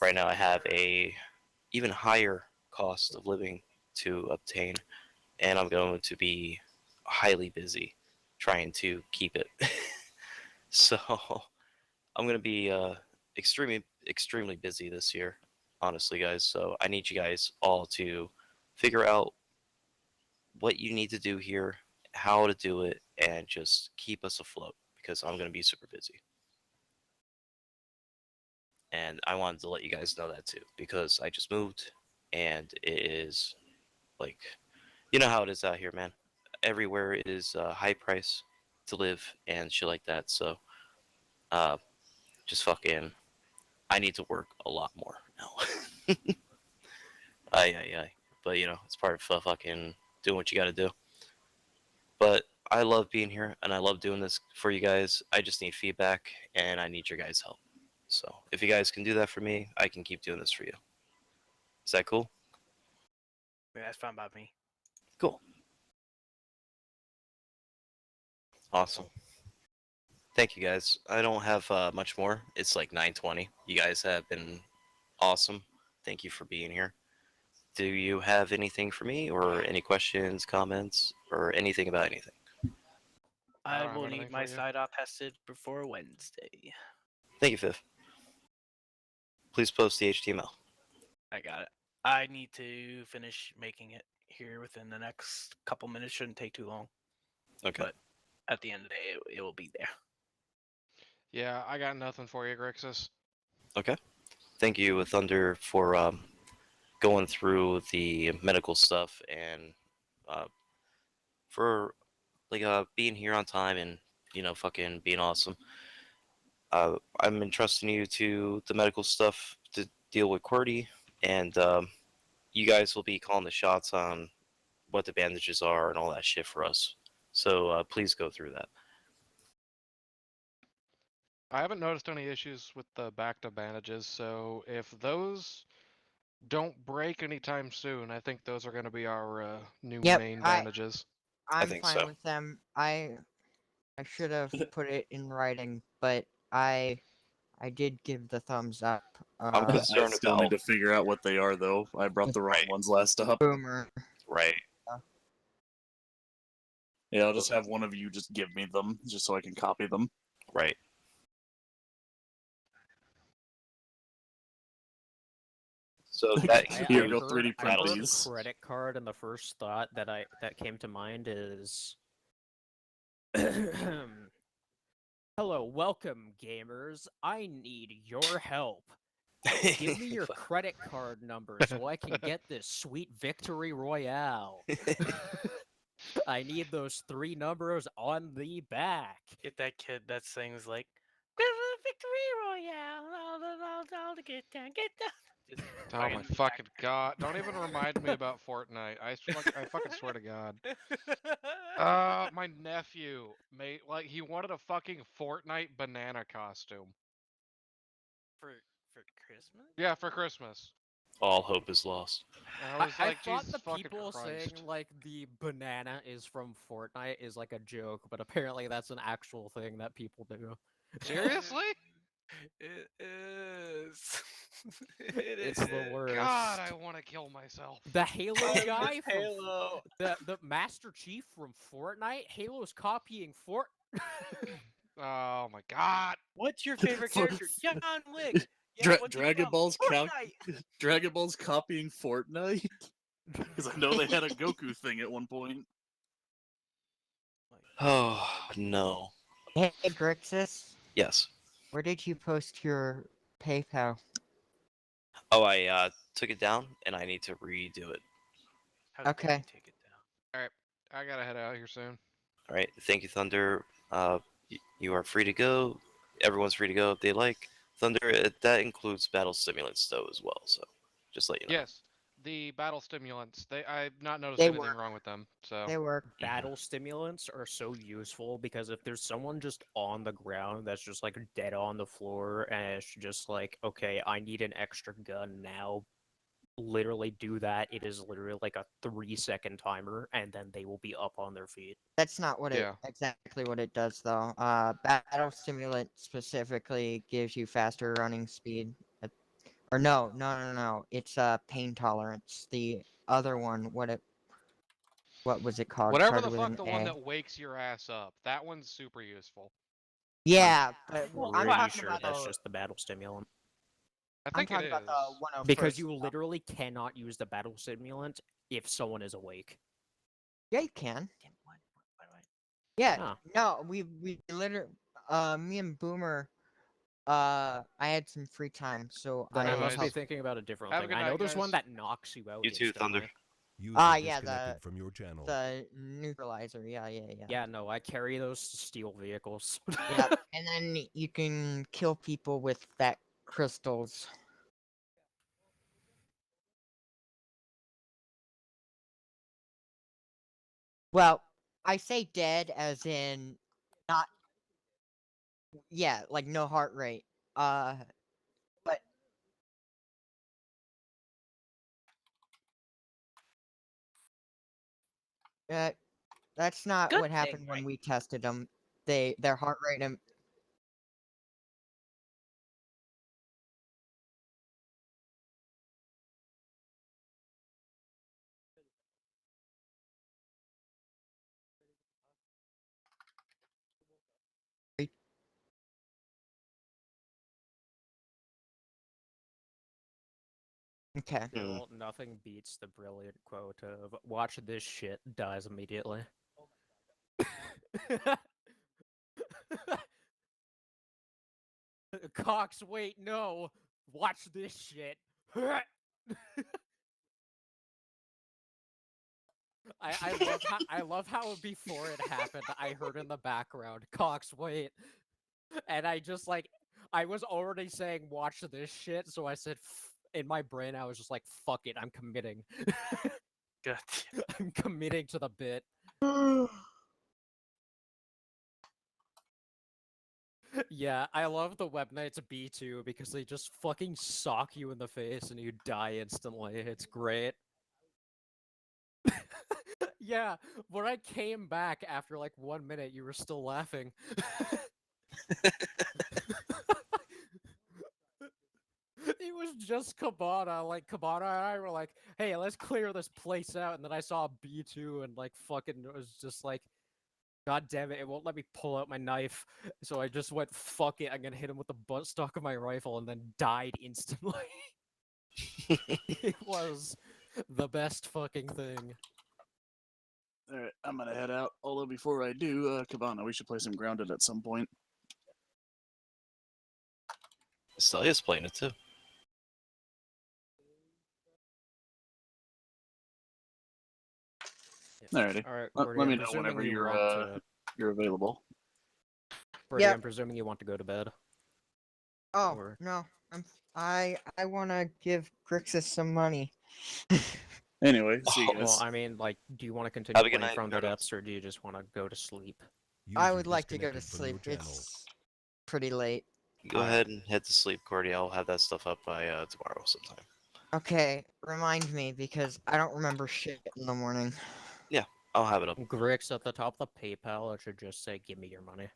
Right now I have a even higher cost of living to obtain, and I'm going to be highly busy trying to keep it. So I'm going to be extremely busy this year, honestly, guys. So I need you guys all to figure out what you need to do here, how to do it, and just keep us afloat because I'm going to be super busy. And I wanted to let you guys know that too because I just moved and it is like, you know how it is out here, man. Everywhere is high price to live and shit like that. So just fucking, I need to work a lot more now. Aye. But you know, it's part of fucking doing what you got to do. But I love being here and I love doing this for you guys. I just need feedback and I need your guys' help. So if you guys can do that for me, I can keep doing this for you. Is that cool? Yeah, that's fine by me. Cool. Awesome. Thank you guys. I don't have much more. It's like 9:20. You guys have been awesome. Thank you for being here. Do you have anything for me or any questions, comments, or anything about anything? I don't have will anything need for my you. side op tested before Wednesday. Thank you, Fifth. Please post the HTML. I got it. I need to finish making it here within the next couple minutes. Shouldn't take too long. Okay. But at the end of the day, it will be there. Yeah, I got nothing for you, Grixis. Okay. Thank you, Thunder, for going through the medical stuff and for like being here on time and fucking being awesome. I'm entrusting you to the medical stuff to deal with QWERTY, and you guys will be calling the shots on what the bandages are and all that shit for us. So please go through that. I haven't noticed any issues with the backed-up bandages, so if those don't break anytime soon, I think those are going to be our new Yep, main bandages. I'm think fine so. with them. I should have put it in writing, but I did give the thumbs up. I'm I concerned still about need to figure out what they are, though. I brought the wrong Right. ones last up. Boomer. right. Yeah, I'll just have one of you just give me them, just so I can copy them. Right. So that Here, includes go 3D print battles. these. Credit card, and the first thought that came to mind is, hello, welcome, gamers. I need your help. Give me your credit card number so I can get this sweet victory royale. I need those 3 numbers on the back. Get that kid that sings like Victory Royale, all to get down. Just Oh my fucking god! Don't even remind me about Fortnite. I fucking swear to God. My nephew made he wanted a fucking Fortnite banana costume. for Christmas. Yeah, for Christmas. All hope is lost. I was I like, thought Jesus the fucking people Christ. saying like the banana is from Fortnite is like a joke, but apparently that's an actual thing that people do. Seriously? It is. It's the worst. God, I want to kill myself. The Halo guy from Halo. the Master Chief from Fortnite. Halo's copying Fort. Oh my god. What's your favorite For- character? John Wick. Yeah, what's he Dragon from? Ball's Fortnite. Dragon Ball's copying Fortnite? Because I know they had a Goku thing at one point. Oh no. Hey, Grixis, Yes. where did you post your PayPal? Oh, I took it down and I need to redo it. How dare Okay. you take it down? I gotta head out here soon. All right. Thank you, Thunder. You are free to go. Everyone's free to go if they like. Thunder, that includes battle stimulants though as well. So, just let you know. Yes. the battle stimulants. I've not noticed They anything work. wrong with them. So They work. Battle stimulants are so useful because if there's someone just on the ground that's just like dead on the floor and it's just like, okay, I need an extra gun now, literally do that. It is literally like a 3-second timer and then they will be up on their feet. That's not what Yeah. exactly what it does though. Battle stimulant specifically gives you faster running speed. Or no. It's pain tolerance. The other one, what was it called? whatever the Started with fuck an the A. one that wakes your ass up. That one's super useful. Yeah, but Well, I'm Pretty talking sure about that's the just the battle stimulant. I I'm think it talking about the is. 101st. Because you literally cannot use the battle stimulant if someone is awake. Yeah, you can. Damn, what do I- Yeah, Ah. no, we literally me and Boomer I had some free time, so Then I Anyways, must be thinking about a different have a thing. good I know night, there's one guys. that knocks you out You too, Thunder. instantly. User yeah, disconnected from your channel. the neutralizer. Yeah. Yeah, no, I carry those steel vehicles. Yeah, and then you can kill people with that crystals. Well, I say dead as in not. Yeah, like no heart rate. But that's not Good what thing, happened when right? we tested them. Their heart rate and okay. Still, nothing beats the brilliant quote of "Watch this shit, dies immediately." Cox, wait, no! Watch this shit. I love how before it happened, I heard in the background, Cox, wait, and I just like, I was already saying watch this shit, so I said, in my brain, I was just like, fuck it, I'm committing. Good. I'm committing to the bit. Yeah, I love the Web Knights B2 because they just fucking sock you in the face and you die instantly. It's great. Yeah, when I came back after like 1 minute, you were still laughing. It was just Kabata. Like, Kabata and I were like, hey, let's clear this place out. And then I saw B2 and like fucking was just like, God damn it, it won't let me pull out my knife. So I just went, fuck it, I'm gonna hit him with the buttstock of my rifle and then died instantly. It was the best fucking thing. Alright, I'm gonna head out. Although before I do, Cabana, we should play some Grounded at some point. Celia's playing it too. Alrighty. Alright, Let Gordy, me I'm know presuming whenever you you're want to... you're available. Gordy, Yeah. I'm presuming you want to go to bed. Oh Or... no, I want to give Grixis some money. Anyway, see you Oh, guys. Well, I mean, like, do you want to continue Have a good playing night, from the Gordo. depths, or do you just want to go to sleep? I User would like to go to disconnected from your sleep. channel. It's pretty late. Go ahead and head to sleep, Cordy. I'll have that stuff up by tomorrow sometime. Okay, remind me because I don't remember shit in the morning. I'll have it up. Grix, at the top of the PayPal, it should just say, give me your money.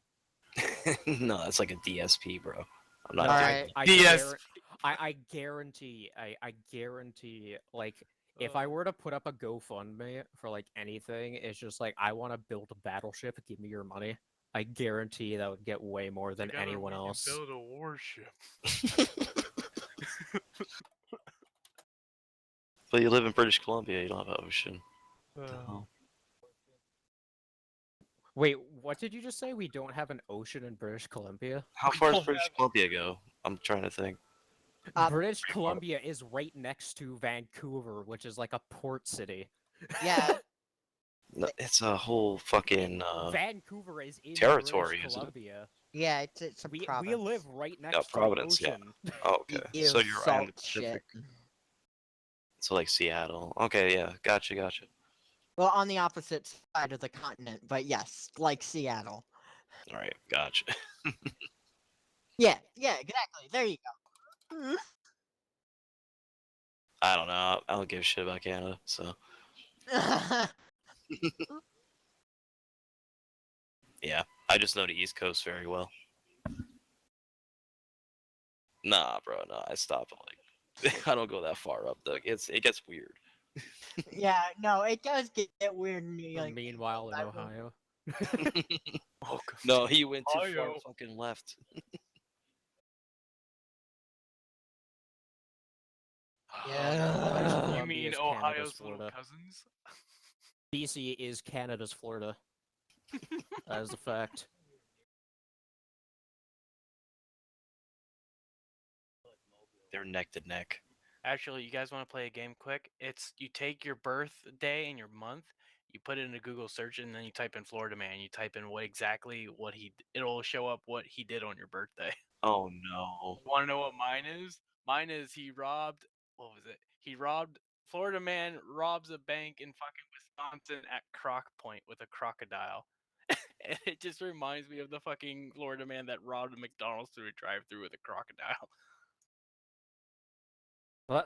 No, that's like a DSP, bro. I'm not No, doing Alright. I guarantee, I guarantee, like, if I were to put up a GoFundMe for, like, anything, it's just like, I want to build a battleship, give me your money. I guarantee that would get way more than anyone else. Build a warship. But you live in British Columbia, you don't have an ocean. Oh. Wait, what did you just say? We don't have an ocean in British Columbia? How far does don't British have- Columbia go? I'm trying to think. British Columbia is right next to Vancouver, which is like a port city. Yeah, No, it's a whole fucking Vancouver is in territory, British isn't it? Columbia. yeah, it's a We province. live right next Yeah, to Providence, the yeah. ocean. Oh, okay. You So you're right on the salt shit. Pacific. So like Seattle. Okay, yeah, gotcha. Well, on the opposite side of the continent, but yes, like Seattle. All right, gotcha. Yeah, exactly. There you go. I don't know. I don't give a shit about Canada, so yeah. I just know the East Coast very well. Nah, bro, nah. I stop at like I don't go that far up though. It gets weird. Yeah, no, it does get weird in New York. Meanwhile, in I will- Ohio. Welcome No, to he went too far Ohio. fucking left. Yeah. You Columbia mean is Canada's Ohio's little Florida. cousins? BC is Canada's Florida. That is a fact. They're neck to neck. Actually, you guys want to play a game quick? It's you take your birthday and your month, you put it in a Google search, and then you type in Florida Man. You type in it'll show up what he did on your birthday. Oh no. Want to know what mine is? Mine is what was it? Florida Man robs a bank in fucking Wisconsin at Croc Point with a crocodile. And it just reminds me of the fucking Florida Man that robbed a McDonald's through a drive-through with a crocodile.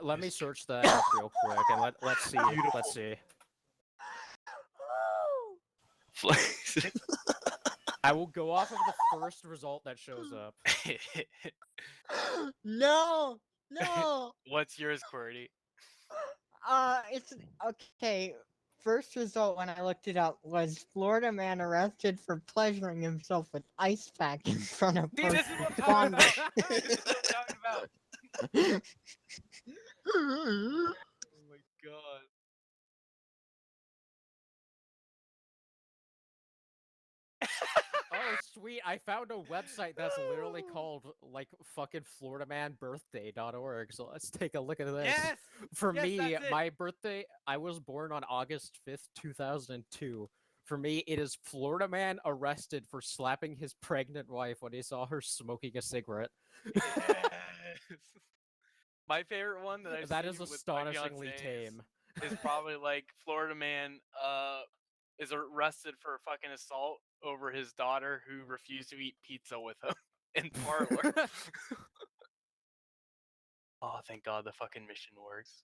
Let me search that up real quick and let's see. Beautiful. Let's see. I will go off of the first result that shows up. No, no. What's yours, QWERTY? It's okay. First result when I looked it up was Florida man arrested for pleasuring himself with ice pack in front of See, first this is what I'm talking about. responders. This is what I'm talking about. Oh my god. Oh, sweet. I found a website that's literally called, like, fucking FloridaManBirthday.org. So let's take a look at this. Yes! For Yes, me, that's it. my birthday, I was born on August 5th, 2002. For me, it is Florida man arrested for slapping his pregnant wife when he saw her smoking a cigarette. Yes. My favorite one that I've That seen is with my astonishingly fiancé tame. is probably like Florida man is arrested for fucking assault over his daughter who refused to eat pizza with him in parlor. Oh, thank God the fucking mission works.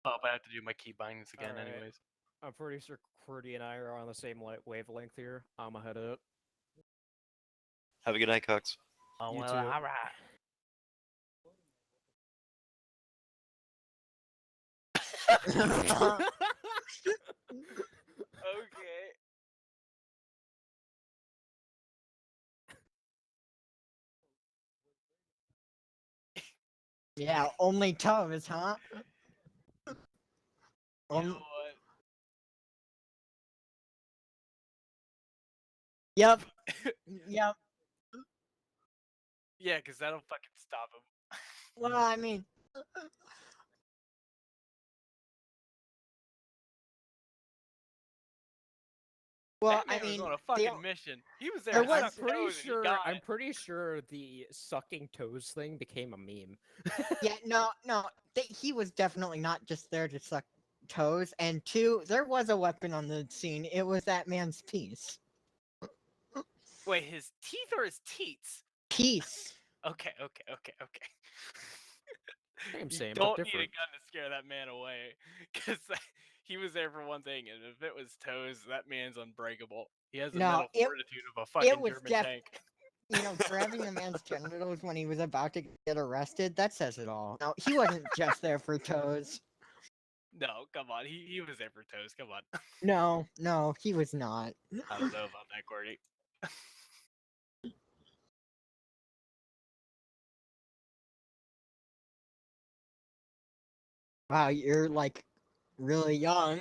Oh, but I have to do my key bindings again Alright. anyways. I'm pretty sure Qwerty and I are on the same wavelength here. I'ma head up. Have a good night, Cox. Oh, You well, too. alright. Okay. Yeah, only toes, huh? You know what? Yep. Yep. Yeah, because that'll fucking stop him. Well, I mean, That man was on a fucking mission. He was there there to was- suck toes and he got I'm it. pretty sure the sucking toes thing became a meme. yeah, no, he was definitely not just there to suck toes. And two, there was a weapon on the scene. It was that man's piece. Wait, his teeth or his teats? Piece. Okay. Same, You same, but don't need a different. gun to scare that man away, because he was there for one thing, and if it was toes, that man's unbreakable. He has the No, mental it- fortitude of a fucking was German tank. Grabbing the man's genitals when he was about to get arrested, that says it all. No, he wasn't just there for toes. No, come on, he was there for toes. Come on, No, he was not. I don't know about that, Gordy. Wow, you're like really young.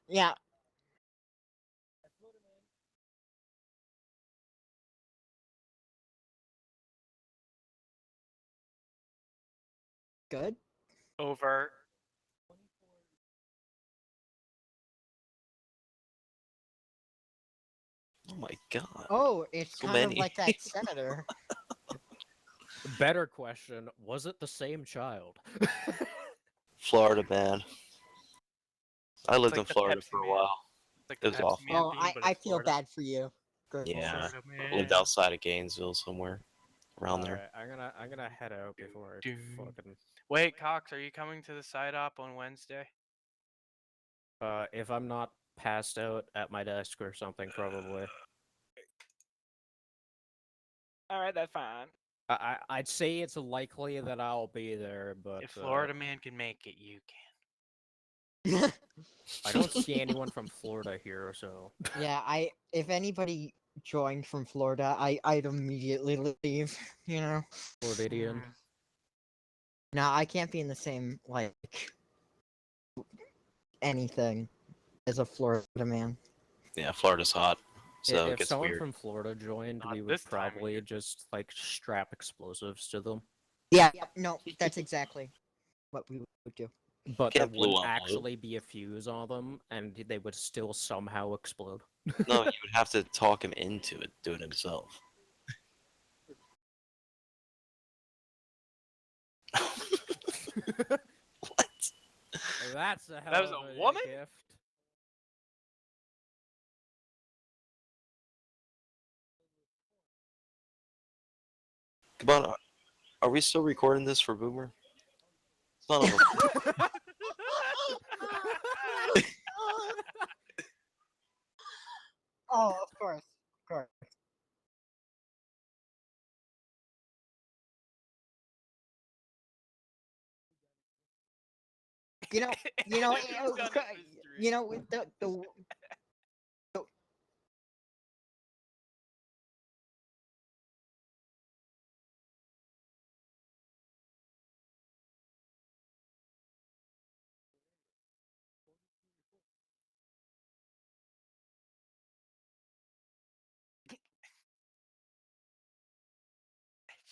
Yeah. Good. Over. Oh my god. Oh, it's So kind of many. like that senator. Better question: was it the same child? Florida man. I lived like in the Florida Pepsi for a Man. while. It's like It the was Pepsi awful. Man Oh, theme, but I it's feel Florida. bad for you. Good Yeah, Florida lived Man. outside of Gainesville somewhere around there. Alright, I'm gonna head out before I Dun. fucking. Wait, Cox, are you coming to the side op on Wednesday? If I'm not passed out at my desk or something, probably. All right, that's fine. I'd say it's likely that I'll be there, but If Florida Man can make it, you can. I don't see anyone from Florida here, so. Yeah, if anybody joined from Florida, I'd immediately leave. You know. Floridian. Hmm. Now I can't be in the same like anything as a Florida man. Yeah, Florida's hot, so it If gets someone weird. from Florida joined, Not we would this time of probably year. just like strap explosives to them, Yeah, no, that's exactly what we would do. but there Get blue wouldn't on blue. actually be a fuse on them, and they would still somehow explode. No, you would have to talk him into it, do it himself. What? That's a hell That was of a a woman? gift. Come on, are we still recording this for Boomer? Son of a. Oh, of course, of course. You know, you know, Who's done it, mystery? you know, with the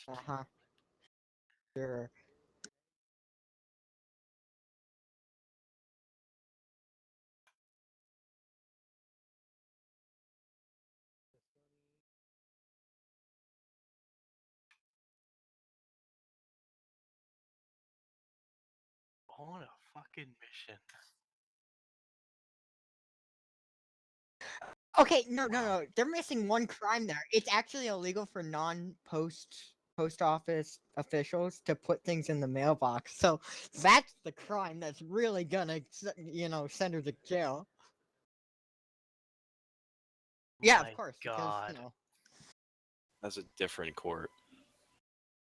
uh-huh. Sure. On a fucking mission. Okay, no. They're missing one crime there. It's actually illegal for non-post office officials to put things in the mailbox. So that's the crime that's really gonna, send her to jail. Yeah, My of course, because God. That's a different court.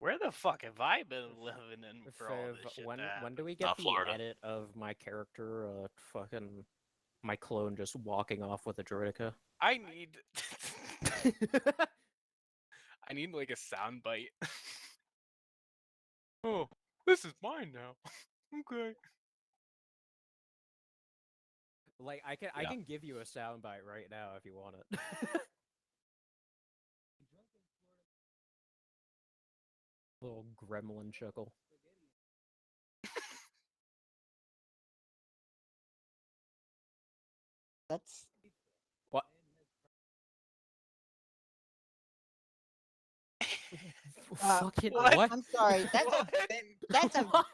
Where the fuck have I been living in for all Fev, this shit when to when do happen? we get Not the Florida. edit of my character, fucking my clone just walking off with a droideka? I need I need like a sound bite. Oh, this is mine now. Okay. Like I Yeah. can give you a soundbite right now if you want it. Little gremlin chuckle. that's What? Fucking what? what? I'm sorry. What? What?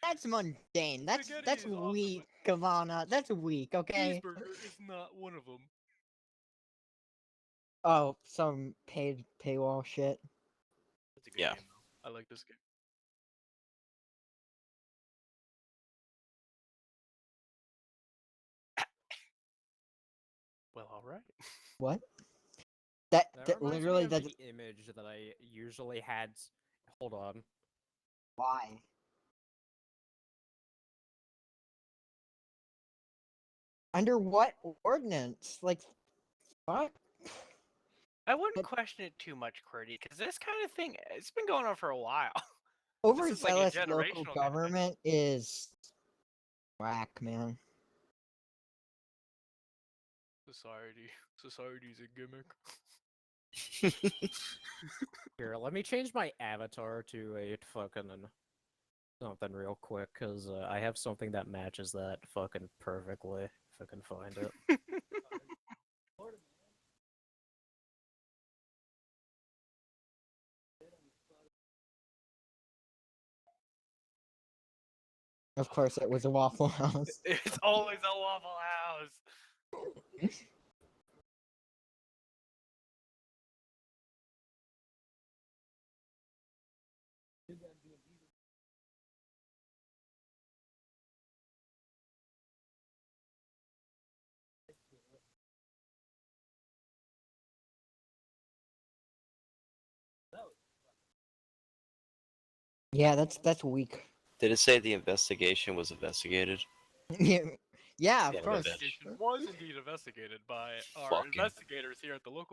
That's mundane. That's Spaghetti that's is awesome, weak, but Kavana. That's weak. Okay. cheeseburger is not one of them. Oh, some paywall shit. That's a good Yeah. game though. I like this game. Well, all right. What? That That reminds me literally of doesn't. the image that I usually had. Hold on. Why? Under what ordinance? Like, what? I wouldn't But- question it too much, Qwerty, because this kind of thing, it's been going on for a while. is like a Overzealous local generational kind of thing. government is whack, man. Society's a gimmick. Here, let me change my avatar to a fucking something real quick, cause I have something that matches that fucking perfectly. If I can find it. Of course, it was a Waffle House. It's always a Waffle House. Yeah, that's weak. Did it say the investigation was investigated? Yeah, yeah, Yeah, of course. that- Investigation was indeed investigated by our Fucking- investigators here at the local